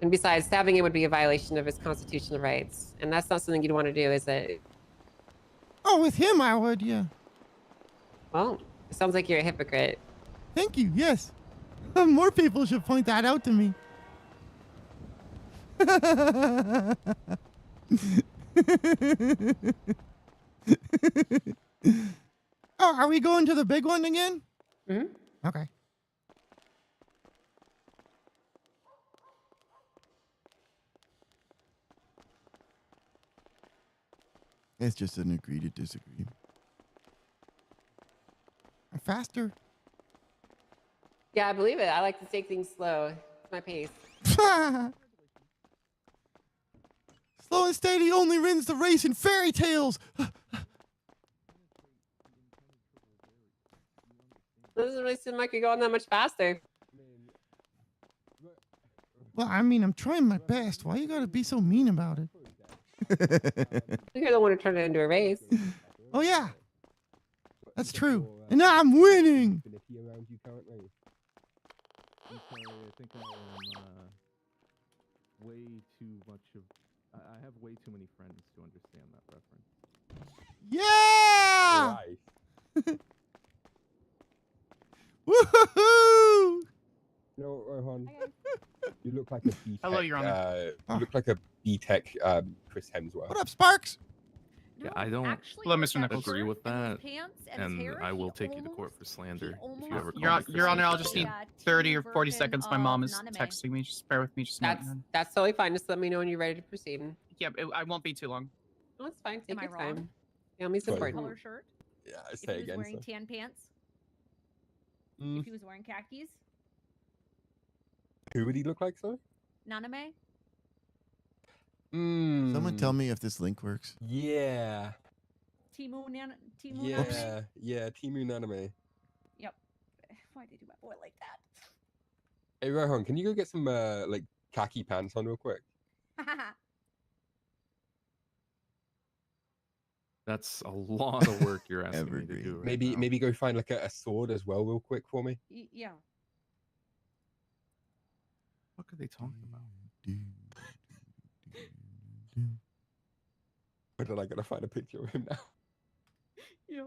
And besides, stabbing him would be a violation of his constitutional rights, and that's not something you'd want to do, is it? Oh, with him I would, yeah. Well, it sounds like you're a hypocrite. Thank you. Yes, more people should point that out to me. Oh, are we going to the big one again? Mm-hmm. Okay. It's just an agree to disagree. Faster. Yeah, I believe it. I like to take things slow. It's my pace. Slow and steady only wins the race in fairy tales. Doesn't really seem like you're going that much faster. Well, I mean, I'm trying my best. Why you gotta be so mean about it? You're the one who turned it into a race. Oh yeah, that's true. And now I'm winning. I think I am way too much of. I have way too many friends to understand that reference. Yeah! Woohoo! No, Rohan, you look like a B-Tech. Hello, Your Honor. You look like a B-Tech Chris Hemsworth. What up, Sparks? Yeah, I don't Hello, Mr. Nichols. agree with that, and I will take you to court for slander if you ever call me for Your Honor, I'll something. just need 30 or 40 seconds. My mom is texting me. Just bear with me. Just a moment. That's totally fine. Just let me know when you're ready to proceed. Yeah, I won't be too long. No, it's fine. Take Am I your wrong? time. Family's Sorry. important. Color shirt. Yeah, If say he was again. wearing sir. tan pants. Mm. If he was wearing khakis. Who would he look like, sorry? Naname. Someone tell me if this link works. Yeah. Timu Naname. Yeah, Timu Naname. Yep. Why'd they do my boy like that? Hey, Rohan, can you go get some like khaki pants on real quick? That's a lot of work you're asking me to do. Right Maybe now. maybe go find like a sword as well, real quick for me. Yeah. What could they talk about? But then I gotta find a picture of him now. Yeah.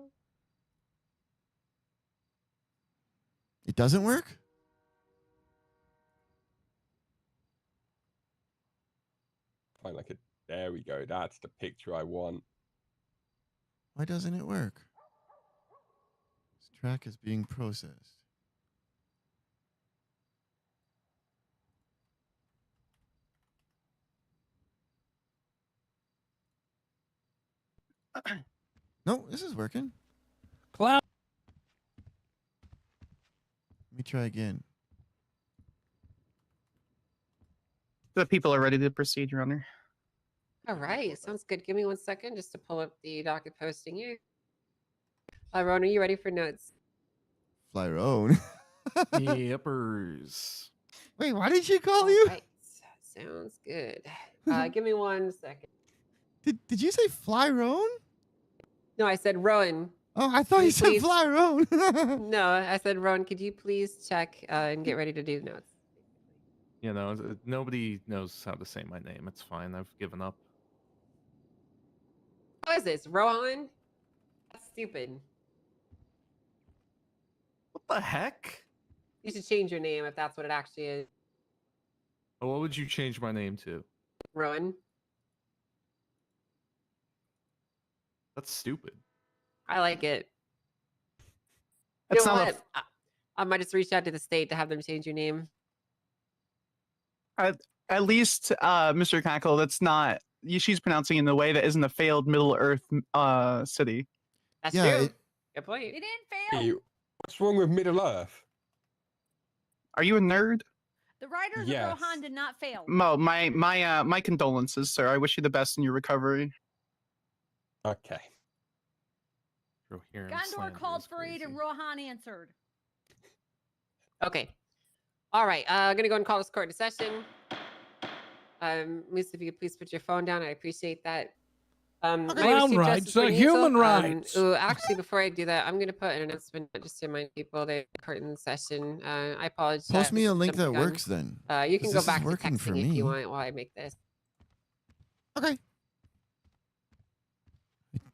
It doesn't work? Find like a. There we go. That's the picture I want. Why doesn't it work? This track is being processed. No, this is working. Clown. Let me try again. The people are ready to proceed, Your Honor. All right, sounds good. Give me 1 second just to pull up the docket posting here. Ron, are you ready for notes? Flyrone. Yippers. Wait, why did she call you? Right, sounds good. Give me 1 second. Did you say Flyrone? No, I said Rowan. Oh, I thought you said please- Flyrone. No, I said Rowan. Could you please check and get ready to do notes? You know, nobody knows how to say my name. It's fine. I've given up. What is this, Rowan? That's stupid. What the heck? You should change your name if that's what it actually is. Oh, what would you change my name to? Rowan. That's stupid. I like it. You That's know not a what? I might just reach out to the state to have them change your name. At least, Mr. Cackle, that's not. She's pronouncing it in a way that isn't a failed Middle Earth city. That's Yeah, true. it- Good point. They didn't fail. Hey, what's wrong with Middle Earth? Are you a nerd? The writers Yes. of Rohan did not fail. Mo, my condolences, sir. I wish you the best in your recovery. Okay. Gondor called for aid and Rohan answered. Okay. All right. I'm gonna go and call this court into session. Moose, if you could please put your phone down, I appreciate that. My name is Clown Chief rights Justice are Clowncil. human rights. Actually, before I do that, I'm gonna put an announcement just to remind people that court in session. I apologize. Post me a link jumped the that gun. works then. You can 'cause go this back is to working for texting if me. you want while I make this. Okay.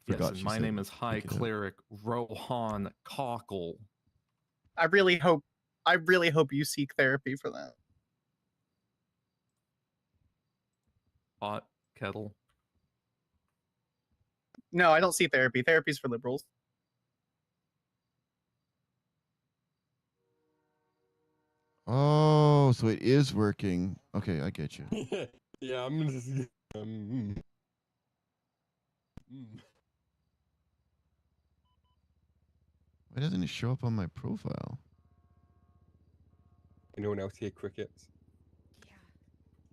Forgot Yes, she and my said name is High pick it up. Cleric Rohan Cockle. I really hope you seek therapy for that. Pot kettle. No, I don't see therapy. Therapy's for liberals. Oh, so it is working. Okay, I get you. Yeah, I'm gonna just. Why doesn't it show up on my profile? Anyone else hear crickets?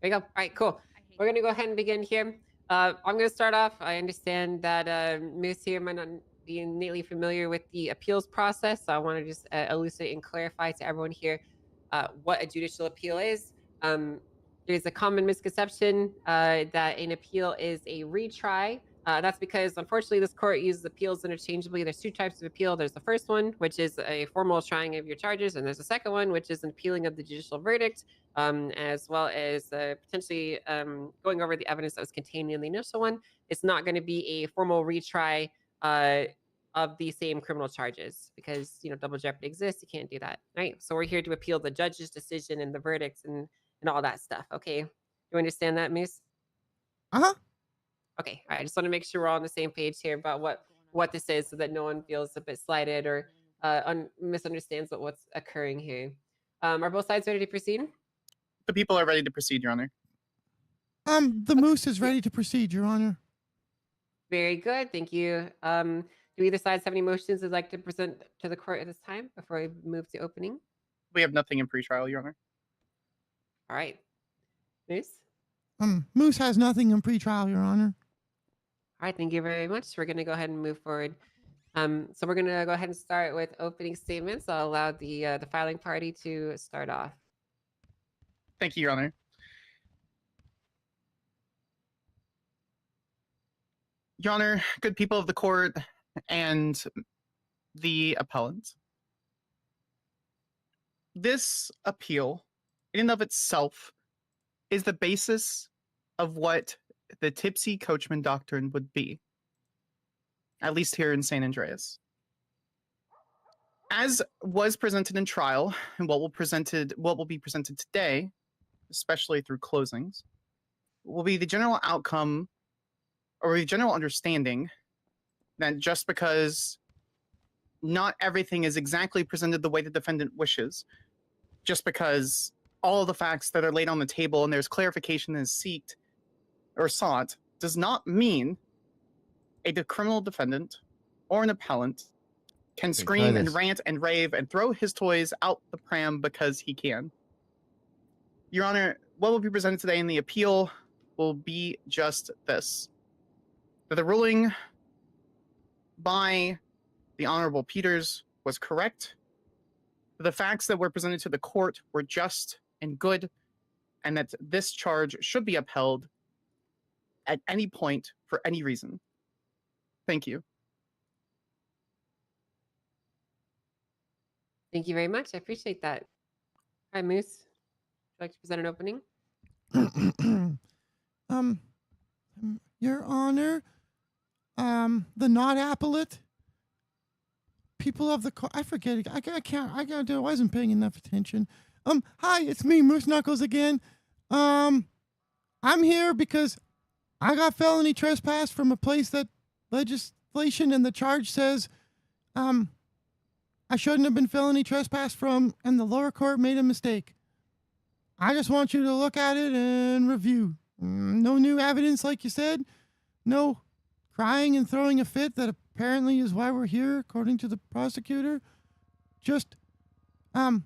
There you go. All right, cool. We're going to go ahead and begin here. I'm going to start off. I understand that Moose here might not be innately familiar with the appeals process, so I want to just elucidate and clarify to everyone here what a judicial appeal is. There's a common misconception that an appeal is a retry. That's because, unfortunately, this court uses appeals interchangeably. There's two types of appeal. There's the first one, which is a formal trying of your charges, and there's a second one, which is an appealing of the judicial verdict, as well as potentially going over the evidence that was contained in the initial one. It's not going to be a formal retry of the same criminal charges because, you know, double jeopardy exists. You can't do that, right? So we're here to appeal the judge's decision and the verdicts and all that stuff. Okay, you understand that, Moose? Okay, all right. I just want to make sure we're all on the same page here about what this is, so that no one feels a bit slighted or misunderstands what's occurring here. Are both sides ready to proceed? The people are ready to proceed, Your Honor. The moose is ready to proceed, Your Honor. Very good, thank you. Do either sides have any motions they'd like to present to the court at this time before we move to opening? We have nothing in pretrial, Your Honor. All right, Moose. Moose has nothing in pretrial, Your Honor. All right, thank you very much. We're going to go ahead and move forward. So we're going to go ahead and start with opening statements. I'll allow the filing party to start off. Thank you, Your Honor. Your Honor, good people of the court and the appellant. This appeal, in and of itself, is the basis of what the tipsy coachman doctrine would be, at least here in San Andreas. As was presented in trial, and what will be presented today, especially through closings, will be the general outcome or the general understanding that just because not everything is exactly presented the way the defendant wishes, just because all of the facts that are laid on the table and there's clarification that is sought, does not mean a criminal defendant or an appellant can scream and rant and rave and throw his toys out the pram because he can. Your Honor, what will be presented today in the appeal will be just this. That the ruling by the Honorable Peters was correct. The facts that were presented to the court were just and good, and that this charge should be upheld at any point for any reason. Thank you. Thank you very much. I appreciate that. Hi, Moose. Would you like to present an opening? Your Honor, the not appellate people of the I forget it. I wasn't paying enough attention. Hi, it's me, Moose Knuckles again. I'm here because I got felony trespass from a place that legislation and the charge says I shouldn't have been felony trespass from, and the lower court made a mistake. I just want you to look at it and review. No new evidence, like you said. No crying and throwing a fit that apparently is why we're here, according to the prosecutor. Just, the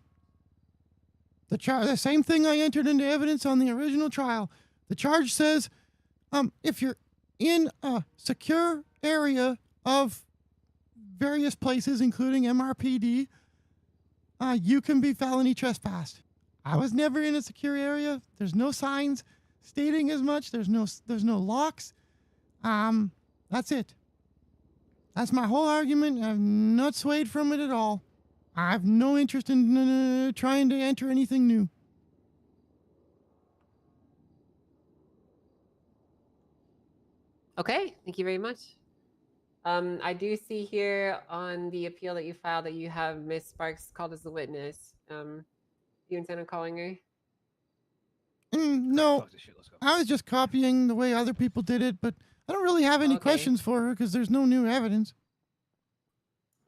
same thing I entered into evidence on the original trial. The charge says, if you're in a secure area of various places, including MRPD, you can be felony trespassed. I was never in a secure area. There's no signs stating as much. There's no locks. That's it. That's my whole argument. I'm not swayed from it at all. I have no interest in trying to enter anything new. Okay, thank you very much. I do see here on the appeal that you filed that you have Miss Sparks called as a witness. You intend on calling her? No, I was just copying the way other people did it, but I don't really have any questions for her because there's no new evidence.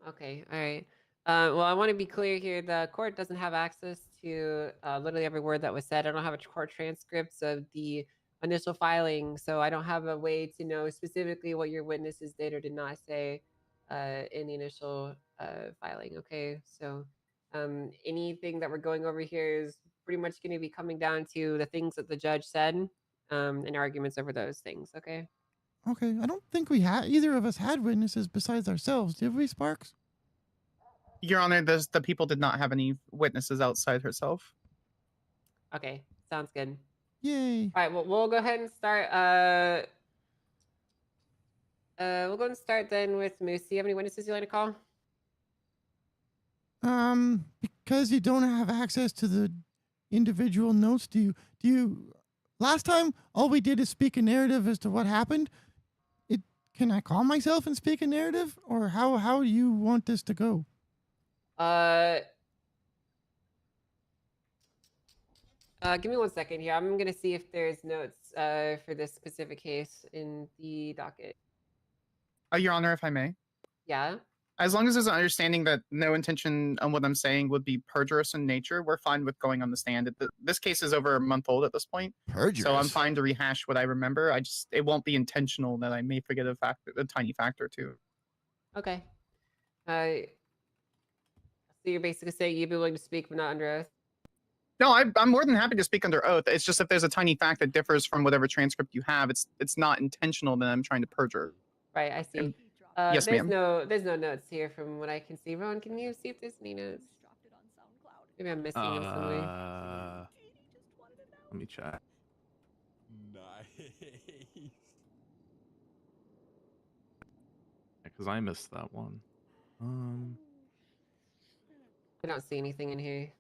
Okay, all right. Well, I want to be clear here. The court doesn't have access to literally every word that was said. I don't have a court transcripts of the initial filing, so I don't have a way to know specifically what your witnesses did or did not say in the initial filing. Okay, so anything that we're going over here is pretty much going to be coming down to the things that the judge said and arguments over those things. Okay. Okay, I don't think we had either of us had witnesses besides ourselves, did we, Sparks? Your Honor, the people did not have any witnesses outside herself. Okay, sounds good. Yay. All right, well, we'll go ahead and start. We'll go and start then with Moose. Do you have any witnesses you'd like to call? Because you don't have access to the individual notes, do you last time all we did is speak a narrative as to what happened? Can I call myself and speak a narrative? Or how do you want this to go? Give me 1 second here. I'm gonna see if there's notes for this specific case in the docket. Your Honor, if I may. Yeah. As long as there's an understanding that no intention on what I'm saying would be perjurous in nature, we're fine with going on the stand. This case is over a month old at this point. Perjurous? So I'm fine to rehash what I remember. It won't be intentional that I may forget a tiny fact or two. Okay. So you're basically saying you'd be willing to speak but not under oath? No, I'm more than happy to speak under oath. It's just if there's a tiny fact that differs from whatever transcript you have, it's not intentional that I'm trying to perjure. Right, I see. Yes, ma'am. There's no notes here from what I can see. Ron, can you see if there's any notes? Maybe I'm missing them somewhere. Let me check. Nice. Because I missed that one. I don't see anything in here.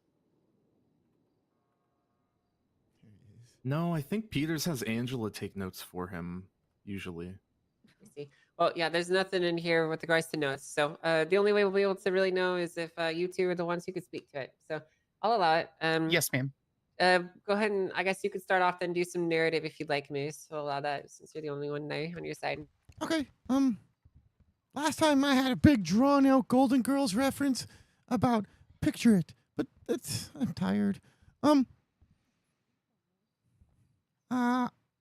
No, I think Peters has Angela take notes for him, usually. I see. Well, yeah, there's nothing in here with regards to notes. So the only way we'll be able to really know is if you two are the ones who could speak to it. So I'll allow it. Yes, ma'am. Go ahead and I guess you could start off and do some narrative if you'd like, Moose. So I'll allow that since you're the only one there on your side. Okay, last time I had a big drawn out Golden Girls reference about picture it, but I'm tired.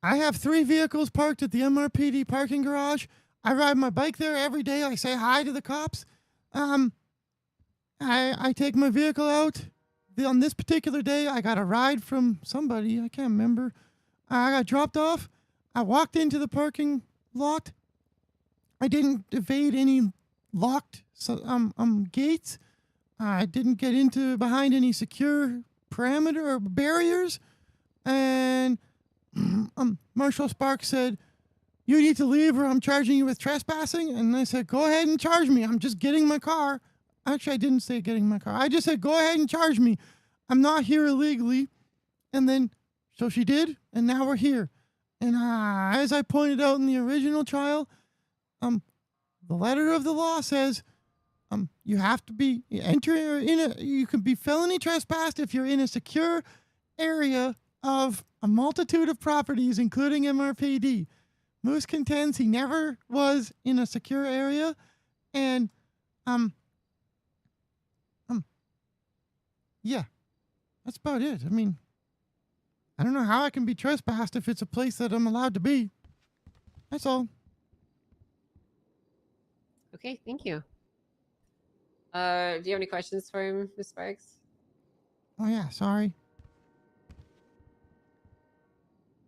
I have 3 vehicles parked at the MRPD parking garage. I ride my bike there every day. I say hi to the cops. I take my vehicle out. On this particular day, I got a ride from somebody. I can't remember. I got dropped off. I walked into the parking lot. I didn't evade any locked gates. I didn't get into behind any secure parameter or barriers. And Marshal Sparks said, "You need to leave or I'm charging you with trespassing." And I said, "Go ahead and charge me. I'm just getting my car." Actually, I didn't say getting my car. I just said, "Go ahead and charge me. I'm not here illegally." And then, so she did, and now we're here. And as I pointed out in the original trial, the letter of the law says, you have to be you can be felony trespassed if you're in a secure area of a multitude of properties, including MRPD. Moose contends he never was in a secure area, and yeah, that's about it. I mean, I don't know how I can be trespassed if it's a place that I'm allowed to be. That's all. Okay, thank you. Do you have any questions for him, Ms. Sparks? Oh yeah, sorry.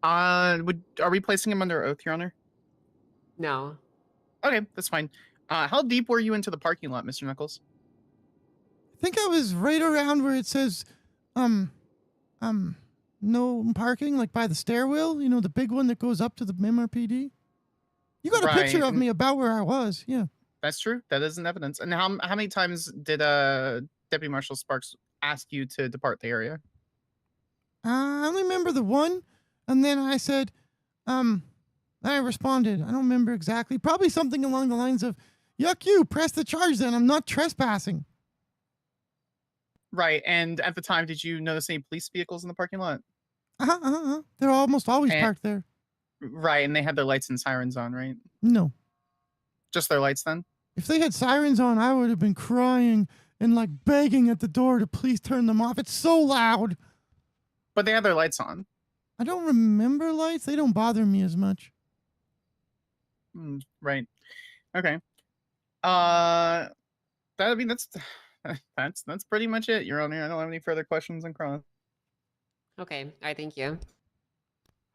Are we placing him under oath, Your Honor? No. Okay, that's fine. How deep were you into the parking lot, Mr. Knuckles? I think I was right around where it says, no parking, like by the stairwell, you know, the big one that goes up to the MRPD. You got a picture of me about where I was, yeah. That's true. That is an evidence. And how many times did Deputy Marshal Sparks ask you to depart the area? I only remember the one, and then I said, I responded. I don't remember exactly. Probably something along the lines of, "Yuck you, press the charge then, I'm not trespassing." Right, and at the time, did you notice any police vehicles in the parking lot? They're almost always parked there. Right, and they had their lights and sirens on, right? No. Just their lights then? If they had sirens on, I would have been crying and like begging at the door to please turn them off. It's so loud. But they had their lights on. I don't remember lights. They don't bother me as much. Right. Okay. That's pretty much it, Your Honor. I don't have any further questions on cross. Okay, all right, thank you.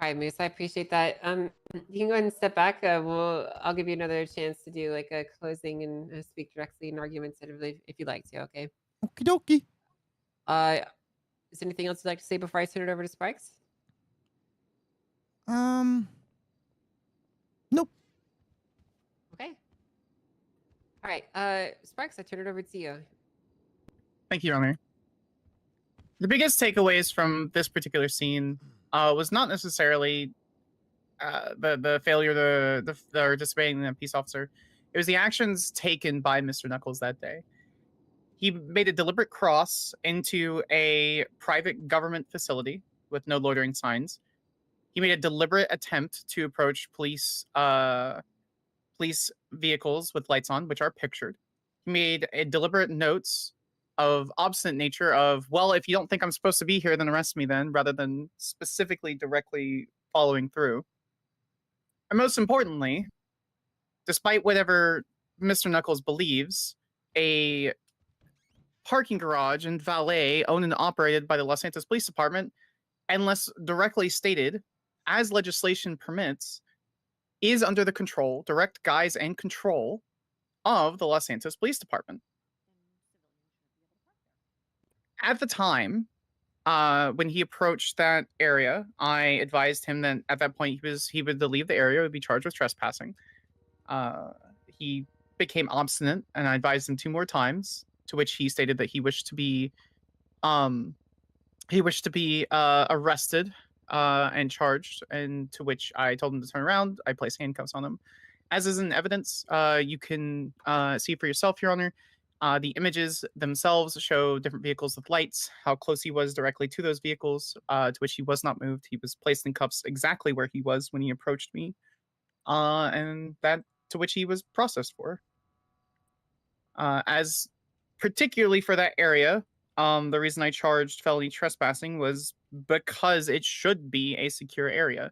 All right, Moose, I appreciate that. You can go ahead and step back. I'll give you another chance to do like a closing and speak directly and argumentatively if you'd like to. Okay. Okie dokie. Is there anything else you'd like to say before I turn it over to Sparks? Nope. Okay. All right, Sparks, I turn it over to you. Thank you, Your Honor. The biggest takeaways from this particular scene was not necessarily the failure or disobeying the peace officer. It was the actions taken by Mr. Knuckles that day. He made a deliberate cross into a private government facility with no loitering signs. He made a deliberate attempt to approach police vehicles with lights on, which are pictured. He made a deliberate notes of obstinate nature of, well, if you don't think I'm supposed to be here, then arrest me then, rather than specifically directly following through. And most importantly, despite whatever Mr. Knuckles believes, a parking garage and valet owned and operated by the Los Santos Police Department, unless directly stated, as legislation permits, is under the control, direct guise and control of the Los Santos Police Department. At the time, when he approached that area, I advised him that at that point he would leave the area, would be charged with trespassing. He became obstinate, and I advised him 2 more times, to which he stated that he wished to be arrested and charged, and to which I told him to turn around. I placed handcuffs on him. As is in evidence, you can see for yourself, Your Honor. The images themselves show different vehicles with lights, how close he was directly to those vehicles, to which he was not moved. He was placed in cuffs exactly where he was when he approached me, and that to which he was processed for. As particularly for that area, the reason I charged felony trespassing was because it should be a secure area.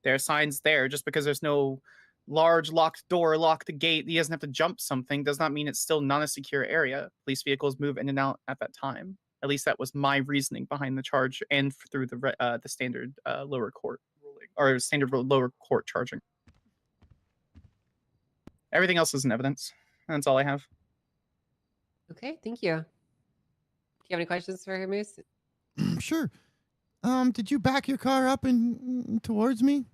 There are signs there. Just because there's no large locked door, locked gate, he doesn't have to jump something, does not mean it's still not a secure area. Police vehicles move in and out at that time. At least that was my reasoning behind the charge and through the standard lower court ruling, or standard lower court charging. Everything else is in evidence. That's all I have. Okay, thank you. Do you have any questions for him, Moose? Sure. Did you back your car up and towards me?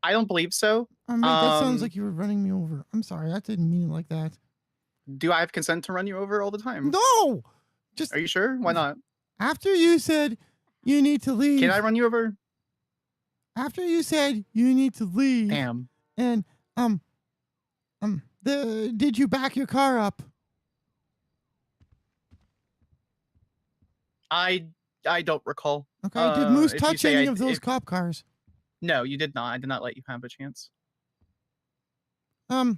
I don't believe so. That sounds like you were running me over. I'm sorry, I didn't mean it like that. Do I have consent to run you over all the time? No! Just Are you sure? Why not? After you said you need to leave. Can I run you over? After you said you need to leave. Damn. And did you back your car up? I don't recall. Okay. Did Moose touch any of those cop cars? No, you did not. I did not let you have a chance. You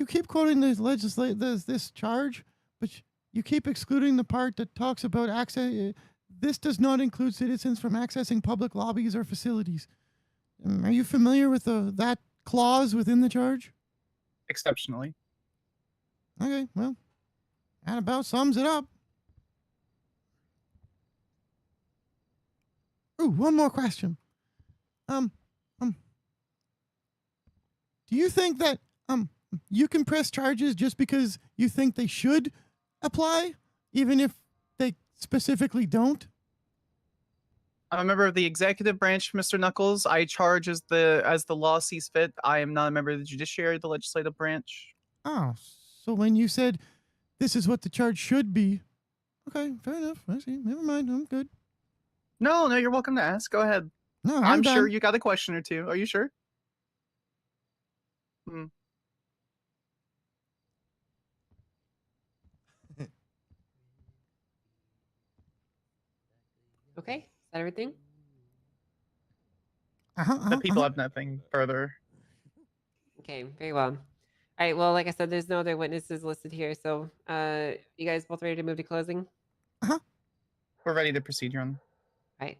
keep quoting this charge, but you keep excluding the part that talks about access. This does not include citizens from accessing public lobbies or facilities. Are you familiar with that clause within the charge? Exceptionally. Okay, well, that about sums it up. Ooh, one more question. Do you think that you can press charges just because you think they should apply, even if they specifically don't? I'm a member of the executive branch, Mr. Knuckles. I charge as the law sees fit. I am not a member of the judiciary, the legislative branch. Oh, so when you said this is what the charge should be, okay, fair enough. I see. Never mind. I'm good. No, you're welcome to ask. Go ahead. No, I'm done. sure you got a question or two. Are you sure? Okay, is that everything? The people have nothing further. Okay, very well. All right, well, like I said, there's no other witnesses listed here, so you guys both ready to move to closing? We're ready to proceed, Your Honor. All right.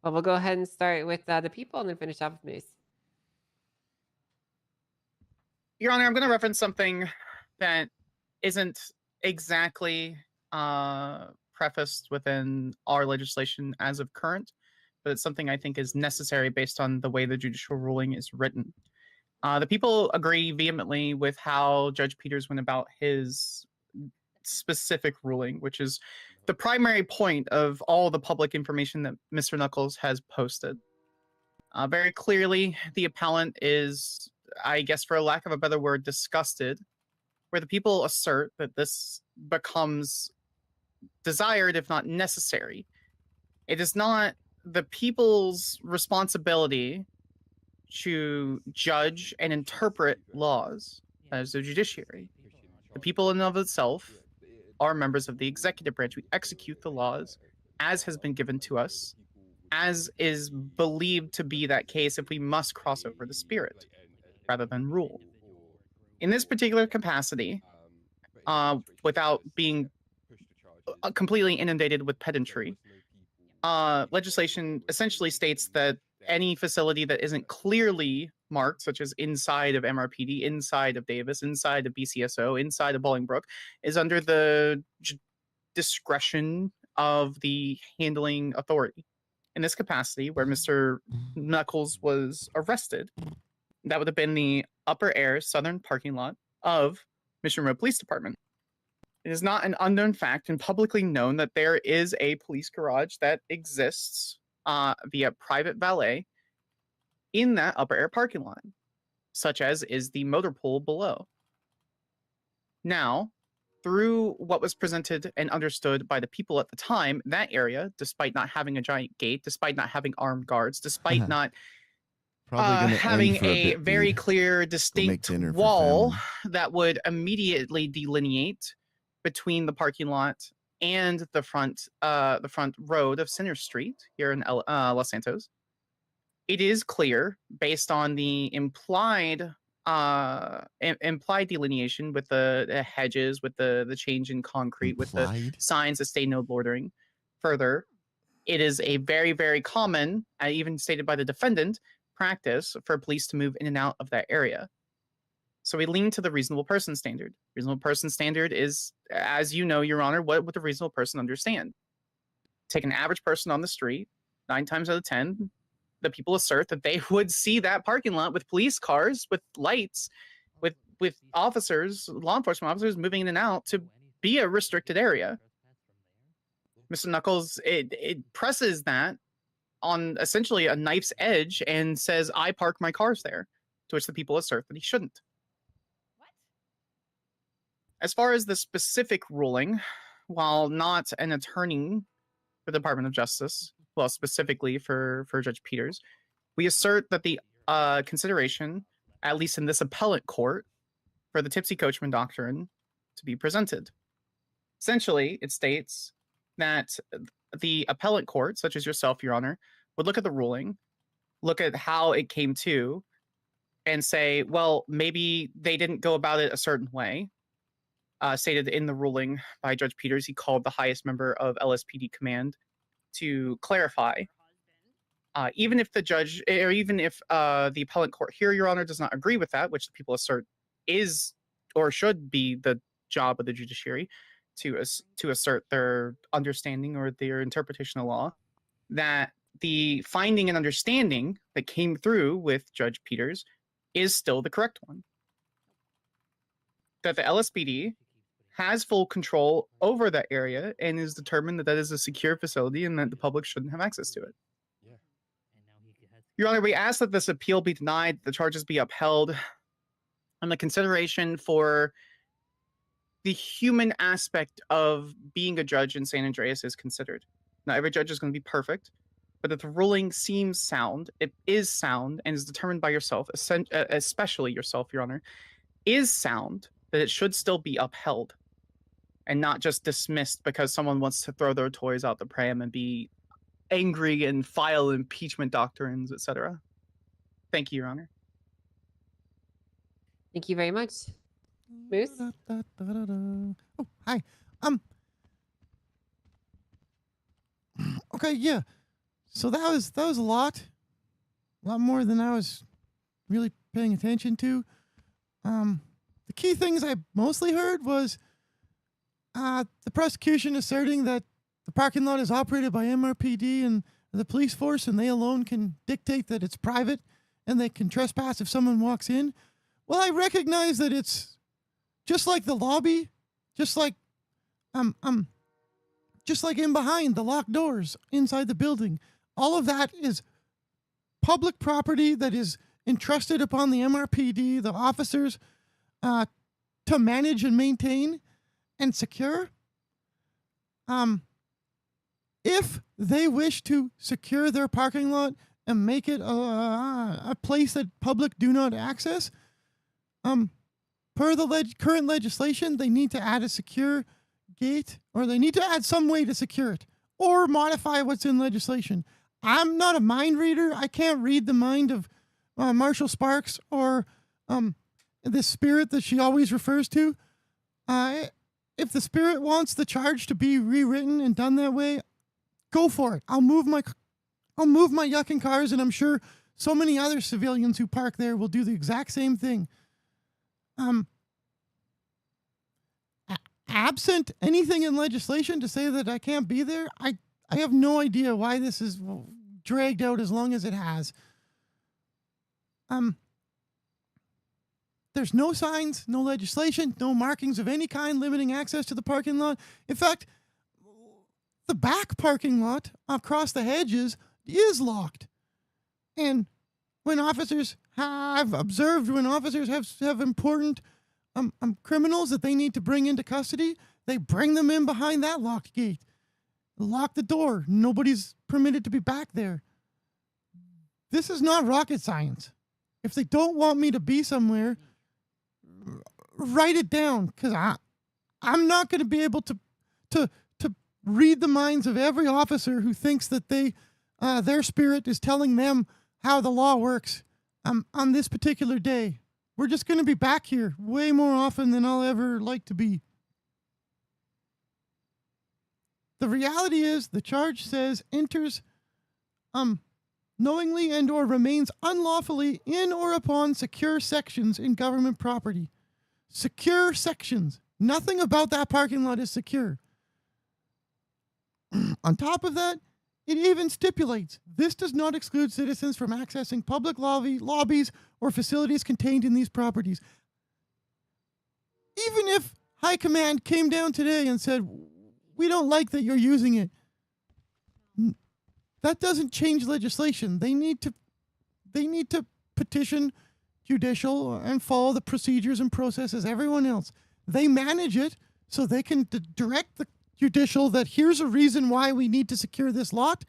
Well, we'll go ahead and start with the people and then finish off with Moose. Your Honor, I'm going to reference something that isn't exactly prefaced within our legislation as of current, but it's something I think is necessary based on the way the judicial ruling is written. The people agree vehemently with how Judge Peters went about his specific ruling, which is the primary point of all the public information that Mr. Knuckles has posted. Very clearly, the appellant is, I guess for a lack of a better word, disgusted, where the people assert that this becomes desired, if not necessary. It is not the people's responsibility to judge and interpret laws as the judiciary. The people in and of itself are members of the executive branch. We execute the laws as has been given to us, as is believed to be that case if we must cross over the spirit rather than rule. In this particular capacity, without being completely inundated with pedantry, legislation essentially states that any facility that isn't clearly marked, such as inside of MRPD, inside of Davis, inside of BCSO, inside of Bolingbrook, is under the discretion of the handling authority. In this capacity, where Mr. Knuckles was arrested, that would have been the upper air southern parking lot of Mission Road Police Department. It is not an unknown fact and publicly known that there is a police garage that exists via private valet in that upper air parking lot, such as is the motor pool below. Now, through what was presented and understood by the people at the time, that area, despite not having a giant gate, despite not having armed guards, despite not having a very clear, distinct wall that would immediately delineate between the parking lot and the front road of Center Street here in Los Santos. It is clear, based on the implied delineation with the hedges, with the change in concrete, with the signs that say no loitering. Further, it is a very, very common, even stated by the defendant, practice for police to move in and out of that area. So we lean to the reasonable person standard. Reasonable person standard is, as you know, Your Honor, what would a reasonable person understand? Take an average person on the street, 9 times out of 10, the people assert that they would see that parking lot with police cars, with lights, with officers, law enforcement officers moving in and out to be a restricted area. Mr. Knuckles, it presses that on essentially a knife's edge and says, I park my cars there, to which the people assert that he shouldn't. As far as the specific ruling, while not an attorney for the Department of Justice, well, specifically for Judge Peters, we assert that the consideration, at least in this appellate court, for the tipsy coachman doctrine to be presented. Essentially, it states that the appellate court, such as yourself, Your Honor, would look at the ruling, look at how it came to, and say, well, maybe they didn't go about it a certain way. Stated in the ruling by Judge Peters, he called the highest member of LSPD command to clarify. Even if the judge, or even if the appellate court here, Your Honor, does not agree with that, which the people assert is or should be the job of the judiciary to assert their understanding or their interpretation of law, that the finding and understanding that came through with Judge Peters is still the correct one. That the LSPD has full control over that area and is determined that that is a secure facility and that the public shouldn't have access to it. Your Honor, we ask that this appeal be denied, the charges be upheld, and the consideration for the human aspect of being a judge in San Andreas is considered. Not every judge is going to be perfect, but if the ruling seems sound, it is sound and is determined by yourself, especially yourself, Your Honor, is sound, that it should still be upheld and not just dismissed because someone wants to throw their toys out the pram and be angry and file impeachment doctrines, etc. Thank you, Your Honor. Thank you very much. Moose? Oh, hi. Okay, yeah. So that was a lot more than I was really paying attention to. The key things I mostly heard was the prosecution asserting that the parking lot is operated by MRPD and the police force, and they alone can dictate that it's private and they can trespass if someone walks in. Well, I recognize that it's just like the lobby, just like in behind the locked doors inside the building. All of that is public property that is entrusted upon the MRPD, the officers, to manage and maintain and secure. If they wish to secure their parking lot and make it a place that public do not access, per the current legislation, they need to add a secure gate, or they need to add some way to secure it, or modify what's in legislation. I'm not a mind reader. I can't read the mind of Marshall Sparks or the spirit that she always refers to. If the spirit wants the charge to be rewritten and done that way, go for it. I'll move my yucking cars, and I'm sure so many other civilians who park there will do the exact same thing. Absent anything in legislation to say that I can't be there, I have no idea why this is dragged out as long as it has. There's no signs, no legislation, no markings of any kind limiting access to the parking lot. In fact, the back parking lot across the hedges is locked. And when officers have observed, when officers have important criminals that they need to bring into custody, they bring them in behind that locked gate. Lock the door. Nobody's permitted to be back there. This is not rocket science. If they don't want me to be somewhere, write it down, because I'm not going to be able to read the minds of every officer who thinks that their spirit is telling them how the law works on this particular day. We're just going to be back here way more often than I'll ever like to be. The reality is the charge says enters knowingly and or remains unlawfully in or upon secure sections in government property. Secure sections. Nothing about that parking lot is secure. On top of that, it even stipulates this does not exclude citizens from accessing public lobbies or facilities contained in these properties. Even if High Command came down today and said, we don't like that you're using it, that doesn't change legislation. They need to petition judicial and follow the procedures and processes everyone else. They manage it so they can direct the judicial that here's a reason why we need to secure this lot,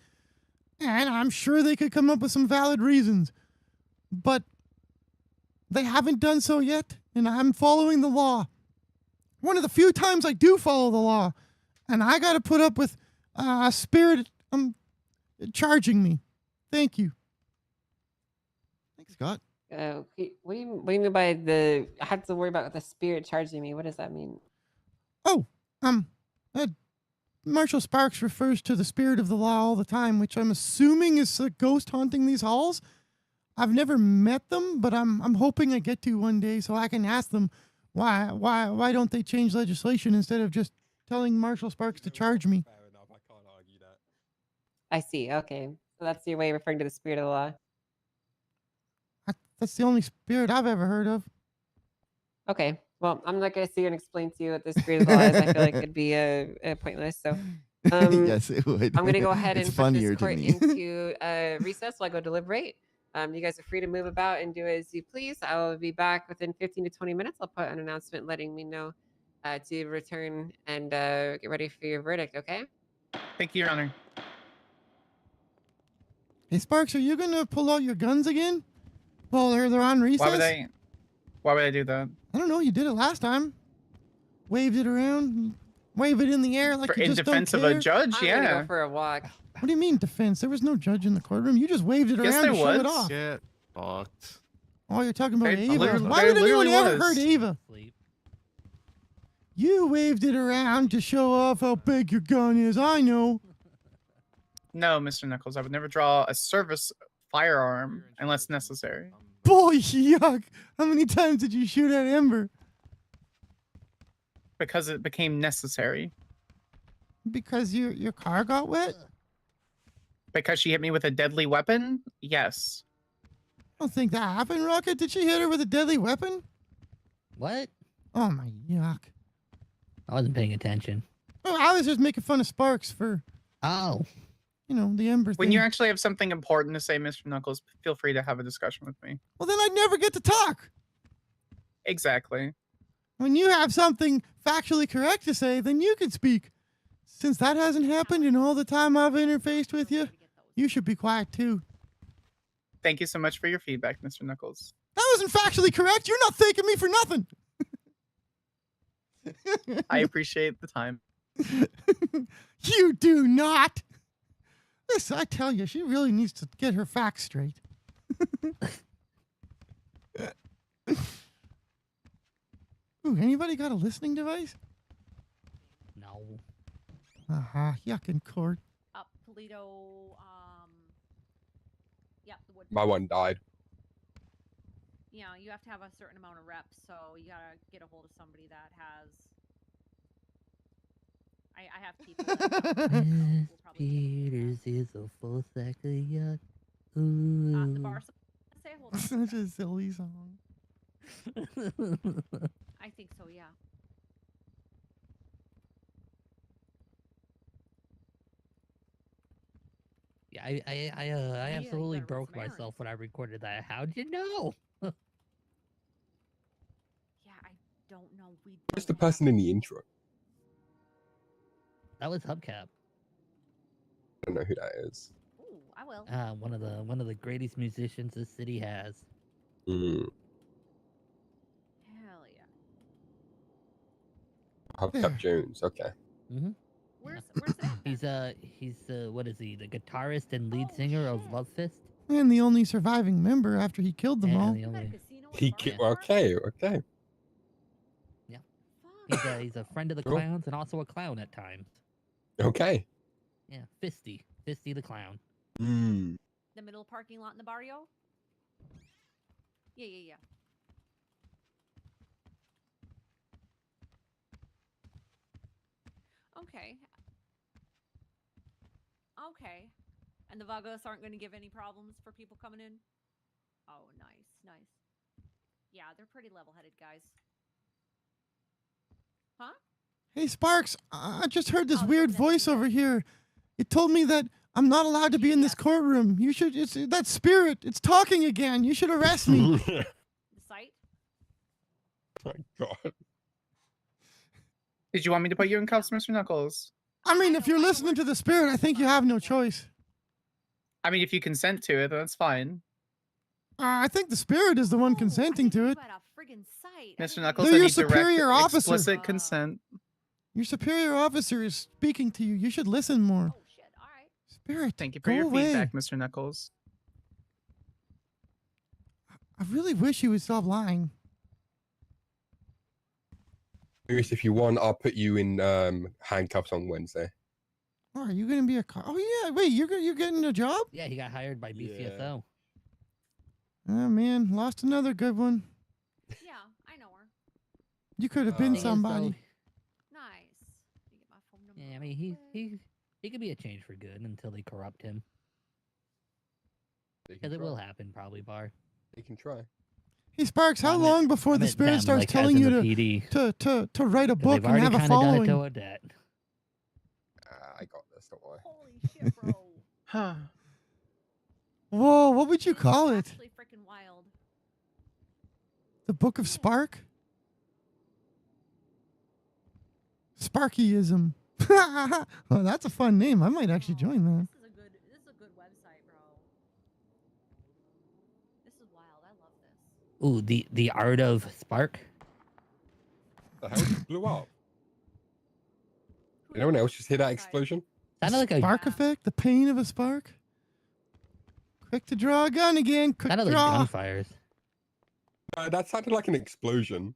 and I'm sure they could come up with some valid reasons. But they haven't done so yet, and I'm following the law. One of the few times I do follow the law, and I got to put up with a spirit charging me. Thank you. Thanks, Scott. What do you mean by I have to worry about the spirit charging me? What does that mean? Oh, Marshall Sparks refers to the spirit of the law all the time, which I'm assuming is a ghost haunting these halls. I've never met them, but I'm hoping I get to one day so I can ask them why don't they change legislation instead of just telling Marshall Sparks to charge me. Fair enough. I can't argue that. I see. Okay. So that's your way of referring to the spirit of the law. That's the only spirit I've ever heard of. Okay. Well, I'm not going to sit here and explain to you what the spirit of the law is. I feel like it'd be pointless. So yes, it would. I'm going to go ahead and It's put funnier this to court me. into recess while I go deliberate. You guys are free to move about and do as you please. I will be back within 15 to 20 minutes. I'll put an announcement letting me know to return and get ready for your verdict, okay? Thank you, Your Honor. Hey, Sparks, are you going to pull out your guns again? Well, they're on recess? Why would I do that? I don't know. You did it last time. Waved it around. Wave it in the air like you in just defense don't of a care. judge, I'm yeah. gonna go for a walk. What do you mean defense? There was no judge in the courtroom. You just waved it Yes, around there to show it was. off. Get fucked. Oh, you're talking about There Ava. literally- Why there would anyone literally ever was. hurt Ava? You waved it around to show off how big your gun is. I know. No, Mr. Nichols, I would never draw a service firearm unless necessary. Boy, yuck. How many times did you shoot at Ember? Because it became necessary. Because your car got wet? Because she hit me with a deadly weapon? Yes. I don't think that happened, Rocket. Did she hit her with a deadly weapon? What? Oh my yuck. I wasn't paying attention. Oh, I was just making fun of Sparks for, Oh. you know, the Ember thing. When you actually have something important to say, Mr. Knuckles, feel free to have a discussion with me. Well, then I'd never get to talk. Exactly. When you have something factually correct to say, then you can speak. Since that hasn't happened in all the time I've interfaced with you, you should be quiet too. Thank you so much for your feedback, Mr. Knuckles. That wasn't factually correct. You're not thanking me for nothing. I appreciate the time. You do not. Listen, I tell you, she really needs to get her facts straight. Ooh, anybody got a listening device? No. Yuck in court. Up Polito, yeah, the wood. My one died. You know, you have to have a certain amount of reps, so you gotta get a hold of somebody that has. I have people. Peters is a full sack of yuck. Ooh. The bar. Say hold on. Such a silly song. I think so, yeah. Yeah, I absolutely broke myself when I recorded that. How'd you know? Yeah, I don't know. Who's the person in the intro? That was Hubcap. I don't know who that is. Ooh, I will. One of the greatest musicians this city has. Mm. Hell yeah. Hubcap Jones. Okay. Mm-hmm. Where's that? He's what is he? The guitarist and lead singer of Love Fist. And the only surviving member after he killed them all. He okay. Yeah. He's a friend of the Cool. clowns and also a clown at times. Okay. Yeah, Fisty the clown. Mm. The middle parking lot in the barrio? Yeah. Okay. And the Vagos aren't going to give any problems for people coming in? Oh, nice. Yeah, they're pretty level-headed guys. Huh? Hey, Sparks, I just heard this weird voice over here. It told me that I'm not allowed to be in this courtroom. You should, it's that spirit. It's talking again. You should arrest me. The site? My God. Did you want me to put you in cuffs, Mr. Knuckles? I mean, if you're listening to the spirit, I think you have no choice. I mean, if you consent to it, that's fine. I think the spirit is the one consenting to it. Mr. Knuckles, They're I your need direct, superior officer. explicit consent. Your superior officer is speaking to you. You should listen more. Oh, shit. All right. Spirit, Thank you for go your away. feedback, Mr. Knuckles. I really wish you would stop lying. Lewis, if you want, I'll put you in handcuffs on Wednesday. Oh, are you going to be a cop? Oh, yeah. Wait, you're getting a job? Yeah, he got hired by BCSO. Oh, man. Lost another good one. Yeah, I know her. You could have been Thing is, though, somebody. Nice. You get my phone number. Yeah, I mean he could be a change for good until they corrupt him. Because it will happen, probably, Bar. They can try. Hey, Sparks, how long before the spirit starts telling you to write a book and have a following? Done it to a debt. I got this, don't worry. Holy shit, bro. Huh. Whoa, what would you call it? Actually freaking wild. The Book of Spark? Sparkyism. Well, that's a fun name. I might actually join that. This is a good website, bro. This is wild. I love this. Ooh, the art of Spark. The hell just blew up? Did anyone else just hear that explosion? Sounded like a Spark effect? The pain of a spark? Quick to draw a gun again. Quick sounded like draw. gunfires. That sounded like an explosion.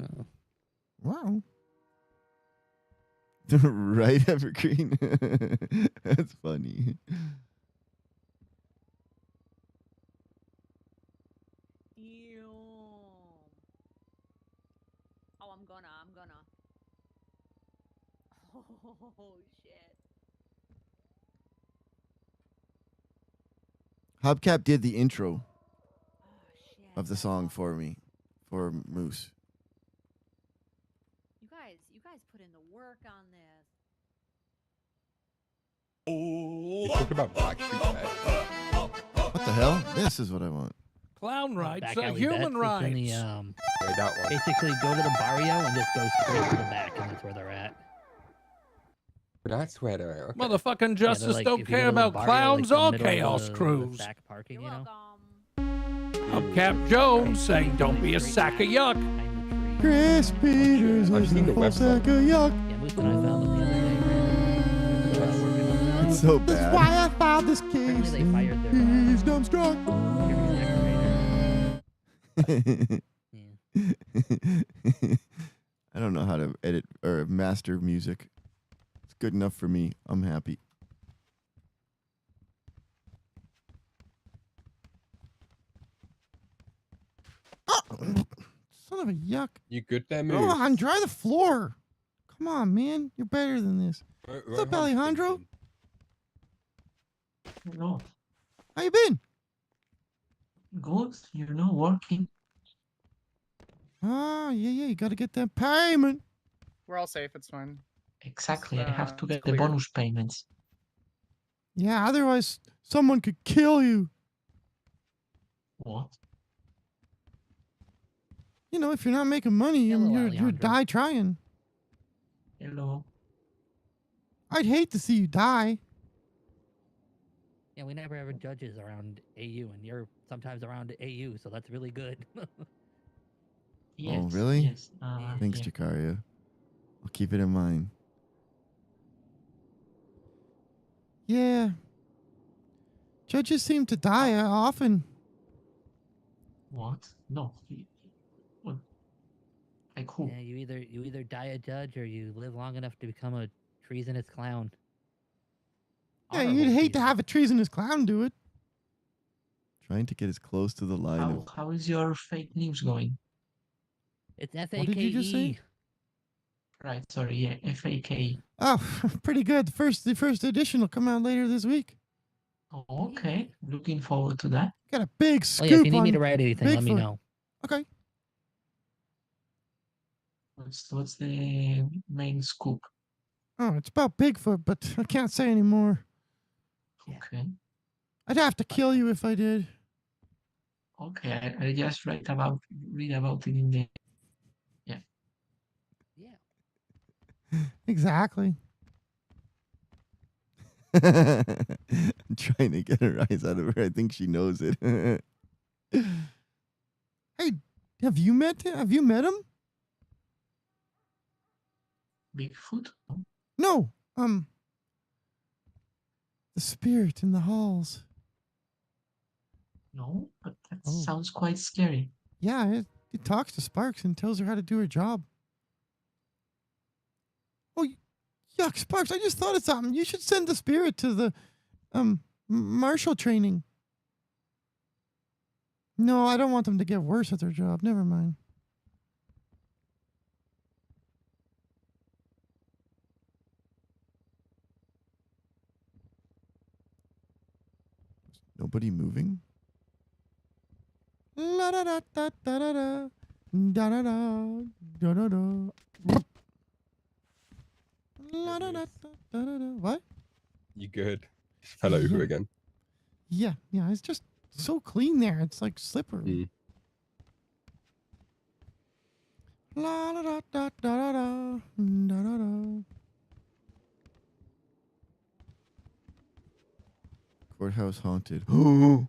Oh. Wow. Right, Evergreen. That's funny. Ew. Oh, I'm gonna. Oh shit. Hubcap did the intro of the song for me, for Moose. You guys put in the work on this. You talk about Backstreet Bets. What the hell? This is what I want. Clown rights Back are alley human bets, it's in rights. the, Yeah, that one. basically go to the barrio and just go straight to the back, and that's where they're at. That's where they're at. Okay. Motherfucking justice like, don't if you go care to the about barrio, clowns like, the or middle of chaos the crews. back parking, you know? Hubcap Jones saying don't be a sack of yuck. Chris Peters I've was seen a the full website. sack of yuck. Yeah, Moose and I found them the other day. It's so That's bad. why I filed this case. They fired their He's dumbstruck. I don't know how to edit or master music. It's good enough for me. I'm happy. Oh, son of a yuck. You good there, Go Moose? on, dry the floor. Come on, man. You're better than this. What's up, Alejandro? Hello. How you been? Good, working. Oh, yeah. You got to get that payment. We're all safe. It's fine. Exactly, It's, I have to it's get the clear. bonus payments. Yeah, otherwise someone could kill you. What? You know, if you're not making money, Hello, you Alejandro. die trying. Hello. I'd hate to see you die. Yeah, we never have judges around AU, and you're sometimes around AU, so that's really good. Yes, Oh, really? Yes. Thanks, yeah. Jakaria. I'll keep it in mind. Yeah. Judges seem to die often. What? No. What? Like who? Yeah, you either die a judge or you live long enough to become a treasonous clown. Yeah, you'd hate to have a treasonous clown do it. Trying to get as close to the line of. How is your fake news going? It's FAKE. What did you just say? Right, sorry, yeah, FAK. Oh, pretty good. The first edition will come out later this week. Oh, okay, looking forward to that. Got a big Oh scoop yeah, if you need me on to write anything, let me Bigfoot. know. Okay. What's the main scoop? Oh, it's about Bigfoot, but I can't say anymore. Okay. I'd have to kill you if I did. Okay, I just read about it in the Exactly. I'm trying to get a rise out of her. I think she knows it. Hey, have you met him? Have you met him? Bigfoot? No. The spirit in the halls. No, but that Oh. sounds quite scary. Yeah, it talks to Sparks and tells her how to do her job. Oh, yuck, Sparks, I just thought of something. You should send the spirit to the martial training. No, I don't want them to get worse at their job. Never mind. Nobody moving? La da da da da da da da da da da da. La da da da da da. What? You good? Hello Yeah. again. Yeah, it's just so clean there. It's like slippery. La da da da da da da da da. Courthouse haunted. Don't have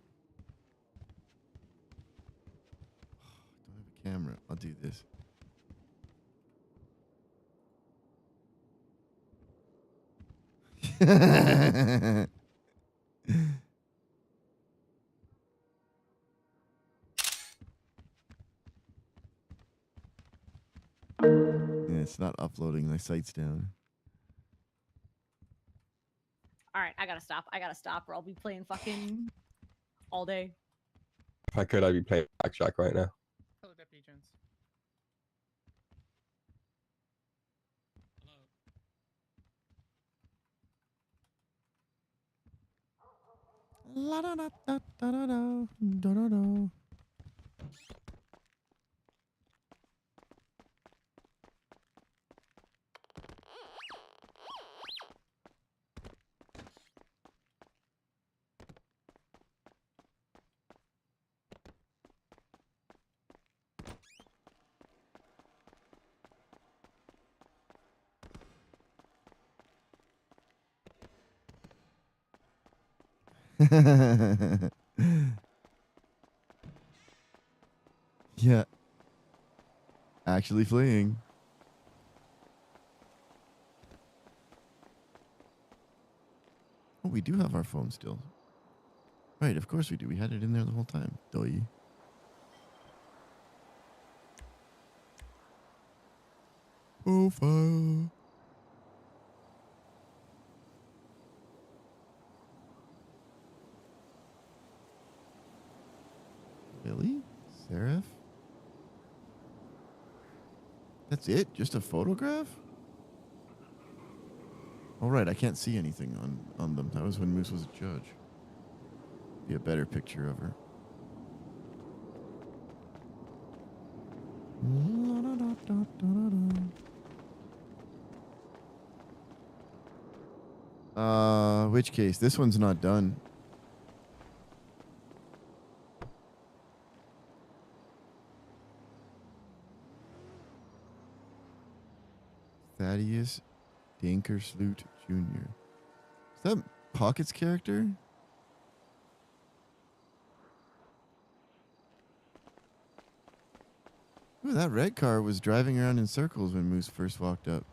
a camera. I'll do this. Yeah, it's not uploading. My site's down. All right, I gotta stop, or I'll be playing fucking all day. If I could, I'd be playing Blackjack right now. Hello, Deputy Jones. La da da da da da da da da da. Yeah. Actually fleeing. Oh, we do have our phone still. Right, of course we do. We had it in there the whole time. Doy. Profile. Lily? Seraph? That's it? Just a photograph? All right, I can't see anything on them. That was when Moose was a judge. Be a better picture of her. Which case? This one's not done. Thaddeus Dankersloot Jr. Is that Pocket's character? Ooh, that red car was driving around in circles when Moose first walked up.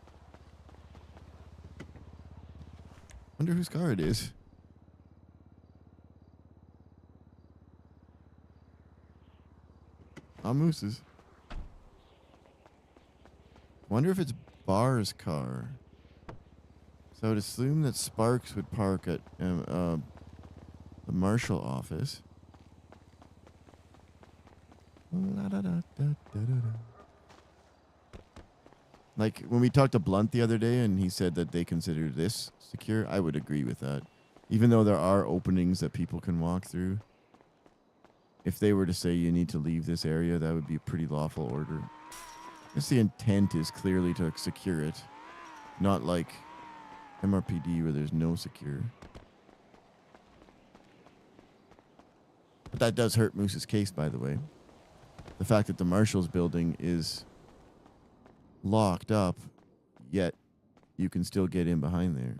Wonder whose car it is. Not Moose's. Wonder if it's Barr's car. So I would assume that Sparks would park at the marshal office. Like when we talked to Blunt the other day and he said that they consider this secure, I would agree with that. Even though there are openings that people can walk through. If they were to say you need to leave this area, that would be a pretty lawful order. I guess the intent is clearly to secure it. Not like MRPD where there's no secure. But that does hurt Moose's case, by the way. The fact that the Marshals building is locked up, yet you can still get in behind there.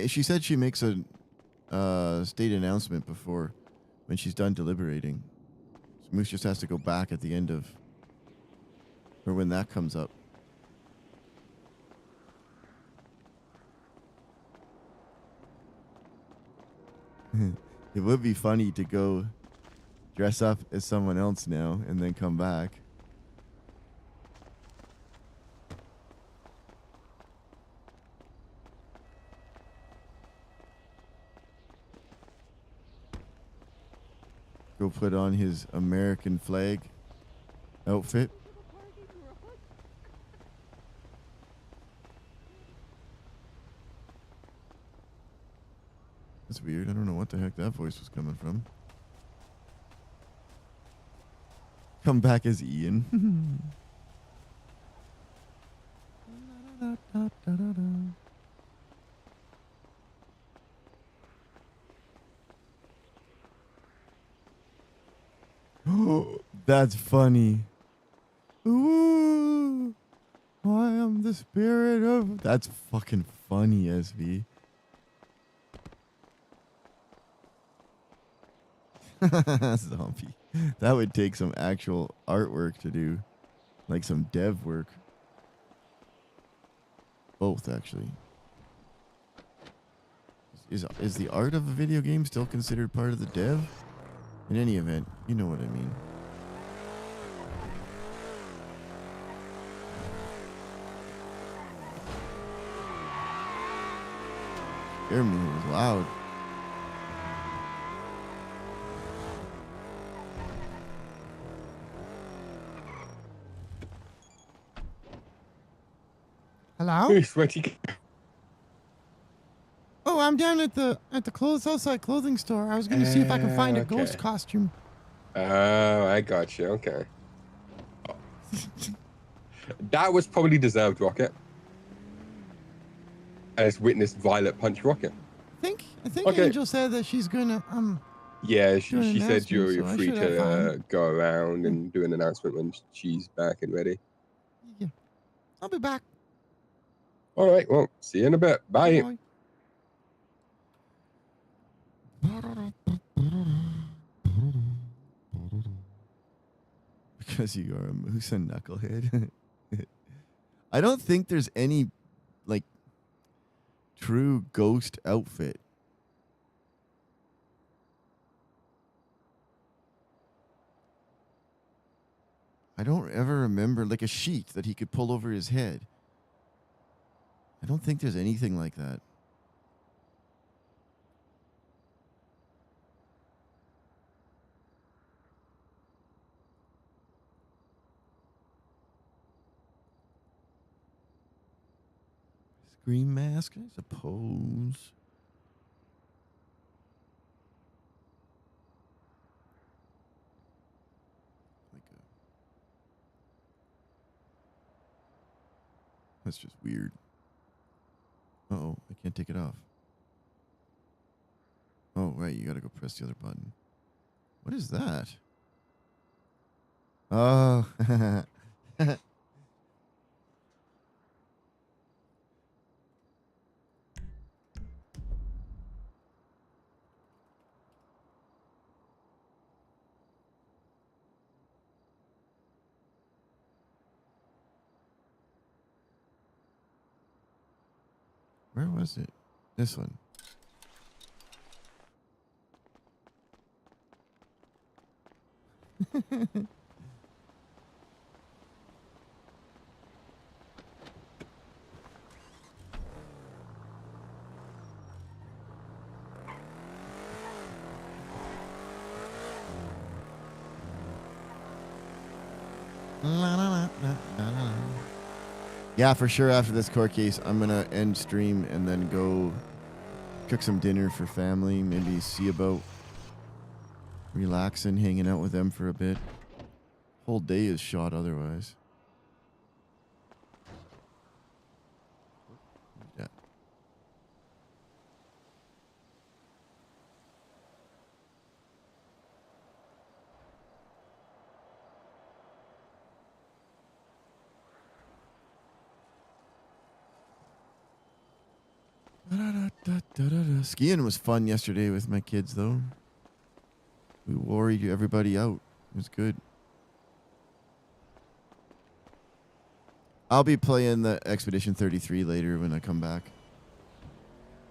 She said she makes a state announcement before when she's done deliberating. So Moose just has to go back at the end of, or when that comes up. It would be funny to go dress up as someone else now and then come back. Go put on his American flag outfit. That's weird. I don't know what the heck that voice was coming from. Come back as Ian. Oh, that's funny. Ooh, I am the spirit of... That's fucking funny, SV. Zombie. That would take some actual artwork to do. Like some dev work. Both, actually. Is the art of a video game still considered part of the dev? In any event, you know what I mean. Scared me, it was loud. Hello? Sweaty. I'm down at the outside clothing store. I was gonna see if I can find a ghost Okay. costume. Oh, I got you. Okay. That was probably deserved, Rocket. And it's witnessed Violet punch Rocket. I think Okay. Angel said that she's gonna Yeah, do an she said you're announcement, so I free should have to go around and do an announcement when she's back and ready. Yeah. I'll be back. All right. Well, see you in a bit. Bye. Because you are a moose and knucklehead. I don't think there's any like true ghost outfit. I don't ever remember like a sheet that he could pull over his head. I don't think there's anything like that. Scream mask, I suppose. That's just weird. Uh-oh, I can't take it off. Oh, right, you gotta go press the other button. What is that? Oh. Where was it? This one. Yeah, for sure. After this court case, I'm gonna end stream and then go cook some dinner for family. Maybe see about relaxing, hanging out with them for a bit. Whole day is shot otherwise. Yeah. Skiing was fun yesterday with my kids, though. We worried everybody out. It was good. I'll be playing the Expedition 33 later when I come back.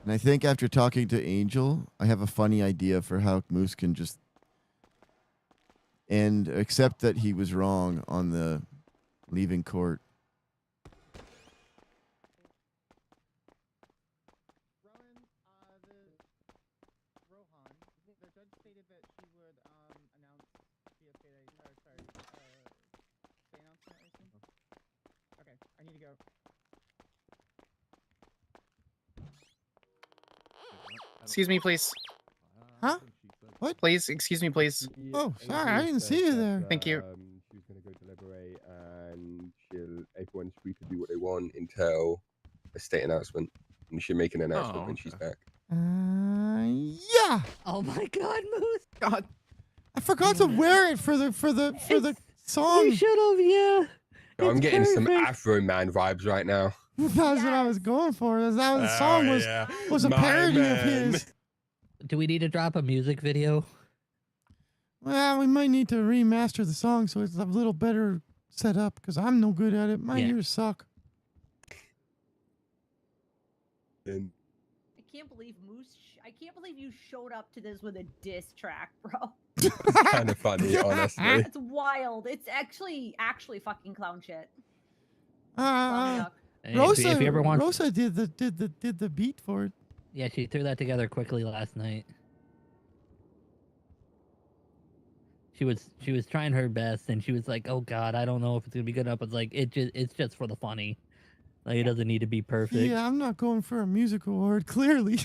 And I think after talking to Angel, I have a funny idea for how Moose can just accept that he was wrong on the leaving court. I need to go. Excuse me, please. Huh? What? Please, excuse me, please. Oh, sorry, I didn't see you there. Thank you. She's gonna go deliberate, and everyone's free to do what they want until a state announcement. And she'll make an announcement when she's back. Yeah. Oh my God, Moose! God, I forgot to wear it for the song. You should have, yeah. Oh, I'm getting some perfect. Afro Man vibes right now. That's what I was going for. That the song was a My parody of man. his. Do we need to drop a music video? Well, we might need to remaster the song so it's a little better set up because I'm no good at it. My ears suck. And I can't believe I can't believe you showed up to this with a diss track, bro. kind of funny, honestly. It's wild. It's actually fucking clown shit. Clown duck. Hey, Rosa, if you ever want, Rosa did the beat for it. yeah, she threw that together quickly last night. She was trying her best, and she was like, "Oh God, I don't know if it's gonna be good enough." It's like it's just for the funny. Like, it doesn't need to be perfect. Yeah, I'm not going for a music award, clearly.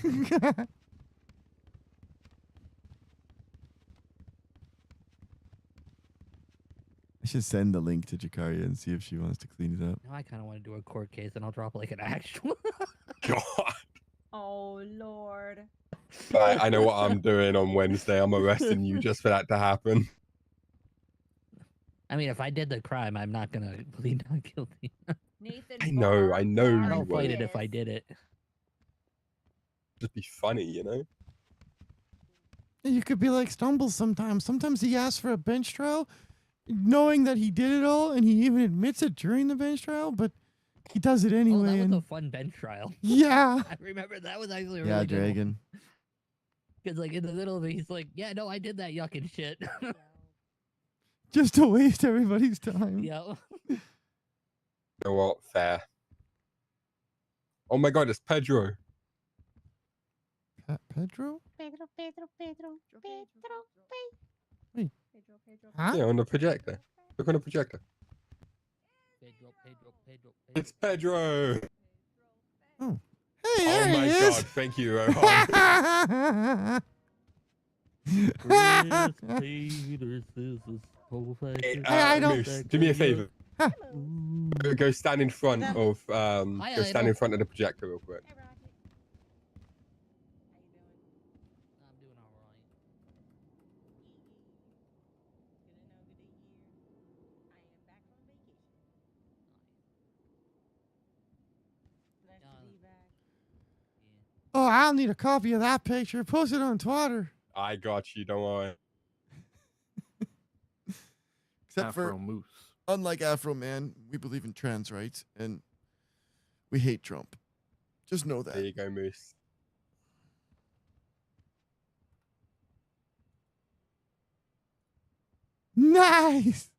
I should send the link to Jakaria and see if she wants to clean it up. Now I kind of want to do a court case, and I'll drop like an actual. God. Oh Lord. Right, I know what I'm doing on Wednesday. I'm arresting you just for that to happen. I mean, if I did the crime, I'm not gonna plead not guilty. Nathan. I know I you don't fight won't. it if I did it. Just be funny, you know? You could be like Stumbles sometimes. Sometimes he asks for a bench trial, knowing that he did it all, and he even admits it during the bench trial, but he does it anyway. Oh, that was and a fun bench trial. Yeah. I remember that was actually a Yeah, really good one. Dragon. Because like in the middle of it, he's like, "Yeah, no, I did that yucking shit." Just to waste everybody's time. Yeah. You know what? Fair. Oh my god, it's Pedro. Pedro? Pedro. Wait. Pedro. Huh? Yeah, on the projector. Look on the projector. Pedro. It's Pedro. Oh. Oh Hey, there my he god, is. thank you, Rohan. Hey, I don't- Moose, do me a favor. Go stand in front of go stand in front of the projector real quick. Oh, I'll need a copy of that picture. Post it on Twitter. I got you, don't worry. Except for Afro Moose. unlike Afro Man, we believe in trans rights and we hate Trump. Just know that. There you go, Moose. Nice.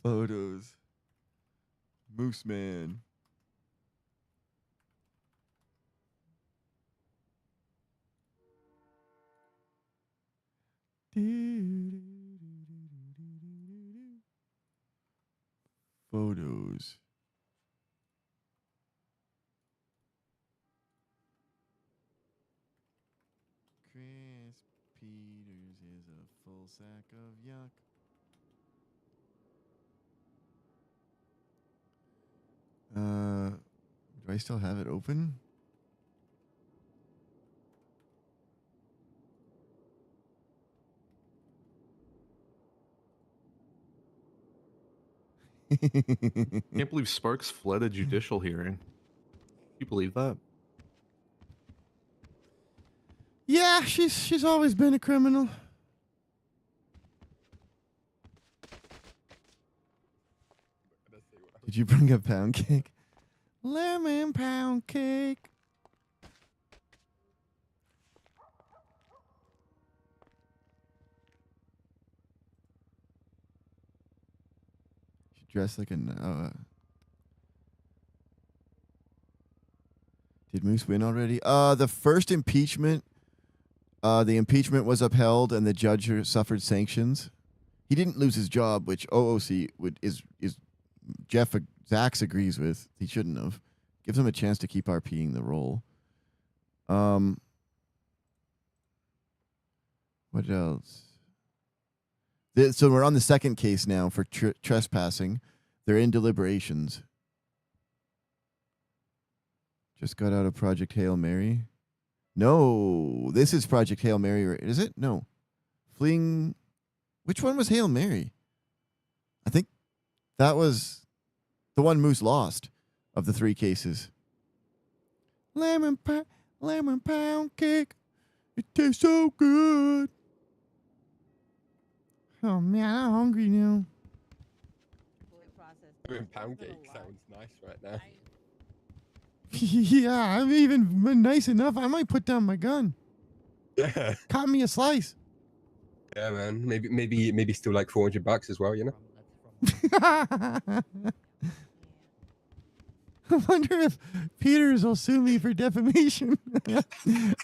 Photos. Moose Man. Photos. Chris Peters is a full sack of yuck. Do I still have it open? Can't believe Sparks fled a judicial hearing. You believe that? Yeah, she's always been a criminal. Did you bring a pound cake? Lemon pound cake. She dressed like a. Did Moose win already? The first impeachment. The impeachment was upheld, and the judge suffered sanctions. He didn't lose his job, which OOC is Zax agrees with. He shouldn't have. Gives him a chance to keep RPing the role. What else? So we're on the second case now for trespassing. They're in deliberations. Just got out of Project Hail Mary. No, this is Project Hail Mary, is it? No. Fleeing. Which one was Hail Mary? I think that was the one Moose lost of the three cases. Lemon pound cake. It tastes so good. Oh man, I'm hungry now. Doing pound cake sounds nice right now. Yeah, I've even been nice enough. I might put down my gun. Yeah. Cut me a slice. Yeah, man. Maybe still like $400 as well. You know. I wonder if Peters will sue me for defamation.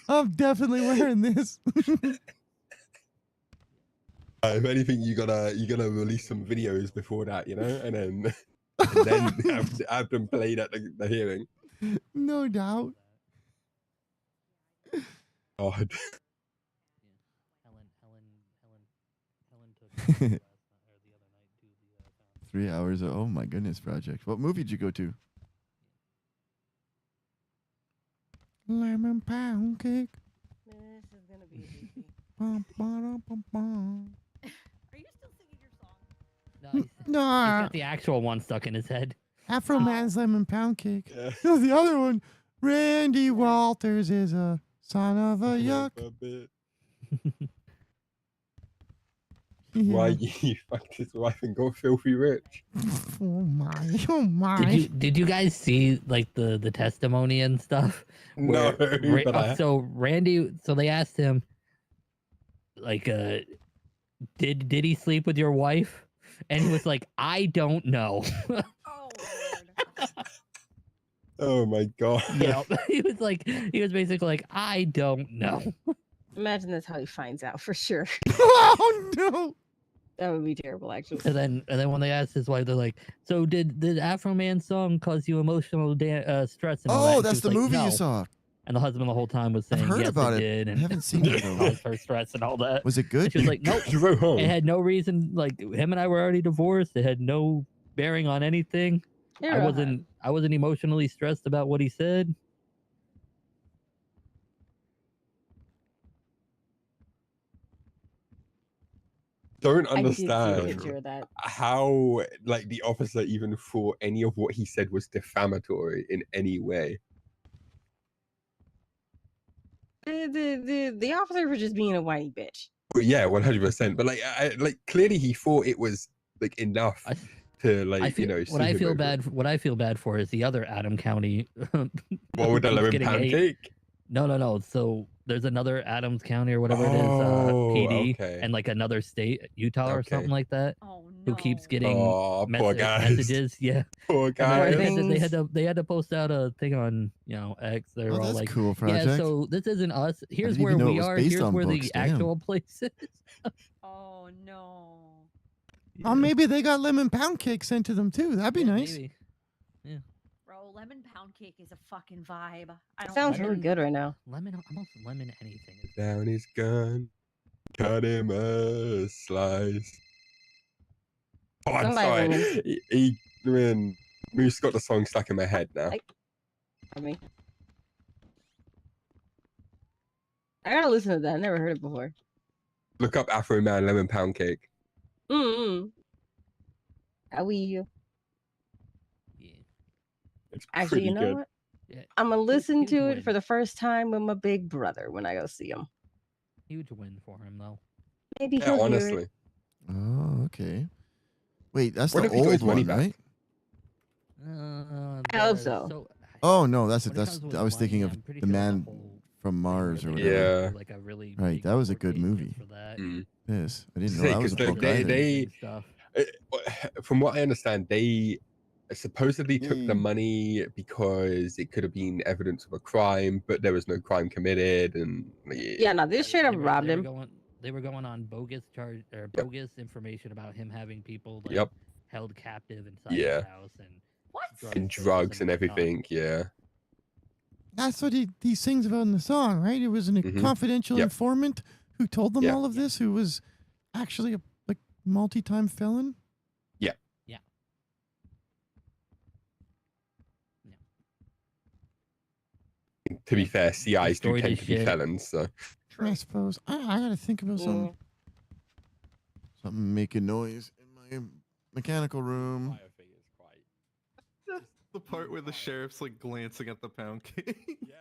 I'm definitely wearing this. If anything, you gotta release some videos before that, you know, and then have them played at the hearing. No doubt. God. 3 hours. Oh my goodness, project. What movie did you go to? Lemon pound cake. This is gonna be easy. Bum, ba-dum, bum, bum. Are you still singing your song? No, he's Nah. got the actual one stuck in his head. Afro Man's lemon pound cake. No, the other one. Randy Walters is a son of a yuck. Why Yeah. you fucked his wife and got filthy rich? Oh my! Oh my! Did you guys see like the testimony and stuff? No, Where but so Randy, so they asked him, like, did he sleep with your wife? And he was like, I don't know. Oh my god. Yeah, he was basically like, I don't know. Imagine that's how he finds out for sure. Oh no! That would be terrible, actually. And then when they asked his wife, they're like, so did Afro Man's song cause you emotional stress? And all that? Oh, And she that's was the like, movie "No." you saw. And the husband the whole time was saying, heard yes, about it it. did. I And haven't seen it, though. caused her stress and all that. Was it good? And she was like, nope. You wrote home. It had no reason. Like, him and I were already divorced. It had no bearing on anything. You're I right. wasn't emotionally stressed about what he said. Don't I did see a understand picture of that. how like the officer even thought any of what he said was defamatory in any way. The officer was just being a whiny bitch. But yeah, 100%. But like clearly he thought it was like enough to like I feel, you know. what sue I him feel over it. bad. What I feel bad for is the other Adam County. What with the he's lemon getting pound hate. cake? No. So there's another Adams County or whatever it is, Oh, PD, okay. and like another state, Utah or Okay. something like that, who keeps getting Oh, poor guys. messages. Yeah, Poor And guys. they had to post out a thing on X. They were Oh, all that's like, cool, yeah, project. so this isn't us. Here's didn't where even know it we was are. based Here's on where books, the damn. actual place is. Oh no. Oh, maybe they got lemon pound cake sent to them too. That'd be nice. Maybe. Yeah. Bro, lemon pound cake is a fucking vibe. I don't Sounds like really it. good right now. Lemon, almost lemon anything. Down his gun, cut him a slice. Oh, I'm Somebody sorry. Man, Moose got the song stuck in my head now. I mean, I gotta listen to that. I never heard it before. Look up Afro Man Lemon Pound Cake. Mm-mm. I will. It's Actually, you pretty know good. what? I'm gonna listen to it for the first time with my big brother when I go see him. Huge win for him though. Maybe Yeah, he'll hear honestly. it. Oh, okay. Wait, that's What the if he got old his money one, back? right? I hope so. Oh no, that's When it that's. comes with I was money, thinking of I'm pretty the sure the man whole from Mars or thing whatever. Yeah. like a really Right, big that was a court good case movie. for that. Mm. Yes, I didn't know Say, that was a 'cause book either. from what I understand, they supposedly took Mm. the money because it could have been evidence of a crime, but there was no crime committed, and Yeah, no, this straight up robbed him. They were going on bogus charge or bogus information about him having people like, Yep. held captive inside Yeah. his house and and drugs and whatnot. everything. Yeah. That's what he sings about in the song, right? It was a Mhm. confidential Yep. informant who told them Yeah. all of this, who was actually a like multi-time felon. Yeah. Yeah. To be fair, CIs do Destroyed tend his to be shit. felons, so I suppose. I gotta think about something. Something making noise in my mechanical room. The part where the sheriff's like glancing at the pound cake. Yeah.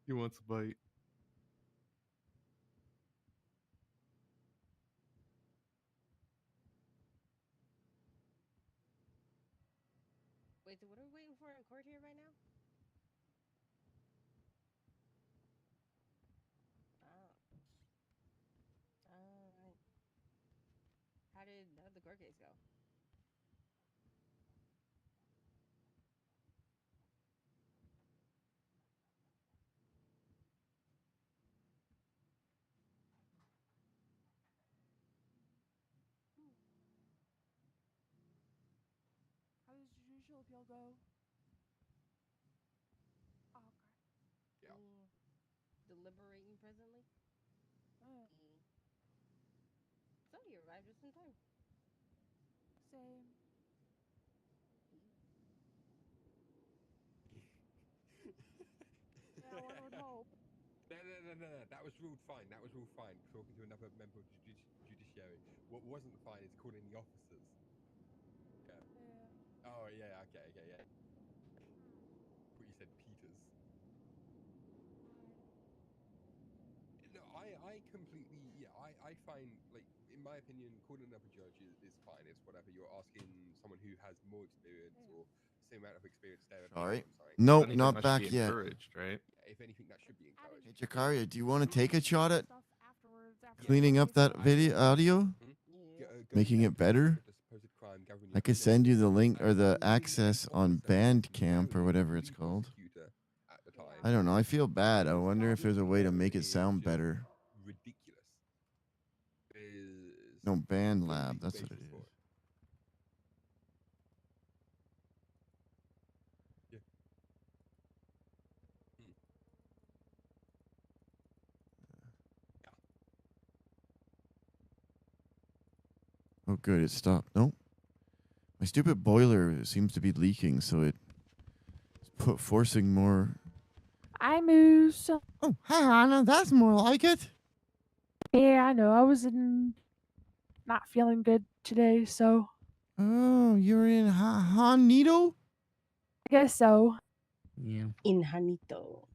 He wants a bite. Wait, so what are we waiting for in court here right now? how'd the court case go? How does judicial appeal go? Oh, okay. Yeah. Deliberating presently. So you arrived just in time. Same. Yeah, one would hope. No. That was ruled fine. That was ruled fine. Talking to another member of the judiciary. What wasn't fine is calling the officers. Yeah. Oh yeah. Okay. Yeah. What you said, Peters. No, I completely, yeah, I find, like, in my opinion, calling another judge is fine. It's whatever. You're asking someone who has more experience or same amount of experience there. All right. No, Nope, not that back should be yet. encouraged, right? Yeah, if anything, that should be encouraged. Hey, Jakaria, do you want to take a shot at cleaning up that video audio? Making it better? I could send you the link or the access on Bandcamp or whatever it's called. I don't know. I feel bad. I wonder if there's a way to make it sound better. Ridiculous. No, Band Lab. That's what it is. Yeah. Oh, good. It stopped. Nope. My stupid boiler seems to be leaking, so it's forcing more. I Moose. Oh, hi, Anna. That's more like it. Yeah, I know. I was not feeling good today, so Oh, you're in Hanito? I guess so. Yeah. In Hanito.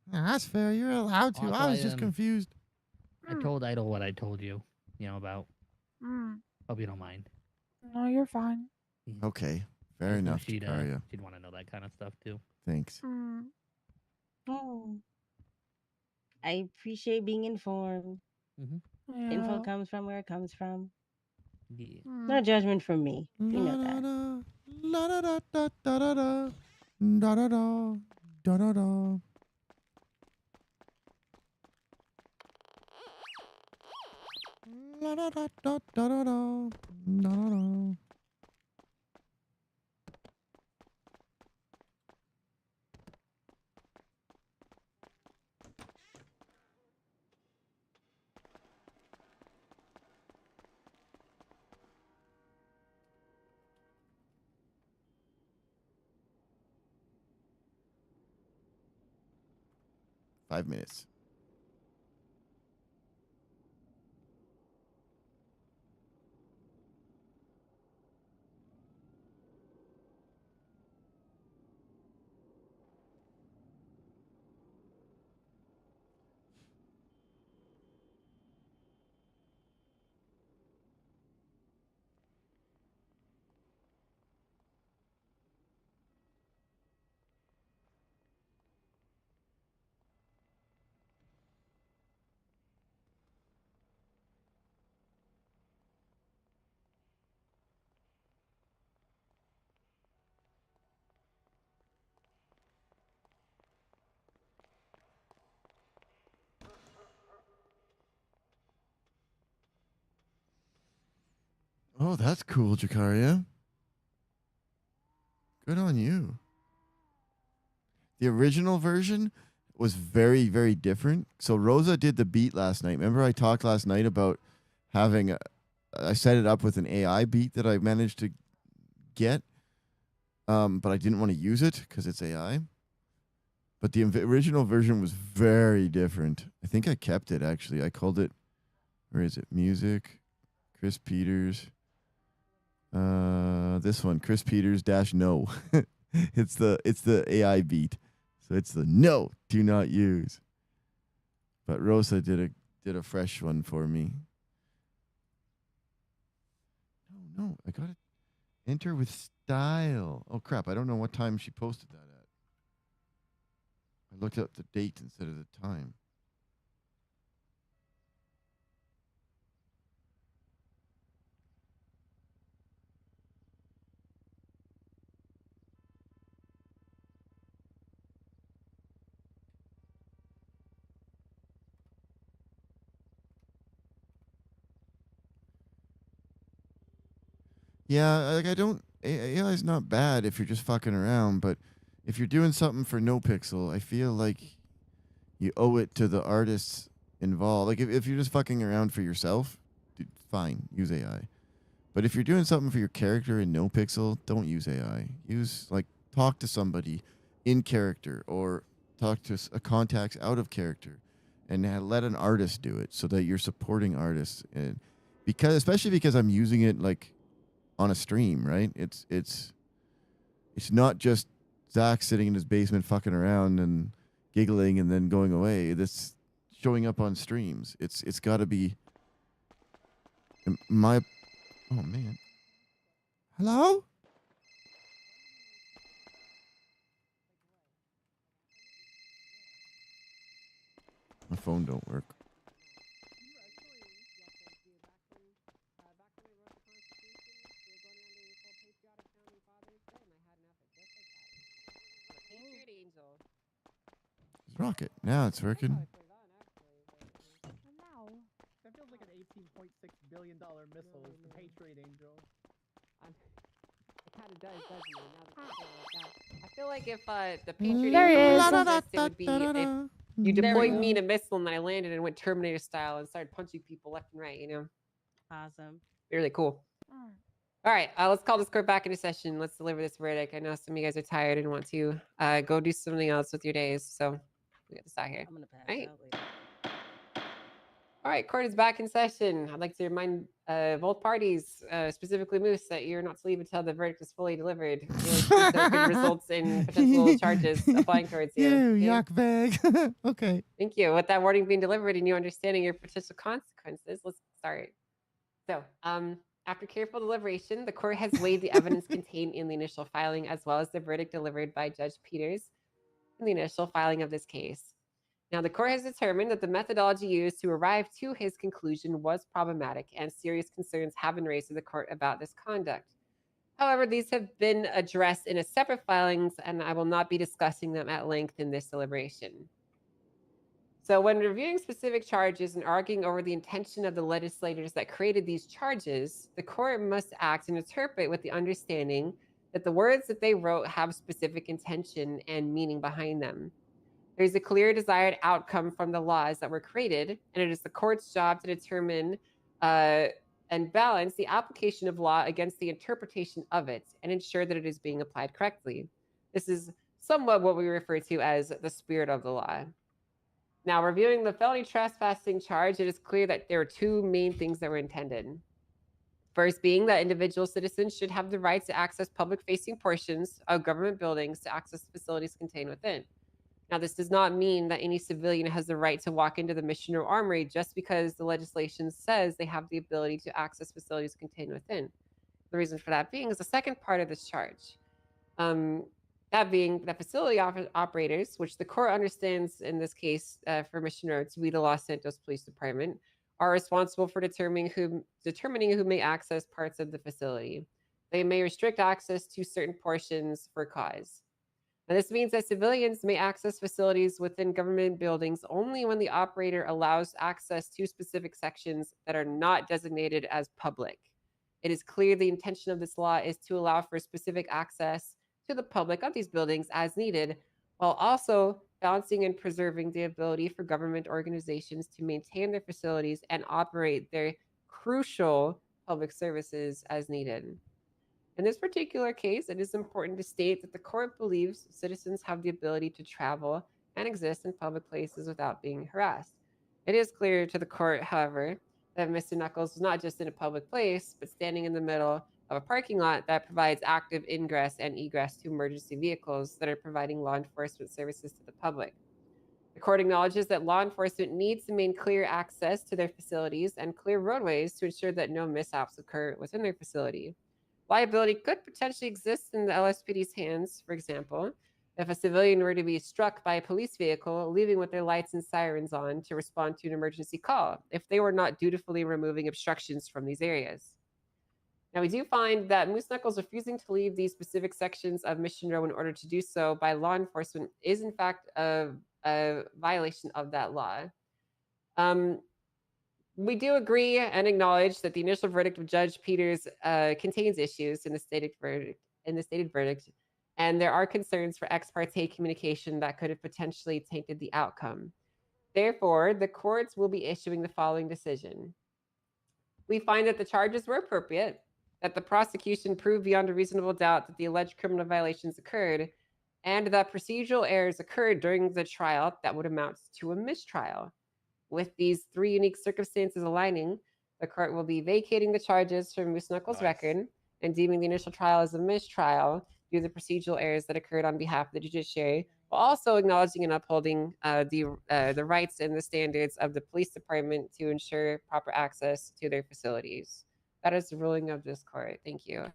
That's fair. You're allowed to. Also, I was just confused. I told Idol what I told you, about. Mm. Hope you don't mind. No, you're fine. Okay. Fair I just know enough, Jakaria. she'd want to know that kind of stuff too. Thanks. Mm. Oh. I appreciate being informed. Yeah. Info comes from where it comes from. Yeah. No judgment from me. You know that. La da da da da da da da da da da da. La da da da da da da da da. 5 minutes. Oh, that's cool, Jakaria. Good on you. The original version was very, very different. So Rosa did the beat last night. Remember I talked last night about having I set it up with an AI beat that I managed to get, but I didn't want to use it because it's AI. But the original version was very different. I think I kept it, actually. I called it, where is it? Music, Chris Peters. This one, Chris Peters - no. it's the AI beat. So it's the no, do not use. But Rosa did a fresh one for me. No, I got to enter with style. Oh crap, I don't know what time she posted that at. I looked up the date instead of the time. Yeah, like I don't. AI is not bad if you're just fucking around, but if you're doing something for NoPixel, I feel like you owe it to the artists involved. Like if you're just fucking around for yourself, fine, use AI. But if you're doing something for your character in NoPixel, don't use AI. Use like talk to somebody in character or talk to a contacts out of character, and let an artist do it so that you're supporting artists. And because especially because I'm using it like on a stream, right? It's not just Zach sitting in his basement fucking around and giggling and then going away. This showing up on streams. It's got to be my. Oh man. Hello? My phone don't work. Rocket. Now it's working. That feels like an $18.6 billion missile is the Patriot Angel. It kind of does, doesn't it? Now that you say it like that. I feel like if the Patriot There Angel he was is. exist, it would be if you There we deployed go. me in a missile and I landed and went Terminator style and started punching people left and right, you know? Awesome. Really cool. All right, let's call this court back into session. Let's deliver this verdict. I know some of you guys are tired and want to go do something else with your days, so we get this out here. I'm gonna pass All right. out later. All right, court is back in session. I'd like to remind both parties, specifically Moose, that you're not to leave until the verdict is fully delivered. That could result in potential charges applying towards you. Ew, Okay? yuck bag. Okay. Thank you. With that warning being delivered and you understanding your potential consequences, let's start. So, after careful deliberation, the court has weighed the evidence contained in the initial filing as well as the verdict delivered by Judge Peters in the initial filing of this case. Now, the court has determined that the methodology used to arrive to his conclusion was problematic and serious concerns have been raised to the court about this conduct. However, these have been addressed in a separate filings and I will not be discussing them at length in this deliberation. So when reviewing specific charges and arguing over the intention of the legislators that created these charges, the court must act and interpret with the understanding that the words that they wrote have specific intention and meaning behind them. There's a clear desired outcome from the laws that were created, and it is the court's job to determine and balance the application of law against the interpretation of it and ensure that it is being applied correctly. This is somewhat what we refer to as the spirit of the law. Now, reviewing the felony trespassing charge, it is clear that there are two main things that were intended. First being that individual citizens should have the right to access public-facing portions of government buildings to access facilities contained within. Now, this does not mean that any civilian has the right to walk into the mission or armory just because the legislation says they have the ability to access facilities contained within. The reason for that being is the second part of this charge. That being that facility operators, which the court understands in this case for Mission Road to be the Los Santos Police Department, are responsible for determining who may access parts of the facility. They may restrict access to certain portions for cause. Now, this means that civilians may access facilities within government buildings only when the operator allows access to specific sections that are not designated as public. It is clear the intention of this law is to allow for specific access to the public of these buildings as needed, while also balancing and preserving the ability for government organizations to maintain their facilities and operate their crucial public services as needed. In this particular case, it is important to state that the court believes citizens have the ability to travel and exist in public places without being harassed. It is clear to the court, however, that Mr. Knuckles was not just in a public place, but standing in the middle of a parking lot that provides active ingress and egress to emergency vehicles that are providing law enforcement services to the public. The court acknowledges that law enforcement needs to maintain clear access to their facilities and clear roadways to ensure that no mishaps occur within their facility. Liability could potentially exist in the LSPD's hands, for example, if a civilian were to be struck by a police vehicle, leaving with their lights and sirens on to respond to an emergency call, if they were not dutifully removing obstructions from these areas. Now, we do find that Moose Knuckles refusing to leave these specific sections of Mission Row in order to do so by law enforcement is, in fact, a violation of that law. We do agree and acknowledge that the initial verdict of Judge Peters contains issues in the stated verdict, and there are concerns for ex parte communication that could have potentially tainted the outcome. Therefore, the courts will be issuing the following decision. We find that the charges were appropriate, that the prosecution proved beyond a reasonable doubt that the alleged criminal violations occurred, and that procedural errors occurred during the trial that would amount to a mistrial. With these three unique circumstances aligning, the court will be vacating the charges from Moose Knuckles' record and deeming the initial trial as a mistrial due to the procedural errors that occurred on behalf of the judiciary, while also acknowledging and upholding the rights and the standards of the police department to ensure proper access to their facilities. That is the ruling of this court. Thank you.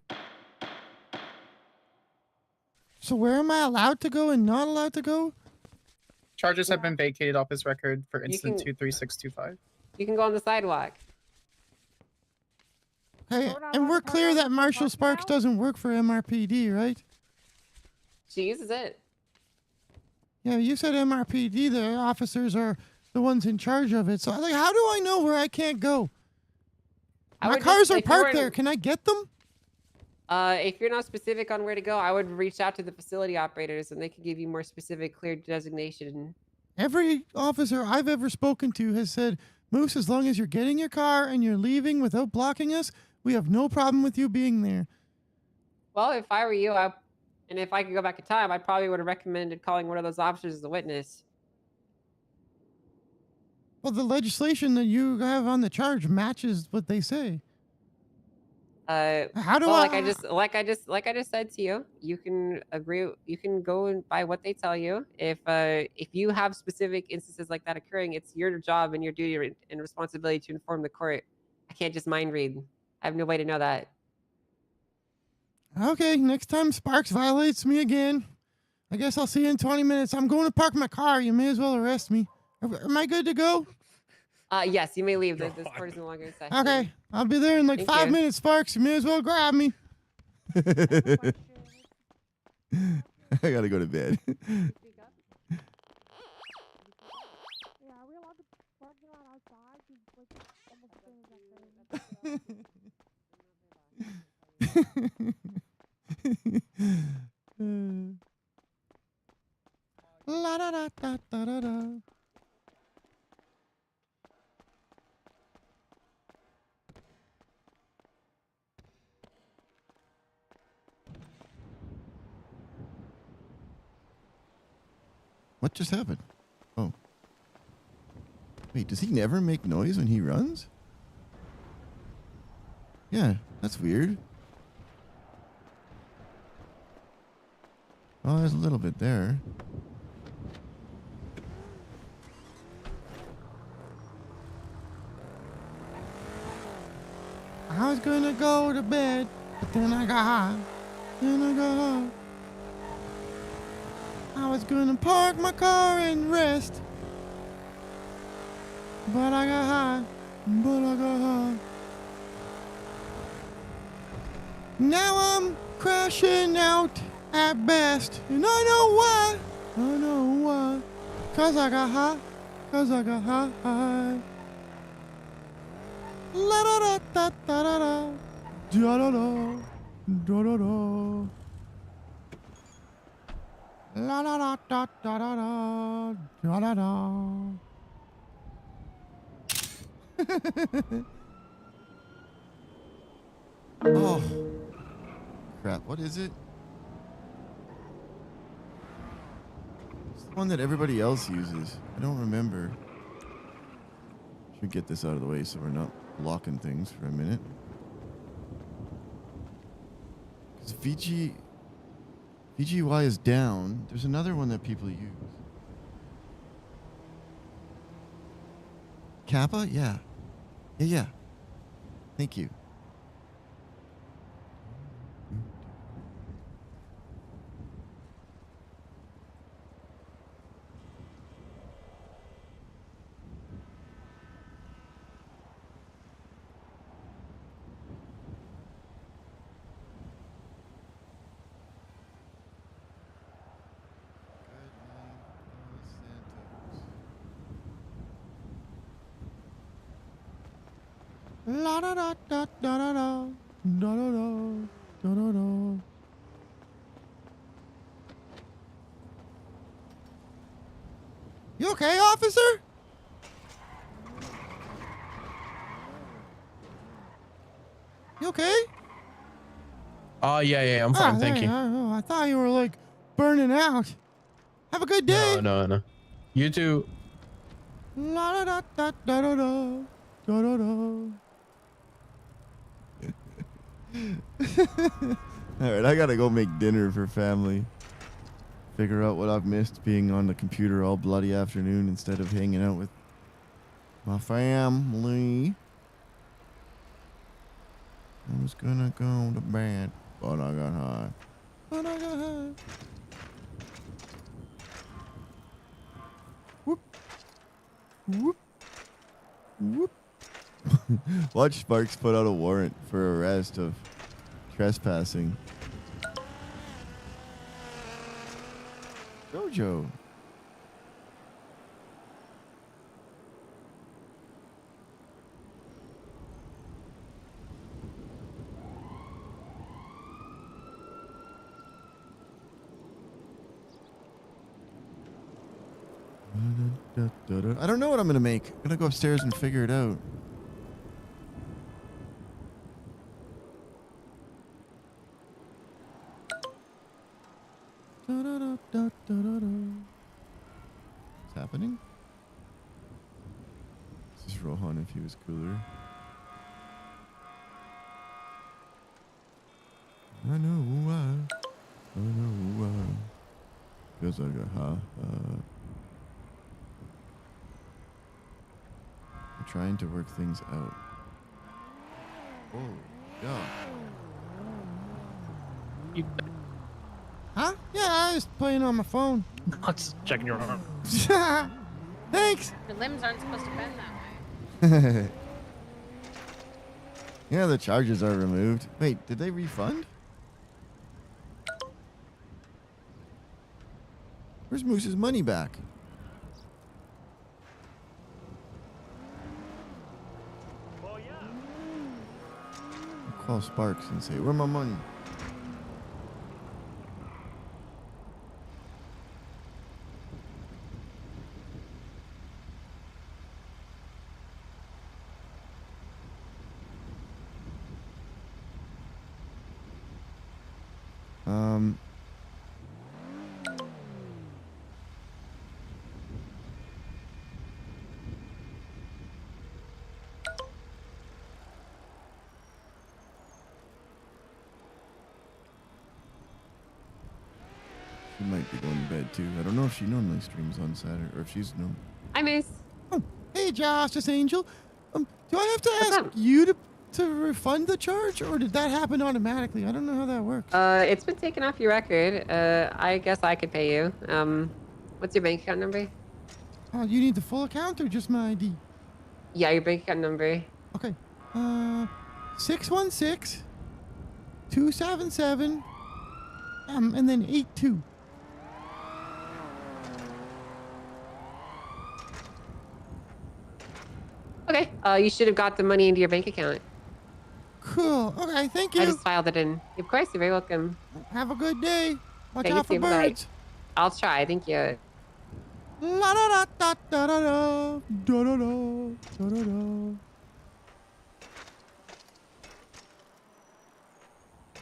So where am I allowed to go and not allowed to go? Charges have been vacated off his record for incident can- 23625. You can go on the sidewalk. Hey, and we're clear that Marshall Sparks doesn't work for MRPD, right? She uses it. Yeah, you said MRPD, the officers are the ones in charge of it. So, like, how do I know where I can't go? My cars are parked there. Can I get them? If you're not specific on where to go, I would reach out to the facility operators and they can give you more specific, clear designation. Every officer I've ever spoken to has said, Moose, as long as you're getting your car and you're leaving without blocking us, we have no problem with you being there. Well, if I were you, and if I could go back in time, I probably would have recommended calling one of those officers as a witness. Well, the legislation that you have on the charge matches what they say. How do well, I? like I just said to you, you can agree. You can go by what they tell you. If you have specific instances like that occurring, it's your job and your duty and responsibility to inform the court. I can't just mind read. I have no way to know that. Okay, next time Sparks violates me again, I guess I'll see you in 20 minutes. I'm going to park my car. You may as well arrest me. Am I good to go? Yes, you may leave. This court is no longer in session. Okay, I'll be there in like Thank 5 you. minutes, Sparks. You may as well grab me. I gotta go to bed. La da da da da da da. What just happened? Oh. Wait, does he never make noise when he runs? Yeah, that's weird. Oh, there's a little bit there. I was gonna go to bed, but then I got high. Then I got high. I was gonna park my car and rest, but I got high. But I got high. Now I'm crashing out at best, and I know why. I know why. 'Cause I got high. 'Cause I got high. La da da da da da da. Da da da. Da da da. La da da da da da da. Da da da. Oh. Crap, what is it? It's the one that everybody else uses. I don't remember. Should get this out of the way so we're not blocking things for a minute. Because VGY is down. There's another one that people use. Kappa? Yeah. Yeah. Thank you. La da da da da da da da da da da da. You okay, officer? You okay? Oh, yeah, I'm fine, thank you. I thought you were like burning out. Have a good day. No. You too. La da da da da da da da da. All right, I gotta go make dinner for family. Figure out what I've missed being on the computer all bloody afternoon instead of hanging out with my family. I was gonna go to bed, but I got high. Whoop. Whoop. Whoop. Watch Sparks put out a warrant for arrest of trespassing. Jojo. I don't know what I'm gonna make. I'm gonna go upstairs and figure it out. What's happening? This is Rohan if he was cooler. I know why. I know why. Feels like a I'm trying to work things out. Oh, yeah. You Huh? Yeah, I was playing on my phone. Let's checking your arm. Thanks. Your limbs aren't supposed to bend that way. Yeah, the charges are removed. Wait, did they refund? Where's Moose's money back? I'll call Sparks and say, where's my money? She might be going to bed too. I don't know if she normally streams on Saturday or if she's no. Hi, Miss. Oh, hey, Justice Angel. Do I have to ask you to refund the charge, or did that happen automatically? I don't know how that works. It's been taken off your record. I guess I could pay you. What's your bank account number? Oh, you need the full account or just my ID? Yeah, your bank account number. Okay. 616 277 and then 82. Okay. You should have got the money into your bank account. Cool. Okay, thank you. I just filed it in. Of course, you're very welcome. Have a good day. Watch Okay, you out for too. Bye-bye. birds. I'll try. Thank you. La da da da da da da da da da da da.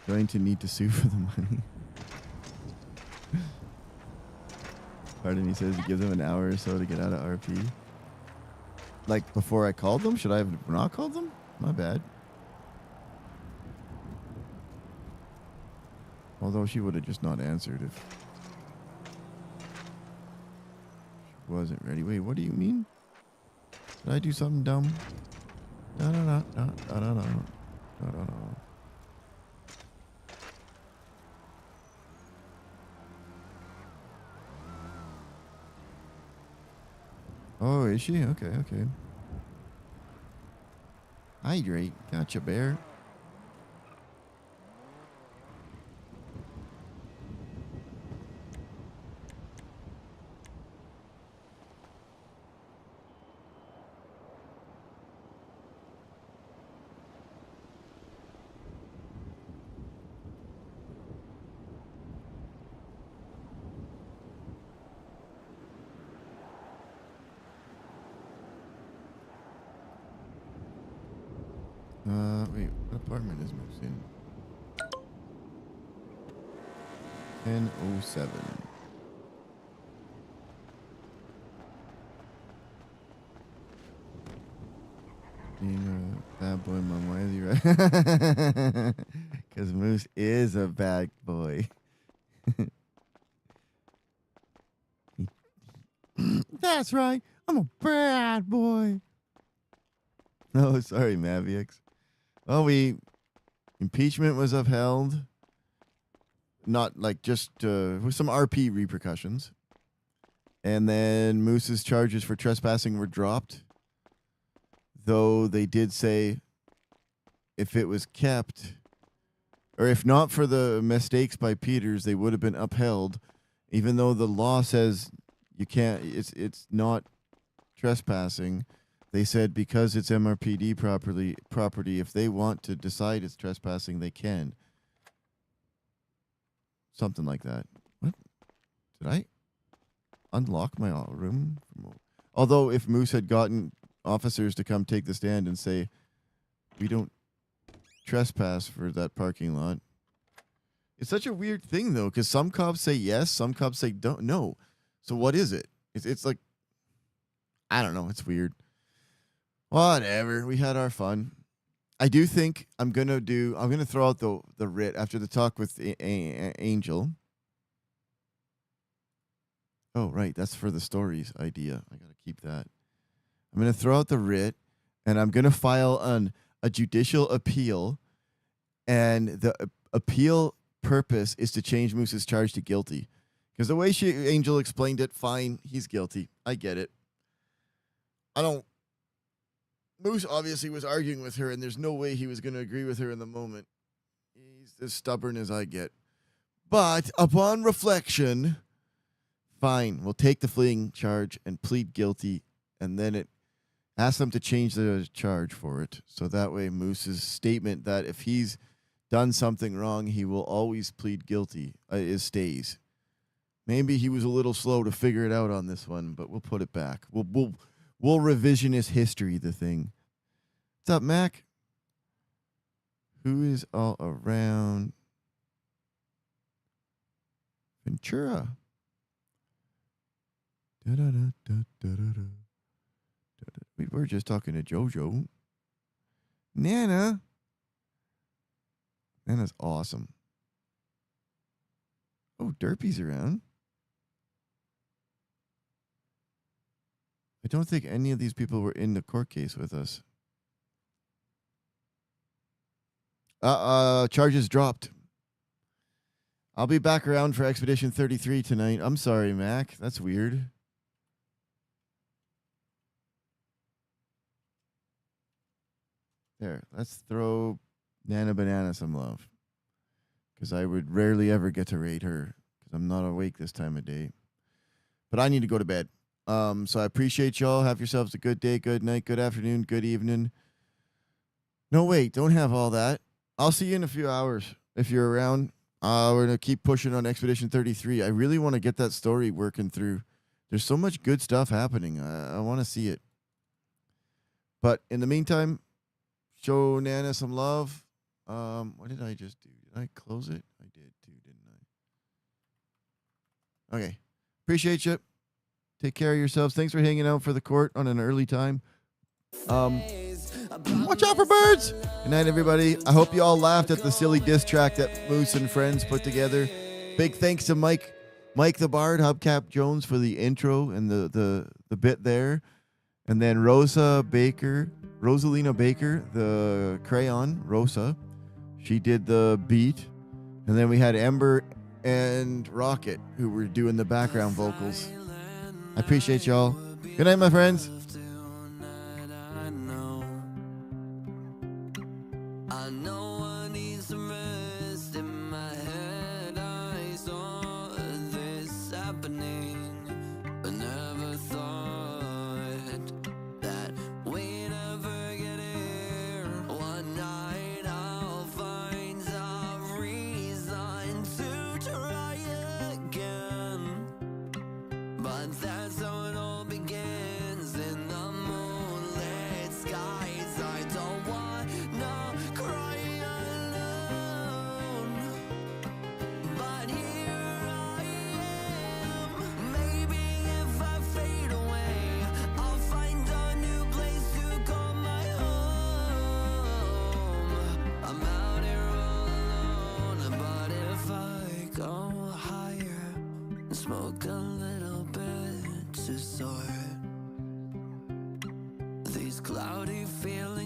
Going to need to sue for the money. Pardon, he says he gives them an hour or so to get out of RP. Like before I called them? Should I have not called them? My bad. Although she would have just not answered if she wasn't ready. Wait, what do you mean? Did I do something dumb? Da da da da da da da da da. Oh, is she? Okay, okay. Hydrate. Gotcha, bear. Wait, what apartment is Moose in? 1007. Being a bad boy, Mom, why is he right? Because Moose is a bad boy. That's right. I'm a bad boy. Oh, sorry, Mavix. Well, impeachment was upheld. Not like just with some RP repercussions. And then Moose's charges for trespassing were dropped. Though they did say if it was kept, or if not for the mistakes by Peters, they would have been upheld. Even though the law says you can't, it's not trespassing. They said because it's MRPD property, if they want to decide it's trespassing, they can. Something like that. What? Did I unlock my room? Although if Moose had gotten officers to come take the stand and say, we don't trespass for that parking lot. It's such a weird thing, though, because some cops say yes, some cops say don't. No. So what is it? It's like, I don't know. It's weird. Whatever. We had our fun. I do think I'm going to throw out the writ after the talk with Angel. Oh, right. That's for the stories idea. I got to keep that. I'm going to throw out the writ, and I'm going to file a judicial appeal, and the appeal purpose is to change Moose's charge to guilty. Because the way Angel explained it, fine, he's guilty. I get it. Moose obviously was arguing with her, and there's no way he was going to agree with her in the moment. He's as stubborn as I get. But upon reflection, fine, we'll take the fleeing charge and plead guilty, and then it asks them to change the charge for it. So that way Moose's statement that if he's done something wrong, he will always plead guilty stays. Maybe he was a little slow to figure it out on this one, but we'll put it back. We'll revisionist history the thing. What's up, Mac? Who is all around? Ventura. We were just talking to Jojo. Nana. Nana's awesome. Oh, Derpy's around. I don't think any of these people were in the court case with us. Charges dropped. I'll be back around for Expedition 33 tonight. I'm sorry, Mac. That's weird. There, let's throw Nana Banana some love. Because I would rarely ever get to raid her. Because I'm not awake this time of day. But I need to go to bed. So I appreciate y'all. Have yourselves a good day, good night, good afternoon, good evening. No, wait, don't have all that. I'll see you in a few hours if you're around. We're going to keep pushing on Expedition 33. I really want to get that story working through. There's so much good stuff happening. I want to see it. But in the meantime, show Nana some love. What did I just do? Did I close it? I did too, didn't I? Okay. Appreciate you. Take care of yourselves. Thanks for hanging out for the court on an early time. Watch out for birds. Good night, everybody. I hope you all laughed at the silly diss track that Moose and friends put together. Big thanks to Mike the Bard, Hubcap Jones for the intro and the bit there. And then Rosalina Baker, the crayon, Rosa. She did the beat. And then we had Ember and Rocket who were doing the background vocals. I appreciate y'all. Good night, my friends. Skies, I don't want no smoke a little bit to soar. These cloudy feelings